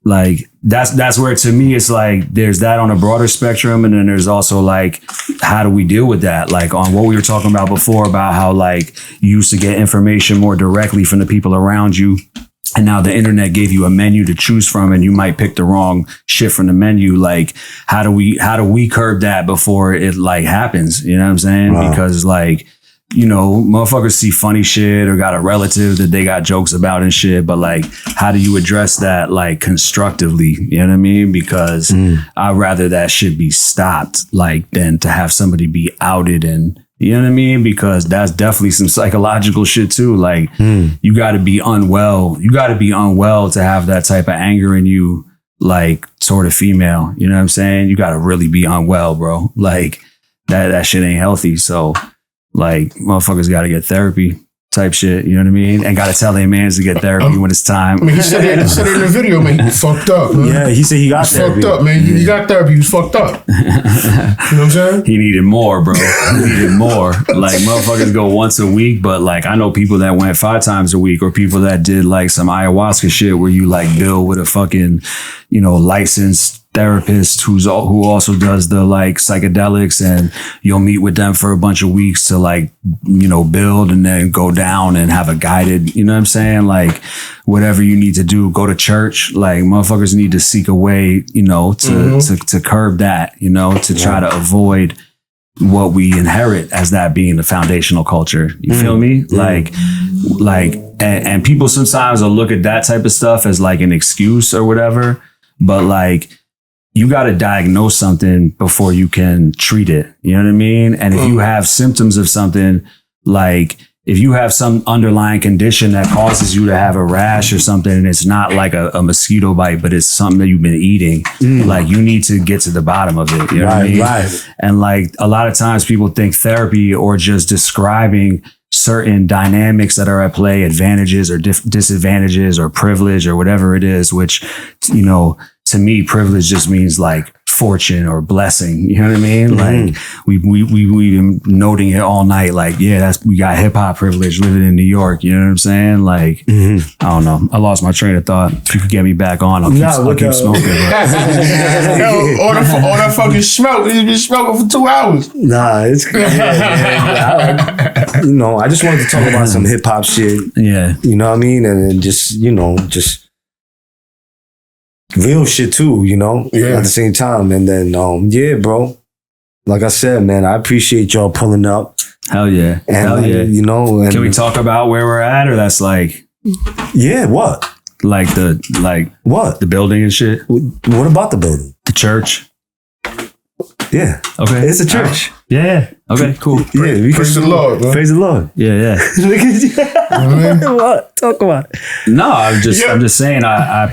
like that's where to me it's like there's that on a broader spectrum, and then there's also like how do we deal with that, like on what we were talking about before about how like you used to get information more directly from the people around you, and now the internet gave you a menu to choose from and you might pick the wrong shit from the menu. Like how do we curb that before it like happens? You know what I'm saying? Because like motherfuckers see funny shit or got a relative that they got jokes about and shit, but like, how do you address that like constructively? You know what I mean? Because I'd rather that shit be stopped like than to have somebody be outed and, you know what I mean? Because that's definitely some psychological shit too. Like you got to be unwell. You got to be unwell to have that type of anger in you, like toward a female. You know what I'm saying? You got to really be unwell, bro. Like that shit ain't healthy. So like motherfuckers got to get therapy type shit, you know what I mean? And got to tell their mans to get therapy when it's time. I mean, he said it in the video, man. He fucked up, man. Yeah, he said he got therapy. Fucked up, man. He got therapy. He was fucked up. You know what I'm saying? He needed more, bro. He needed more. Like motherfuckers go once a week, but like I know people that went 5 times a week, or people that did like some ayahuasca shit where you like bill with a fucking, licensed therapist who also does the like psychedelics, and you'll meet with them for a bunch of weeks to like, you know, build and then go down and have a guided, you know what I'm saying? Like whatever you need to do, go to church. Like motherfuckers need to seek a way, you know, to curb that, you know, to try to avoid what we inherit as that being the foundational culture. You feel me? Like, and people sometimes will look at that type of stuff as like an excuse or whatever, but like, you got to diagnose something before you can treat it. You know what I mean? And if you have symptoms of something, like if you have some underlying condition that causes you to have a rash or something, and it's not like a mosquito bite, but it's something that you've been eating, like you need to get to the bottom of it. You know what I mean? Right. And like a lot of times people think therapy or just describing certain dynamics that are at play, advantages or disadvantages or privilege or whatever it is, which, you know, to me, privilege just means like fortune or blessing. You know what I mean? Like we've been noting it all night. Like, yeah, we got hip hop privilege living in New York. You know what I'm saying? Like, I don't know. I lost my train of thought. If you could get me back on, I'll keep smoking. Yo, all that fucking smoke. He's been smoking for 2 hours. Nah, it's good. You know, I just wanted to talk about some hip hop shit. Yeah. You know what I mean? And just, you know, just real shit too, you know, at the same time. And then, yeah, bro, like I said, man, I appreciate y'all pulling up. Hell yeah. And, hell yeah. You know, and can we talk about where we're at, or that's like, yeah, what? Like what? The building and shit? What about the building? The church. Yeah. Okay. It's a church. Yeah. Okay, cool. Yeah, praise the Lord, bro. Praise the Lord. Yeah. What? Talk about it. No, I'm just saying I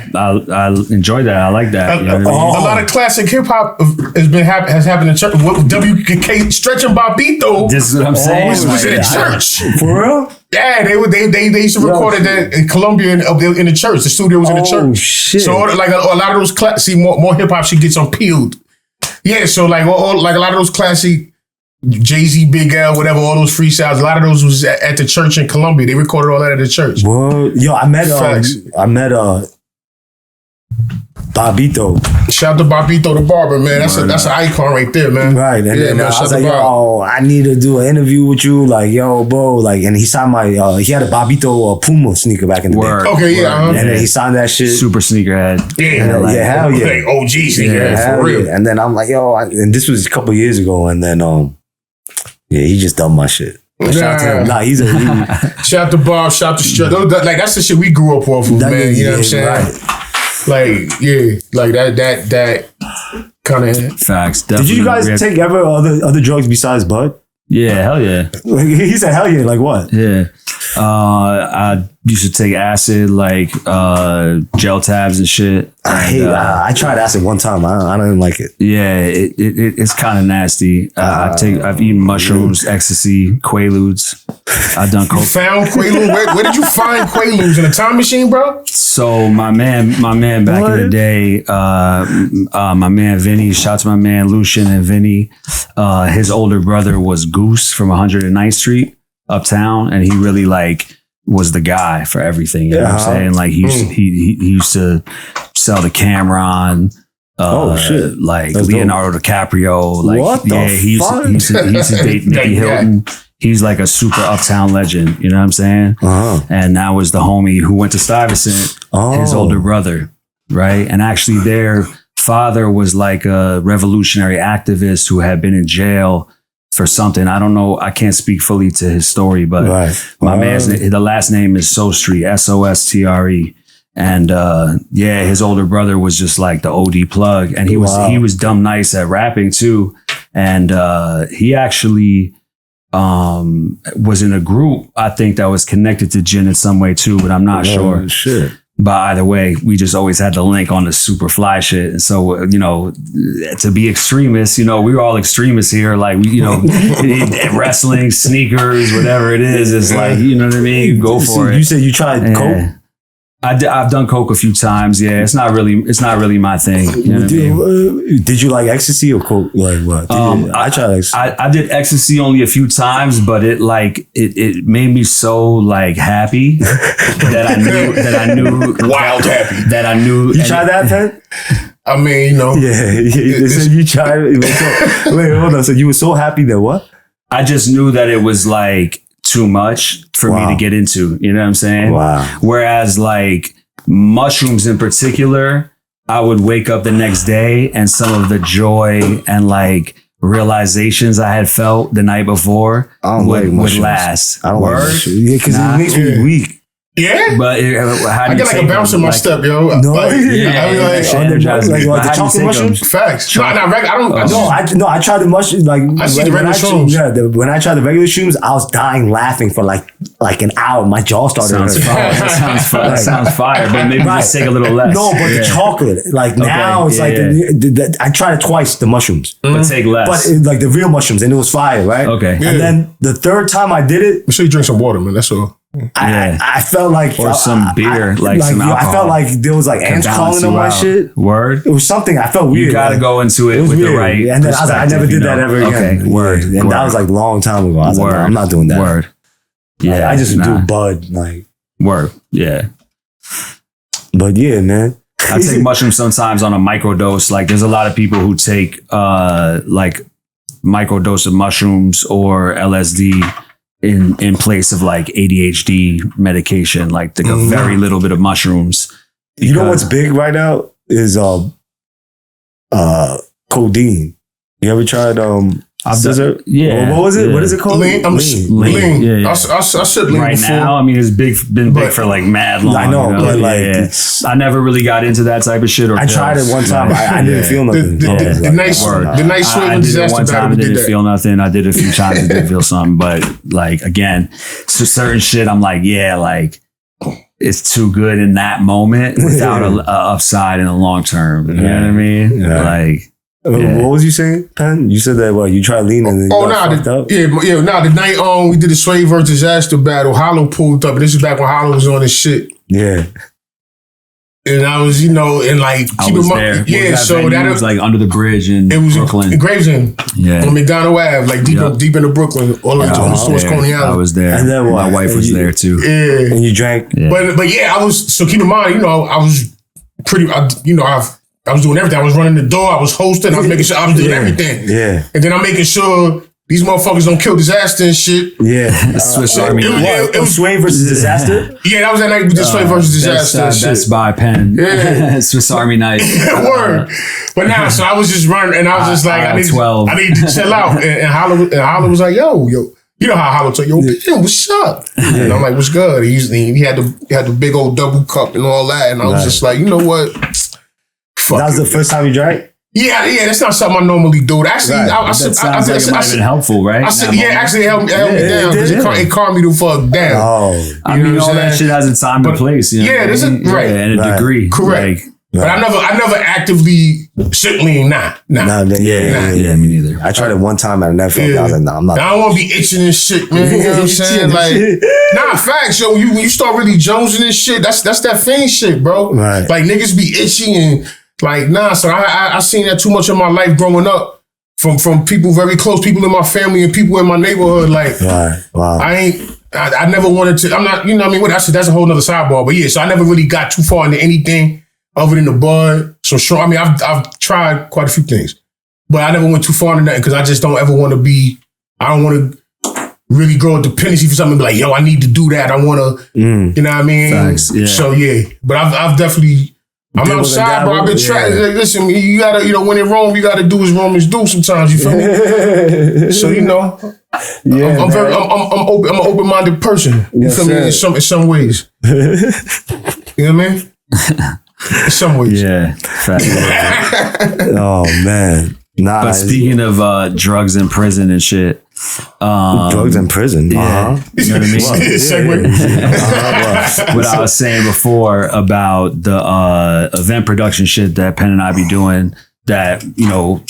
enjoy that. I like that. You know what I mean? A lot of classic hip hop has happened in church. WK Stretch and Bobito. This is what I'm saying. Was in a church. For real? Yeah, they used to record it in Colombia in the church. The studio was in the church. Shit. So like a lot of those more hip hop shit gets unpeeled. Yeah, so like like a lot of those classic Jay-Z, Big L, whatever, all those freestyles, a lot of those was at the church in Colombia. They recorded all that at the church. Well, yo, I met Bobito. Shout out to Bobito the barber, man. That's an icon right there, man. Right. And yeah, then man, I was like, yo, I need to do an interview with you. Like, yo, bro. Like, and he signed my, he had a Bobito Puma sneaker back in the day. Okay, yeah. And then he signed that shit. Super sneakerhead. Yeah. Like, yeah, hell yeah. Like OG sneakerhead, for real. Yeah. And then I'm like, yo, and this was a couple years ago. And then, yeah, he just done my shit. Shout out to him. Nah, shout out to Bob, shout out to Strut. Like, that's the shit we grew up off of, man. You know what I'm saying? Right. Like, yeah, like that kind of facts. Did you guys take ever other drugs besides bud? Yeah, hell yeah. He said hell yeah, like what? Yeah. I used to take acid, like gel tabs and shit. I tried acid one time. I didn't like it. Yeah, it's kind of nasty. I've eaten mushrooms, ecstasy, quaaludes. I've done coke. You found Quaaludes? Where did you find Quaaludes? In a time machine, bro? So my man back in the day, my man Vinny, shout out to my man Lucian and Vinny. His older brother was Goose from 109th Street uptown, and he really like was the guy for everything. You know what I'm saying? Like he used to sell the Cameron. Shit! Like That's Leonardo DiCaprio. Like what the fuck? He used to date Nikki Hilton. He's like a super uptown legend. You know what I'm saying? And that was the homie who went to Stuyvesant. His older brother, right? And actually, their father was like a revolutionary activist who had been in jail for something. I don't know. I can't speak fully to his story, but my man's the last name is Sostre, Sostre. And his older brother was just like the OD plug, and he was dumb nice at rapping too. And he actually was in a group, I think, that was connected to Jin in some way too, but I'm not sure. Shit. But either way, we just always had the link on the super fly shit. And so, you know, to be extremists, you know, we were all extremists here. Like, you know, wrestling, sneakers, whatever it is, it's like, you know what I mean? Go for it. You said you tried coke? I've done coke a few times. Yeah, it's not really my thing. You know what I mean? Did you like ecstasy or coke? Like what? I tried ecstasy. I did ecstasy only a few times, but it made me so like happy that I knew wild happy that I knew. You tried that, Ted? I mean, you know. Yeah. So you tried. Wait, hold on. So you were so happy that what? I just knew that it was like too much for me to get into. You know what I'm saying? Wow. Whereas like mushrooms in particular, I would wake up the next day and some of the joy and like realizations I had felt the night before would last. I don't like mushrooms. Yeah, because it makes me weak. Yeah, but I get like a bounce in my step, yo. No, like, the chocolate mushrooms. Facts. No, I tried the mushrooms. Like I see the regular shrooms. Yeah, when I tried the regular shrooms, I was dying laughing for like an hour. My jaw started hurting. That sounds fire, but maybe just take a little less. No, but the chocolate, like now it's like I tried it twice. The mushrooms, but take less. But like the real mushrooms, and it was fire, right? Okay, and then the third time I did it, make sure you drink some water, man. That's all. I felt like some beer, like some alcohol. I felt like there was like ants crawling on my shit. Word. It was something. I felt weird. You got to go into it with the right. And then I was like, I never did that ever again. Okay. Word. And that was like a long time ago. I was like, no, I'm not doing that. Word. Yeah, I just do bud like. Word. Yeah. But yeah, man. I take mushrooms sometimes on a microdose. Like there's a lot of people who take like microdose of mushrooms or LSD in place of like ADHD medication, like a very little bit of mushrooms. You know what's big right now is codeine. You ever tried yeah. What was it? Yeah. What is it called? Lean. Lean. Yeah. I said lean right before. now. I mean, it's been big for like mad long. I know, you know? but like I never really got into that type of shit. Or I tried it one time. I didn't feel nothing. The nice sweet disaster one time. I didn't feel nothing. I did a few times. I didn't feel something, but like again, so certain shit. I'm like, yeah, like it's too good in that moment without a upside in the long term. You know what I mean? Yeah. Like. What was you saying, Pen? You said that you tried lean and then the night we did the Sway versus Disaster battle. Hollow pulled up, and this is back when Hollow was on his shit. Yeah. And I was, and like keep in mind, so that was like under the bridge in Brooklyn, in Gravesend, on McDonald Ave, like deep into Brooklyn, all the way to Source Coney Island. I was there, and then my wife was there too. Yeah, and you drank, but yeah, I was. So keep in mind, I was pretty, I was doing everything. I was running the door. I was hosting. I was making sure I was doing everything. Yeah. And then I'm making sure these motherfuckers don't kill Disaster and shit. Yeah. Swiss Army. It was Sway versus Disaster? Yeah, that was that night we did Sway versus Disaster. Best Buy pen. Yeah. Swiss Army night. Word. But now, so I was just running and I was just like, I need to chill out. And Hollow was like, yo. You know how Hollow told yo, what's up? And I'm like, what's good? He had the big old double cup and all that. And I was just like, you know what? That was the first time you drank? Yeah, that's not something I normally do. Actually, I said it might have been helpful, right? I said, actually, it helped me down because it calmed me the fuck down. Oh, I mean, all that shit has a time and place. There's a and a degree, correct. But I never actively lean. Nah. Yeah, me neither. I tried it one time and I never felt it. I was like, nah, I'm not. I don't want to be itching and shit, man. You know what I'm saying? Like, facts, yo. When you start really jonesing and shit, that's that fiend shit, bro. Right. Like niggas be itchy and. Like, so I seen that too much in my life growing up from people very close, people in my family and people in my neighborhood. Like, wow. I never wanted to, I'm not, what I said, that's a whole nother sidebar. But yeah, so I never really got too far into anything other than the bud. So sure, I've tried quite a few things, but I never went too far into nothing because I just don't ever want to I don't want to really grow a dependency for something and be like, yo, I need to do that. I want to, you know what I mean? Facts, yeah. So yeah, but I've definitely, I'm outside, bro. I've been trying. Like, listen, you gotta, when in Rome, you gotta do as Romans do sometimes. You feel me? So I'm very, I'm open. I'm an open-minded person. You feel me? In some ways. You know what I mean? In some ways. Yeah. Oh man. Nah. But speaking of drugs in prison and shit. Drugs in prison. Yeah. You know what I mean? What I was saying before about the event production shit that Penn and I be doing, that,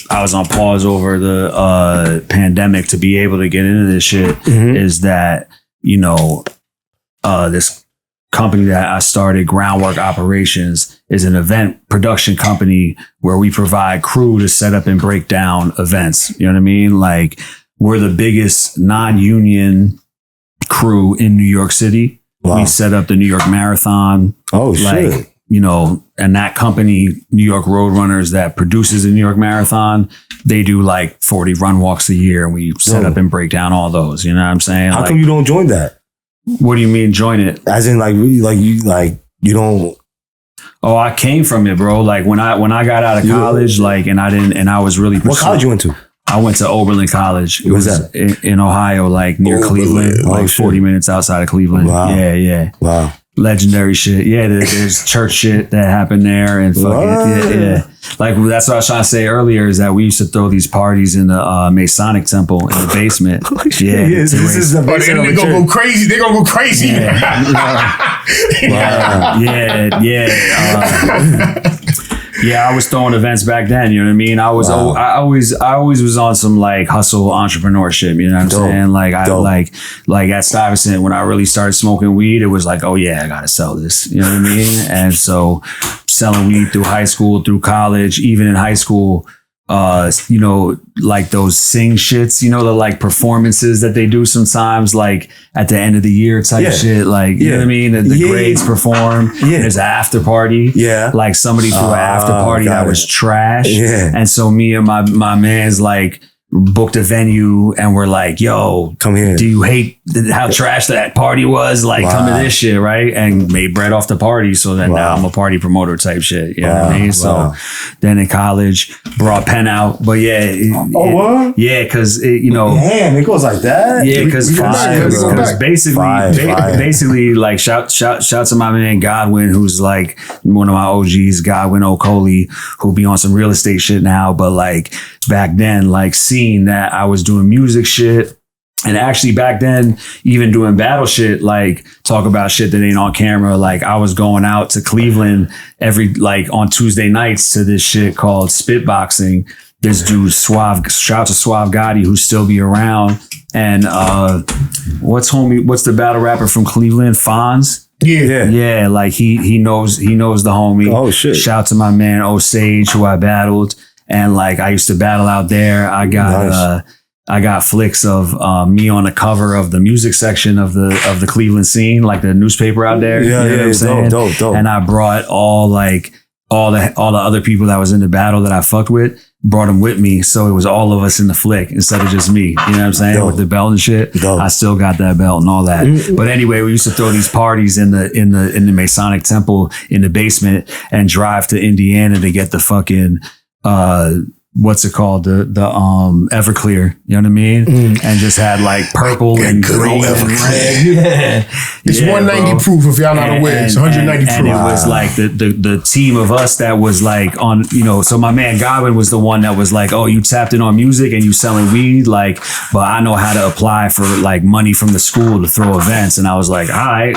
I was on pause over the pandemic to be able to get into this shit, is that, this company that I started, Groundwork Operations, is an event production company where we provide crew to set up and break down events. You know what I mean? Like, we're the biggest non-union crew in New York City. Wow. We set up the New York Marathon. Oh, shit. and that company, New York Roadrunners, that produces the New York Marathon, they do like 40 run walks a year, and we set up and break down all those. You know what I'm saying? How come you don't join that? What do you mean join it? As in, you don't. Oh, I came from it, bro. Like when I got out of college, and I was really. What college you went to? I went to Oberlin College. It was that? In Ohio, like near Cleveland, like 40 minutes outside of Cleveland. Wow. Yeah. Wow. Legendary shit. Yeah, there's church shit that happened there, and fucking yeah. Like that's what I was trying to say earlier, is that we used to throw these parties in the Masonic temple in the basement. Yeah, this is the basement. They're gonna go crazy. They're gonna go crazy. Yeah, I was throwing events back then. You know what I mean? I always was on some like hustle entrepreneurship. You know what I'm saying? Like like at Stuyvesant, when I really started smoking weed, it was like, oh yeah, I gotta sell this. You know what I mean? And so selling weed through high school, through college, even in high school. Like those sing shits, the like performances that they do sometimes, like at the end of the year type shit, like, you know what I mean? The grades perform. Yeah. There's an after party. Yeah. Like somebody threw an after party that was trash. Yeah. And so me and my man's like, booked a venue and we're like, yo, come here. Do you hate how trash that party was? Like, come to this shit, right? And made bread off the party. So that now I'm a party promoter type shit. You know what I mean? So then in college, brought pen out. But yeah. What? Yeah, because, Damn, it goes like that? Yeah, because basically, like, shout to my man Godwin, who's like one of my OGs, Godwin Okoli, who'll be on some real estate shit now. But like, back then, like, seeing that I was doing music shit, and actually back then, even doing battle shit, like talk about shit that ain't on camera. Like I was going out to Cleveland on Tuesday nights to this shit called Spitboxing. This dude Suave, shout out to Suave Gotti, who still be around. And what's the battle rapper from Cleveland? Fonz. Yeah. Like he knows the homie. Oh shit. Shout to my man Osage, who I battled. And like I used to battle out there. I got flicks of me on the cover of the music section of the Cleveland scene, like the newspaper out there. Yeah, you know what I'm saying? Dope. And I brought all the other people that was in the battle that I fucked with, brought them with me. So it was all of us in the flick instead of just me. You know what I'm saying? With the belt and shit. I still got that belt and all that. Mm-hmm. But anyway, we used to throw these parties in the Masonic temple in the basement and drive to Indiana to get the fucking what's it called? The Everclear, you know what I mean? And just had like purple and green and red. Yeah. It's 190 proof if y'all not aware. It's 190 proof. And it was like the team of us that was like on, so my man Godwin was the one that was like, oh, you tapped in on music and you selling weed, like, but I know how to apply for like money from the school to throw events. And I was like, all right,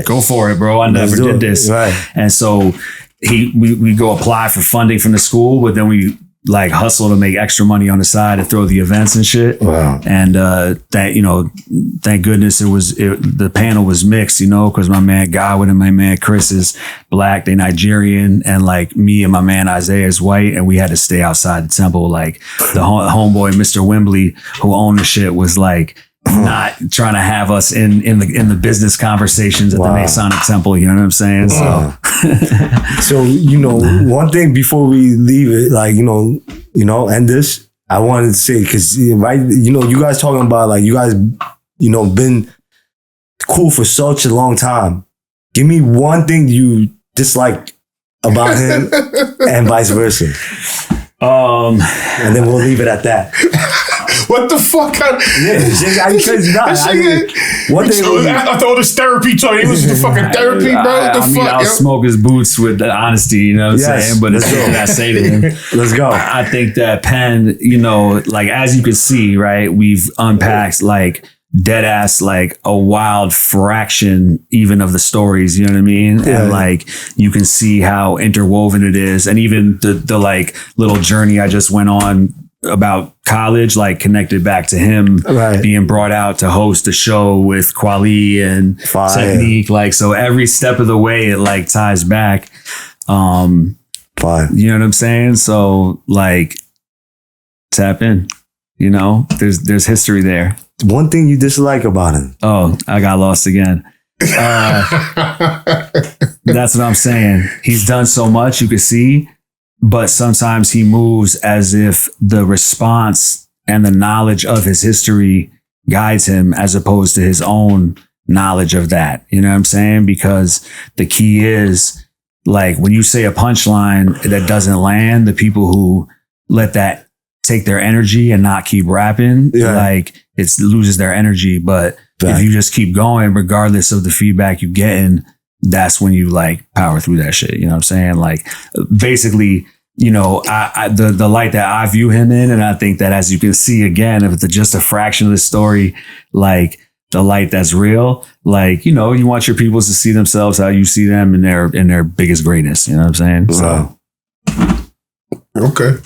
go for it, bro. I never did this. Right. And so we go apply for funding from the school, but then we like hustle to make extra money on the side to throw the events and shit. Wow. And thank goodness the panel was mixed, because my man Godwin and my man Chris is black, they Nigerian, and like me and my man Isaiah is white, and we had to stay outside the temple. Like the homeboy Mr. Wembley, who owned the shit, was like not trying to have us in the business conversations at the Masonic temple. You know what I'm saying? So, so one thing before we leave it, like end this, I wanted to say, because you guys talking about like you guys been cool for such a long time. Give me one thing you dislike about him, and vice versa. And then we'll leave it at that. What the fuck? I thought this therapy talk. It was the fucking therapy, bro. I'll smoke his boots with the honesty, you know what I'm saying? But it's what I say to him. Let's go. I think that Penn, like as you can see, right, we've unpacked like dead ass, like a wild fraction even of the stories, you know what I mean? Yeah. And like you can see how interwoven it is. And even the like little journey I just went on about college, like connected back to him being brought out to host a show with Kweli and Technique. Like, so every step of the way, it like ties back. You know what I'm saying? So like tap in, there's history there. One thing you dislike about him. Oh, I got lost again. That's what I'm saying. He's done so much, you can see, but sometimes he moves as if the response and the knowledge of his history guides him as opposed to his own knowledge of that. You know what I'm saying? Because the key is, like, when you say a punchline that doesn't land, the people who let that take their energy and not keep rapping, like, it loses their energy. But if you just keep going, regardless of the feedback you're getting, that's when you like power through that shit. You know what I'm saying? Like, basically, you know, the light that I view him in, and I think that, as you can see again, if it's just a fraction of the story, like, the light that's real, like, you know, you want your people to see themselves how you see them in their biggest greatness. You know what I'm saying? So, okay.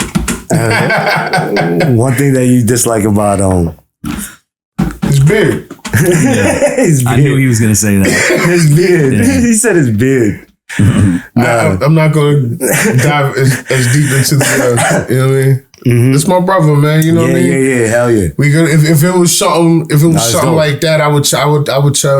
One thing that you dislike about his beard. His beard. I knew he was gonna say that. His beard. Yeah. He said his beard. I'm not going to dive as deep into the, you know what I mean? It's my brother, man. You know what I mean? Yeah, hell yeah. We could, if it was something, like that, I would tell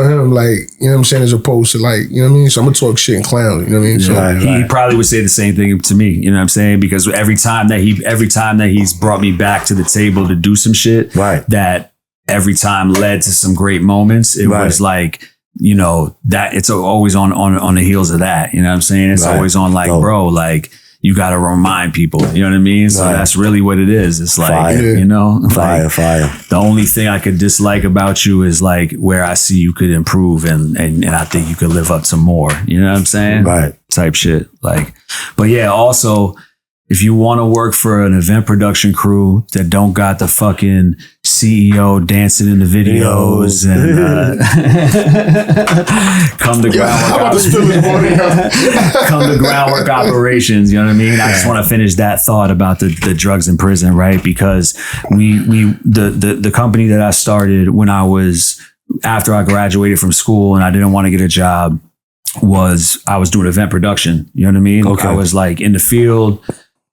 him, like, you know what I'm saying, as opposed to, like, you know what I mean? So I'm gonna talk shit and clown, you know what I mean? So he probably would say the same thing to me, you know what I'm saying? Because every time that he's brought me back to the table to do some shit, that every time led to some great moments. It was like, you know, that it's always on the heels of that. You know what I'm saying? It's always on, like, bro, like, you got to remind people, you know what I mean? So that's really what it is. It's like, you know, fire. The only thing I could dislike about you is, like, where I see you could improve and I think you could live up to more, you know what I'm saying? Right. Type shit. Like, but yeah, also, if you want to work for an event production crew that don't got the fucking CEO dancing in the videos and come to groundwork operations, you know what I mean? I just want to finish that thought about the drugs in prison, right? Because the company that I started after I graduated from school and I didn't want to get a job, I was doing event production, you know what I mean? Okay. I was, like, in the field,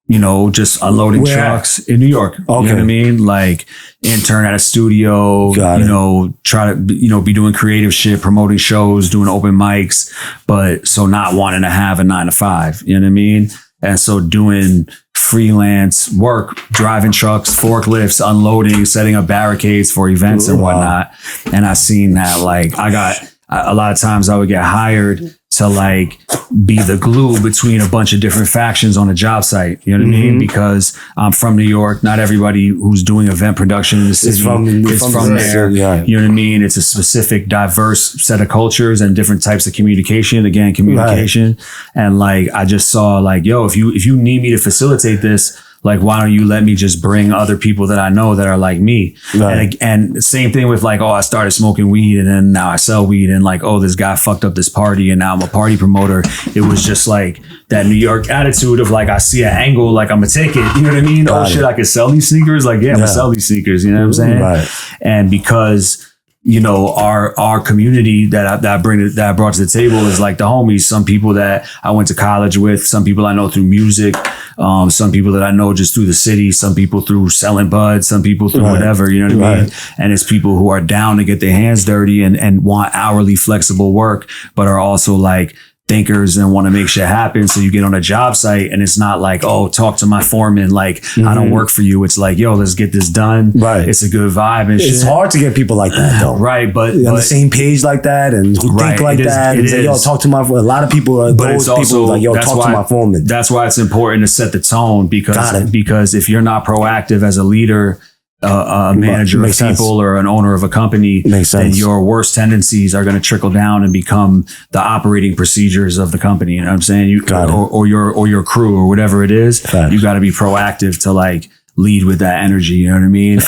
you know, just unloading trucks in New York. Okay. You know what I mean? Like, intern at a studio, you know, try to, you know, be doing creative shit, promoting shows, doing open mics, but so not wanting to have a 9-to-5, you know what I mean? And so doing freelance work, driving trucks, forklifts, unloading, setting up barricades for events and whatnot. And I seen that, like, a lot of times I would get hired to, like, be the glue between a bunch of different factions on a job site. You know what I mean? Because I'm from New York. Not everybody who's doing event production in the city is from there. Yeah. You know what I mean? It's a specific, diverse set of cultures and different types of communication. Again, communication. Right. And, like, I just saw, like, yo, if you need me to facilitate this, like, why don't you let me just bring other people that I know that are like me? Right. And the same thing with, like, oh, I started smoking weed and then now I sell weed, and, like, oh, this guy fucked up this party and now I'm a party promoter. It was just, like, that New York attitude of, like, I see an angle, like, I'm gonna take it. You know what I mean? Shit, I could sell these sneakers. Like, yeah, I'm gonna sell these sneakers. You know what I'm saying? Right. And because, you know, our community that I brought to the table is, like, the homies. Some people that I went to college with, some people I know through music, some people that I know just through the city, some people through selling bud, some people through whatever, you know what I mean? And it's people who are down to get their hands dirty and want hourly flexible work, but are also, like, thinkers and want to make shit happen. So you get on a job site and it's not like, oh, talk to my foreman, like, I don't work for you. It's like, yo, let's get this done. Right. It's a good vibe and shit. It's hard to get people like that, though. Right. But on the same page like that and who think like that and say, yo, talk to my, a lot of people are those people like, yo, talk to my foreman. That's why it's important to set the tone, because if you're not proactive as a leader, a manager of people or an owner of a company, then your worst tendencies are going to trickle down and become the operating procedures of the company. You know what I'm saying? Or your crew or whatever it is. You got to be proactive to, like, lead with that energy. You know what I mean?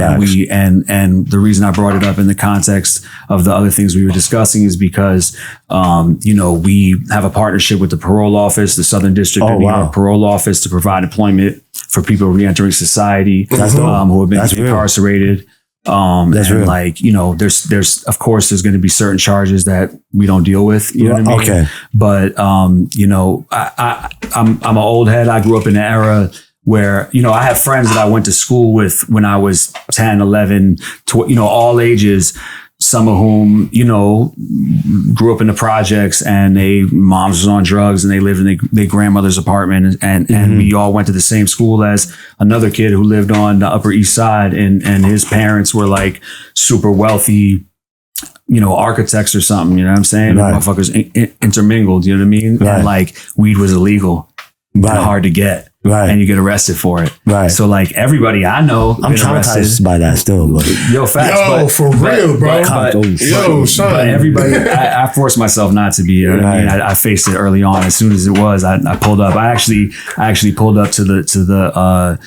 And the reason I brought it up in the context of the other things we were discussing is because, you know, we have a partnership with the parole office, the Southern District of New York Parole Office, to provide employment for people reentering society who have been incarcerated. And, like, you know, there's of course there's going to be certain charges that we don't deal with, you know what I mean? Okay. But, you know, I'm an old head. I grew up in an era where, you know, I have friends that I went to school with when I was 10, 11, you know, all ages. some of whom, grew up in the projects and they moms was on drugs and they lived in their grandmother's apartment. And we all went to the same school as another kid who lived on the Upper East Side and his parents were like super wealthy, architects or something, you know what I'm saying? Right. And motherfuckers intermingled, you know what I mean? Right. And like weed was illegal and hard to get. Right. And you get arrested for it. Right. So like everybody I know, I'm traumatized by that still. But. Yo, facts. Yo, for real, bro. Yo, son. But everybody, I forced myself not to be. You know what I mean? I faced it early on. As soon as it was, I pulled up. I actually pulled up to the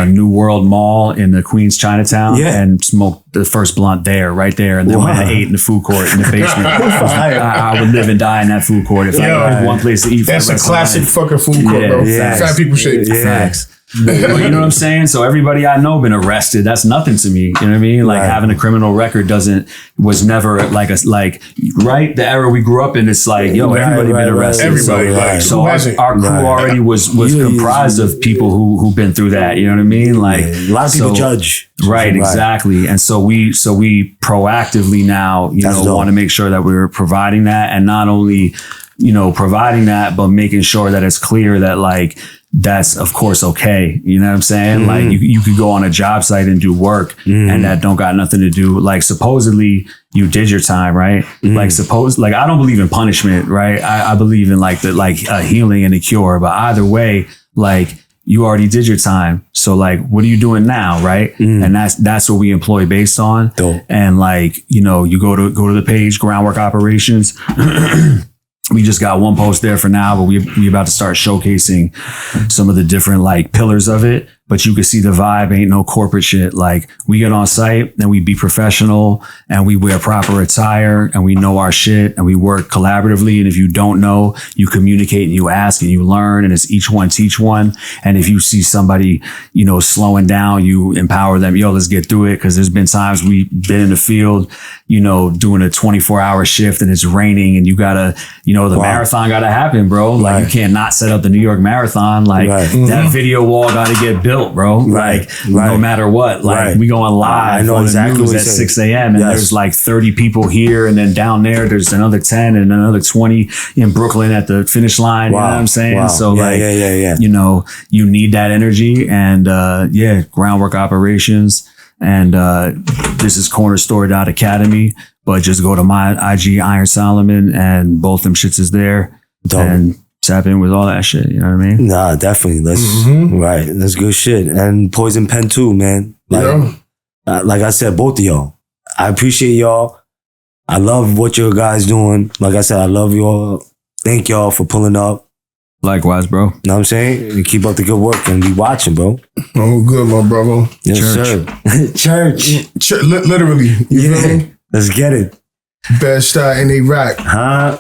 New World Mall in the Queens Chinatown and smoked the first blunt right there. And then went and ate in the food court in the basement. I would live and die in that food court if I had one place to eat. That's a classic fucking food court, bro. Fat people shit. Facts. But you know what I'm saying? So everybody I know been arrested. That's nothing to me. You know what I mean? Like having a criminal record was never the era we grew up in. It's like, everybody been arrested. Everybody. So our crew already was comprised of people who've been through that. You know what I mean? Like a lot of people judge. Right, exactly. And so we proactively now, want to make sure that we're providing that, and not only, providing that, but making sure that it's clear that like that's of course okay. You know what I'm saying? Like you could go on a job site and do work and that don't got nothing to do. Like supposedly you did your time, right? Like I don't believe in punishment, right? I believe in like healing and a cure. But either way, like you already did your time. So like, what are you doing now? Right. And that's what we employ based on. Dope. And like, you go to the page, groundwork operations. We just got one post there for now, but we about to start showcasing some of the different like pillars of it. But you can see the vibe, ain't no corporate shit. Like we get on site and we be professional and we wear proper attire and we know our shit and we work collaboratively. And if you don't know, you communicate and you ask and you learn, and it's each one teach one. And if you see somebody, slowing down, you empower them. Yo, let's get through it. Cause there's been times we've been in the field, doing a 24-hour shift and it's raining and you gotta, the marathon gotta happen, bro. Like you can't not set up the New York Marathon. Like that video wall gotta get built, bro. No matter what. Like we going live. I know exactly at 6 a.m. and there's like 30 people here, and then down there there's another 10 and another 20 in Brooklyn at the finish line. You know what I'm saying? So you need that energy, and groundwork operations. And this is cornerstore.academy, but just go to my IG ironsolomon and both them shits is there. Dope. And tap in with all that shit, you know what I mean? Nah, definitely. Right. That's good shit. And poisonpen too, man. Like I said, both of y'all. I appreciate y'all. I love what you guys doing. Like I said, I love y'all. Thank y'all for pulling up. Likewise, bro. Know what I'm saying? And keep up the good work and be watching, bro. Oh, good, my brother. Yes, sir. Church. Literally. Yeah. Let's get it. Best in Iraq. Huh?